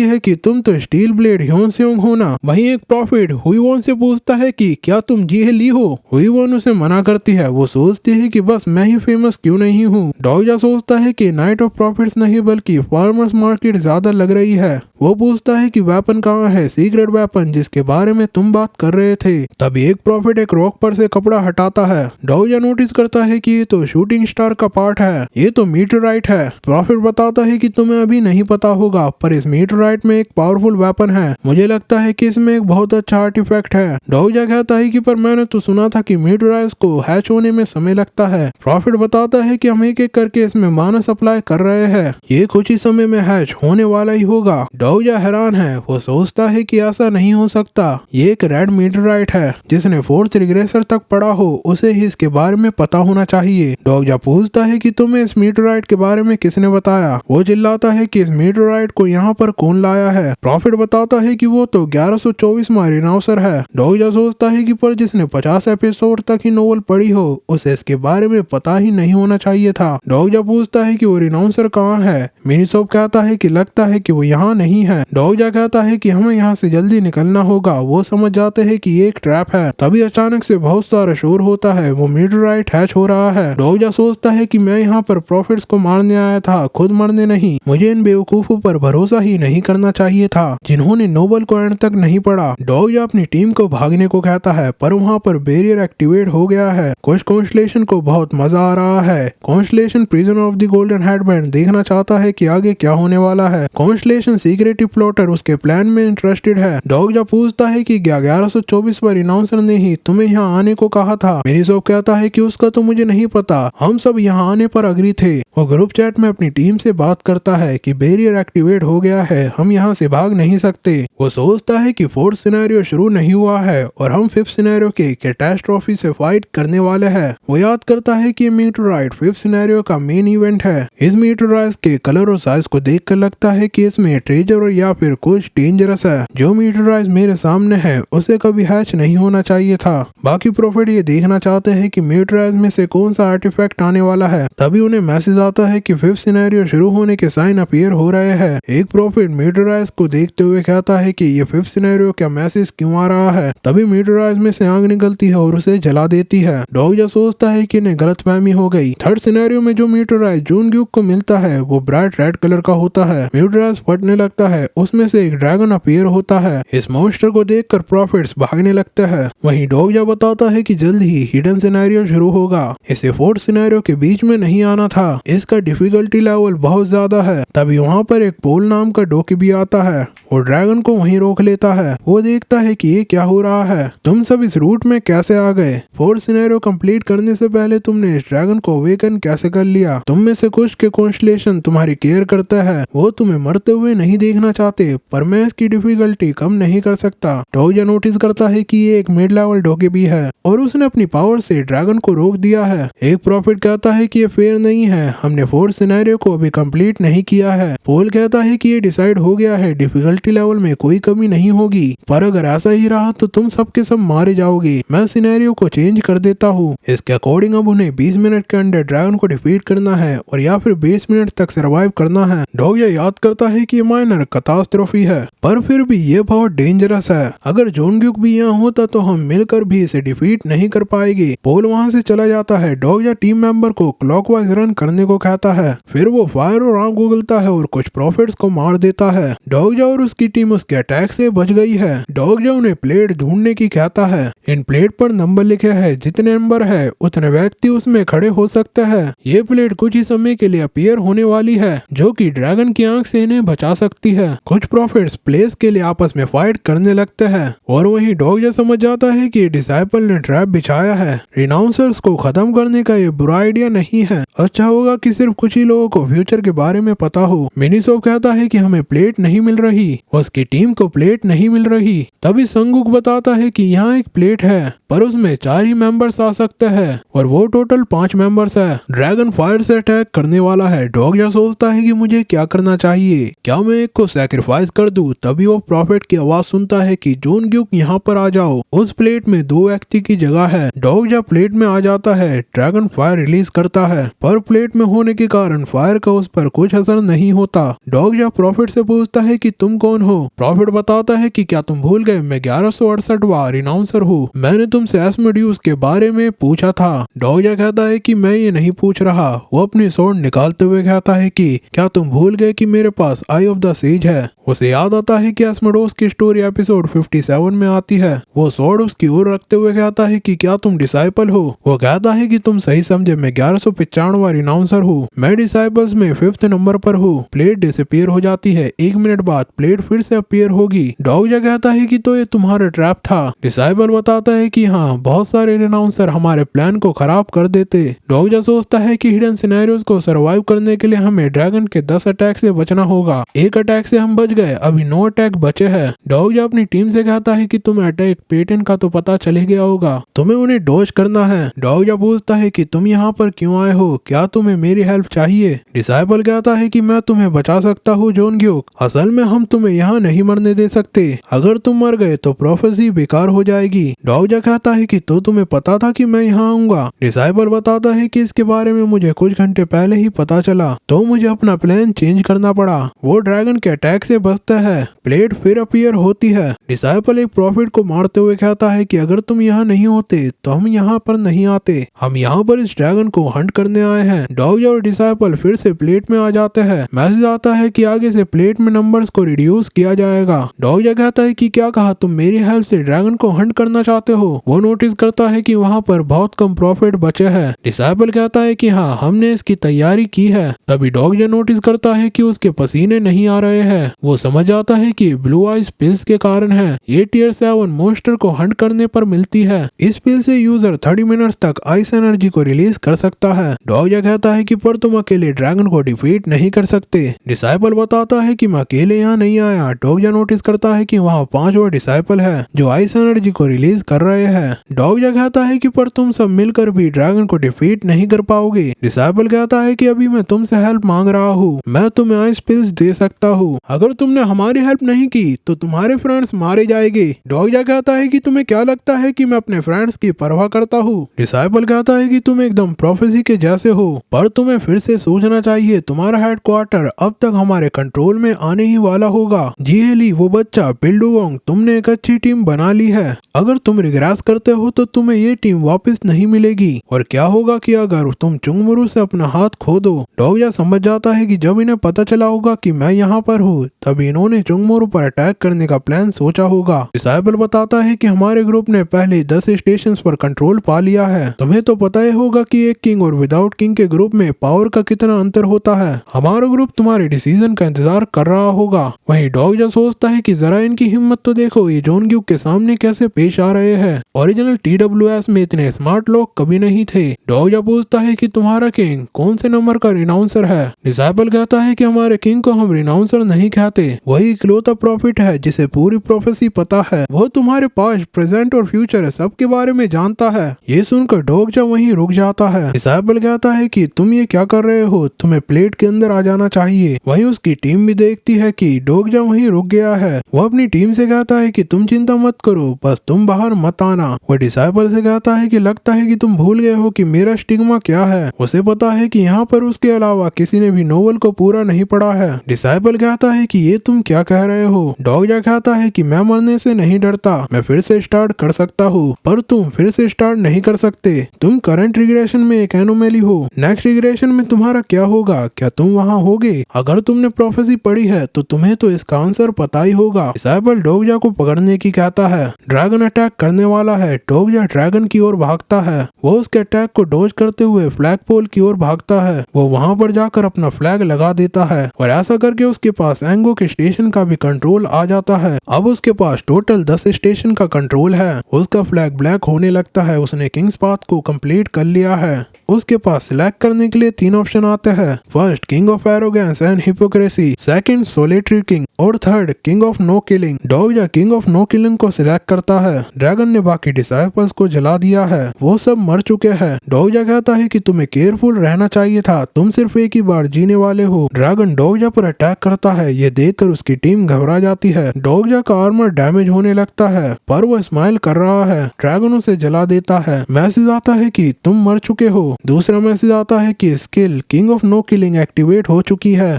है कि तुम तो स्टील ब्लेड ह्योनसेयोंग हो ना। वहीं एक प्रॉफिट हुईवोन से पूछता है कि क्या तुम जी ली हो? हुईवोन उसे मना करती है। वो सोचती है कि बस मैं ही फेमस क्यों नहीं हूँ। डोगजा सोचता है कि नाइट ऑफ प्रॉफिट्स नहीं बल्कि फार्मर्स मार्केट ज्यादा लग रही है। वो पूछता है कि वेपन कहाँ है, सीक्रेट वेपन जिसके बारे में तुम बात कर रहे थे। तभी एक प्रॉफिट एक रॉक पर से कपड़ा हटाता है। डोगजा नोटिस करता है कि ये तो शूटिंग स्टार का पार्ट है। ये तो मीटरराइट है। प्रॉफिट बताता है कि तुम्हें अभी नहीं पता होगा, पर इस मीटरराइट में एक पावरफुल वेपन है। मुझे लगता है कि इसमें एक बहुत अच्छा आर्टिफैक्ट है। डोगजा कहता है कि पर मैंने तो सुना था कि मीटरराइट्स को हैच होने में समय लगता है। प्रॉफिट बताता है कि हम एक एक करके इसमें माना सप्लाई कर रहे हैं। ये कुछ ही समय में हैच होने वाला ही होगा। डोगजा हैरान है। वो सोचता है कि ऐसा नहीं हो सकता। ये एक रेड मीटरराइट है। जिसने फोर्थ रिग्रेसर तक पढ़ा हो उसे ही इसके बारे में पता होना चाहिए। डोगजा पूछता है कि तुम्हें इस मीटरराइट के बारे में किसने बताया? वो चिल्लाता है कि इस मीटरराइट को यहाँ पर कौन लाया है? प्रॉफिट बताता है कि वो तो 1124वां रिनाउंसर है। डोगजा सोचता है कि पर जिसने 50 एपिसोड तक ही नोवेल पढ़ी हो उसे इसके बारे में पता ही नहीं होना चाहिए था। डोगजा पूछता है कि वो रिनाउंसर कहाँ है? मिनीसोप कहता है कि लगता है कि वो यहाँ नहीं है। डोगजा कहता है कि हमें यहाँ से जल्दी निकलना होगा। वो समझ जाते हैं कि ये एक ट्रैप है। तभी अचानक से बहुत सारा शोर होता है। वो मीटरराइट हैच हो रहा है। डोगजा सोचता है कि मैं यहाँ पर प्रॉफिट्स को मारने आया था, खुद मरने नहीं। मुझे इन बेवकूफों पर भरोसा ही नहीं करना चाहिए था जिन्होंने नोबल को एंड तक नहीं पढ़ा। डोगजा अपनी टीम को भागने को कहता है, पर वहाँ पर बैरियर एक्टिवेट हो गया है। कुछ कॉन्स्टलेशन को बहुत मजा आ रहा है। Constellation prison of the golden headband देखना चाहता है कि आगे क्या होने वाला है। कॉन्स्टलेशन सीक्रेटिव प्लॉटर उसके प्लान में इंटरेस्टेड है। डोगजा पूछता है कि 1124वां रिनाउंसर ने ही तुम्हें यहाँ आने को कहा था। मिनीसोप कहता है कि उसका तो मुझे नहीं पता। हम सब यहाँ यहाँ आने पर अग्री थे। वो ग्रुप चैट में अपनी टीम से बात करता है कि बैरियर एक्टिवेट हो गया है, हम यहाँ से भाग नहीं सकते। वो सोचता है कि फोर्थ सिनेरियो शुरू नहीं हुआ है और हम फिफ्थ सिनेरियो के कैटास्ट्रोफी से फाइट करने वाले हैं। वो याद करता है कि मीटोराइट फिफ्थ सिनेरियो का मेन इवेंट है। इस मीटोराइट के कलर और साइज को देखकर लगता है कि इसमें ट्रेजर या फिर कुछ डेंजरस है। जो मीटोराइट मेरे सामने है उसे कभी हैच नहीं होना चाहिए था। बाकी प्रॉफिट ये देखना चाहते हैं कि मीटोराइट में से कौन सा आर्टिफैक्ट आने वाला है। तभी उन्हें मैसेज आता है कि फिफ्थ सिनेरियो शुरू होने के साइन अपीयर हो रहे हैं। एक प्रॉफिट मीटोराइट को देखते हुए कहता है कि ये फिफ्थ सिनेरियो का मैसेज क्यों आ रहा है। तभी मीटोराइट में से आग निकलती है और उसे जला देती है। डॉग सोचता है कि इन्हें गलतफहमी हो गई। थर्ड सिनेरियो में जो मीटोराइट जूनग्यूक को मिलता है वो ब्राइट रेड कलर का होता है। मीटोराइट फटने लगता है, उसमें से एक ड्रैगन अपीयर होता है। इस मॉन्स्टर को देखकर प्रॉफिट्स भागने लगता है। वहीं डॉग बताता है कि जल्द ही हिडन सिनेरियो शुरू होगा। इसे फोर्थ सिनेरियो के बीच में नहीं आना था, इसका डिफिकल्टी लेवल बहुत ज्यादा है। तभी वहाँ पर एक पोल नाम का डोकी भी आता है और ड्रैगन को वहीं रोक लेता है। वो देखता है कि ये क्या हो रहा है, तुम सब इस रूट में कैसे आ गए। फोर्थ सिनेरियो कंप्लीट करने से पहले तुमने इस ड्रैगन को अवेकन कैसे कर लिया। तुम में से कुछ के कॉन्स्टलेशन तुम्हारी केयर करता है, वो तुम्हें मरते हुए नहीं देखना चाहते, पर मैं इसकी डिफिकल्टी कम नहीं कर सकता। डॉग नोटिस करता है कि ये एक मिड लेवल डोगी भी है और उसने अपनी पावर से ड्रैगन को रोक दिया है। एक प्रॉफिट कहता है कि ये फेयर नहीं है, हमने फोर्थ सिनेरियो को अभी कंप्लीट नहीं किया है। पोल कहता है कि ये डिसाइड हो गया है, डिफिकल्टी लेवल में कोई कमी नहीं होगी, पर अगर ऐसा ही रहा तो तुम सबके सब मारे जाओगे। मैं सिनेरियो को चेंज कर देता हूँ। इसके अकॉर्डिंग अब उन्हें 20 मिनट के अंदर ड्रैगन को डिफीट करना है और या फिर 20 मिनट तक सर्वाइव करना है। डॉग याद करता है कि माइनर कैटास्ट्रोफी है, पर फिर भी ये बहुत डेंजरस है। अगर जॉनग्यूक भी यहाँ होता तो हम मिलकर भी इसे डिफीट नहीं कर पाएंगे। पोल वहाँ से चला जाता है। डॉग टीम मेंबर को क्लॉकवाइज रन करने को कहता है। फिर वो फायर और आग उगलता है और कुछ प्रॉफिट्स को मार देता है। डॉग और उसकी टीम उसके अटैक से बच गई है। डॉग उन्हें प्लेट ढूंढने की कहता है। इन प्लेट पर नंबर लिखे हैं, जितने नंबर है उतने व्यक्ति उसमें खड़े हो सकते हैं। ये प्लेट कुछ ही समय के लिए अपीयर होने वाली है, जो कि ड्रैगन की आंख से इन्हें बचा सकती है। कुछ प्रॉफिट्स प्लेस के लिए आपस में फाइट करने लगते हैं और वहीं डॉग समझ जाता है कि डिसाइपल ने ट्रैप बिछाया है। रिनाउंसर्स को खत्म करने का ये बुरा आइडिया नहीं है, अच्छा होगा कि सिर्फ कुछ ही लोगों को फ्यूचर के बारे में पता हो। मिनीसोप कहता है कि हमें प्लेट नहीं मिल रही, उसकी टीम को प्लेट नहीं मिल रही। तभी संगुक बताता है कि यहाँ एक प्लेट है, पर उसमें 4 ही मेंबर्स आ सकते हैं और वो टोटल 5 मेंबर्स है। ड्रैगन फायर से अटैक करने वाला है। डॉग सोचता है कि मुझे क्या करना चाहिए, क्या मैं एक को सैक्रिफाइस कर दूं। तभी वो प्रॉफिट की आवाज सुनता है कि जॉनग्यूक यहाँ पर आ जाओ, उस प्लेट में 2 व्यक्ति की जगह है। डॉग जब प्लेट में आ जाता है, ड्रैगन फायर रिलीज करता है, पर प्लेट में होने के कारण फायर का उस पर कुछ असर नहीं होता। डॉग जब प्रॉफिट से पूछता है कि तुम कौन हो। प्रॉफिट बताता है कि क्या तुम भूल गए, मैं 1168वां रिनाउंसर हूँ, मैंने तुमसे एस्मोडियस के बारे में पूछा था। डॉग कहता है कि मैं ये नहीं पूछ रहा। वो अपनी स्वॉर्ड निकालते हुए कहता है कि क्या तुम भूल गए कि मेरे पास आई ऑफ द सेज है। उसे याद आता है कि एस्मोडोस की स्टोरी एपिसोड 57 में आती है। वो स्वॉर्ड उसकी ओर रखते हुए कहता है कि क्या तुम डिसाइपल हो। वो कहता है कि तुम सही समझे, मैं 1195वां रिनाउंसर हूँ, मैं डिसाइपल्स में 5th नंबर पर हूँ। प्लेट डिसअपीयर हो जाती है। 1 मिनट बाद प्लेट फिर से अपीयर होगी। डॉग कहता है कि तो ये तुम्हारा ट्रैप था। डिसाइपल बताता है कि हाँ, बहुत सारे रिनाउंसर हमारे प्लान को खराब कर देते। डॉग सोचता है कि हिडन सिनेरियोस को सर्वाइव करने के लिए हमें ड्रैगन के 10 अटैक से बचना होगा। एक अटैक से हम बच गए, अभी 9 अटैक बचे हैं। डॉग अपनी टीम से कहता है कि तुम्हें अटैक पैटर्न का तो पता चल ही गया होगा, तुम्हें उन्हें डॉज करना है। डॉग पूछता है कि तुम यहाँ पर क्यों आए हो, क्या तुम्हें मेरी हेल्प चाहिए। डिसाइपल कहता है कि मैं तुम्हें बचा सकता हूँ जॉनग्यूक, असल में हम तुम्हें यहाँ नहीं मरने दे सकते, अगर तुम मर गए तो प्रोफेसी बेकार हो जाएगी। डॉग कहता है कि तो तुम्हें पता था कि मैं यहाँ आऊंगा। डिसाइपल बताता है कि इसके बारे में मुझे कुछ घंटे पहले ही पता चला, तो मुझे अपना प्लान चेंज करना पड़ा। वो ड्रैगन के अटैक से बचता है। प्लेट फिर अपीयर होती है। डिसाइपल एक प्रॉफिट को मारते हुए कहता है कि अगर तुम यहाँ नहीं होते तो हम यहाँ पर नहीं आते, हम यहाँ पर इस ड्रैगन को हंट करने आए हैं। डॉग और डिसाइपल फिर से प्लेट में आ जाते हैं। मैसेज आता है कि आगे से प्लेट में नंबर्स को रिड्यूस किया जाएगा। डॉग कहता है कि क्या कहा, तुम मेरी हेल्प से ड्रैगन को हंट करना चाहते हो। वो नोटिस करता है कि वहाँ पर बहुत कम प्रॉफिट बचे हैं। डिसाइपल कहता है कि हाँ, हमने इसकी तैयारी की है। तभी डॉग नोटिस करता है कि उसके पसीने नहीं आ रहे हैं। वो समझ आता है कि ब्लू आइज पिल्स के कारण है। ये टियर 7 मॉन्स्टर को हंट करने पर मिलती है। इस पिल से यूजर 30 मिनट्स तक आइस एनर्जी को रिलीज कर सकता सकता है। डॉगजा कहता है कि पर तुम अकेले ड्रैगन को डिफीट नहीं कर सकते। डिसाइपल बताता है कि मैं अकेले यहाँ नहीं आया। डॉगजा नोटिस करता है कि वहाँ 5 और डिसाइपल है जो आइस एनर्जी को रिलीज कर रहे हैं। डॉगजा कहता है कि पर तुम सब मिलकर भी ड्रैगन को डिफीट नहीं कर पाओगे। डिसाइपल कहता है कि अभी मैं तुमसे हेल्प मांग रहा हूँ, मैं तुम्हें आइस पिल्स दे सकता हूँ, अगर तुमने हमारी हेल्प नहीं की तो तुम्हारे फ्रेंड्स मारे जाएंगे। डॉगजा कहता है कि तुम्हें क्या लगता है कि मैं अपने फ्रेंड्स की परवाह करता हूँ। डिसाइपल कहता है कि तुम एकदम प्रोफेसी के जैसे हो, पर तुम्हें फिर से सोचना चाहिए, तुम्हारा हेडक्वार्टर अब तक हमारे कंट्रोल में आने ही वाला होगा। जी एली वो बच्चा बिल्डुगोंग, तुमने एक अच्छी टीम बना ली है, अगर तुम रिग्रेस करते हो तो तुम्हें ये टीम वापस नहीं मिलेगी। और क्या होगा कि अगर तुम चुंगमुरू से अपना हाथ खो दो। डॉगजा समझ जाता है कि जब इन्हें पता चला होगा कि मैं यहाँ पर हूँ तभी इन्होंने चुंगमुरू पर अटैक करने का प्लान सोचा होगा। डिसाइपल बताता है कि हमारे ग्रुप ने पहले 10 स्टेशंस पर कंट्रोल पा लिया है। तुम्हें तो पता ही होगा कि एक किंग और विदाउट किंग के ग्रुप में पावर का कितना अंतर होता है। हमारा ग्रुप तुम्हारे डिसीजन का इंतजार कर रहा होगा। वहीं डॉगजा सोचता है कि जरा इनकी हिम्मत तो देखो, ये जॉन ग्यूक के सामने कैसे पेश आ रहे हैं। ओरिजिनल TWS में इतने स्मार्ट लोग कभी नहीं थे। डॉगजा पूछता है कि तुम्हारा किंग कौन से नंबर का रिनाउंसर है। डिसाइपल कहता है कि हमारे किंग को हम रिनाउंसर नहीं कहते, वही इकलौता प्रॉफिट है जिसे पूरी प्रोफेसी पता है। वो तुम्हारे पास्ट, प्रेजेंट और फ्यूचर सबके बारे में जानता है। ये सुनकर डॉगजा वहीं रुक जाता है। डिसाइपल कहता है कि तुम ये क्या कर रहे हो, तुम्हें प्लेट के अंदर आ जाना चाहिए। वहीं उसकी टीम भी देखती है कि डॉगजा वहीं रुक गया है। वो अपनी टीम से कहता है कि तुम चिंता मत करो, बस तुम बाहर मत आना। वो डिसाइपल से कहता है कि लगता है कि तुम भूल गए हो कि मेरा स्टिग्मा क्या है। उसे पता है कि यहाँ पर उसके अलावा किसी ने भी नोवेल को पूरा नहीं पढ़ा है। डिसाइपल कहता है कि ये तुम क्या कह रहे हो। डॉगजा कहता है कि मैं मरने से नहीं डरता, मैं फिर से स्टार्ट कर सकता हूँ, पर तुम फिर से स्टार्ट नहीं कर सकते। तुम करंट रिग्रेशन में एक एनोमली हो, नेक्स्ट रिग्रेशन में तुम्हारा क्या होगा, क्या तुम वहाँ होगे। अगर तुमने प्रोफेसी पढ़ी है तो तुम्हें तो इसका आंसर पता ही होगा। डिसाइपल डॉगजा को पकड़ने की कहता है। ड्रैगन अटैक करने वाला है। डॉगजा ड्रैगन की ओर भागता है। वो उसके अटैक को डॉज करते हुए फ्लैग पोल की ओर भागता है। वो वहाँ पर जाकर अपना फ्लैग लगा देता है और ऐसा करके उसके पास एंगो के स्टेशन का भी कंट्रोल आ जाता है। अब उसके पास टोटल 10 स्टेशन का कंट्रोल है। उसका फ्लैग ब्लैक होने लगता है। उसने किंग्स पाथ को कंप्लीट कर लिया है। उसके पास सिलेक्ट करने के लिए 3 ऑप्शन आते हैं। First, king of arrogance and hypocrisy, second, solitary king और third, king of no killing. डॉगजा किंग ऑफ नो किलिंग को सिलेक्ट करता है। ड्रैगन ने बाकी डिसाइपल्स को जला दिया है, वो सब मर चुके हैं। डॉगजा कहता है कि तुम्हें केयरफुल रहना चाहिए था, तुम सिर्फ एक ही बार जीने वाले हो। ड्रैगन डॉगजा पर अटैक करता है। ये देखकर उसकी टीम घबरा जाती है। डॉगजा का आर्मर डैमेज होने लगता है, पर वो स्माइल कर रहा है। ड्रैगन उसे जला देता है। मैसेज आता है कि तुम मर चुके हो। दूसरा मैसेज आता है कि skill king of no killing activate हो चुकी है।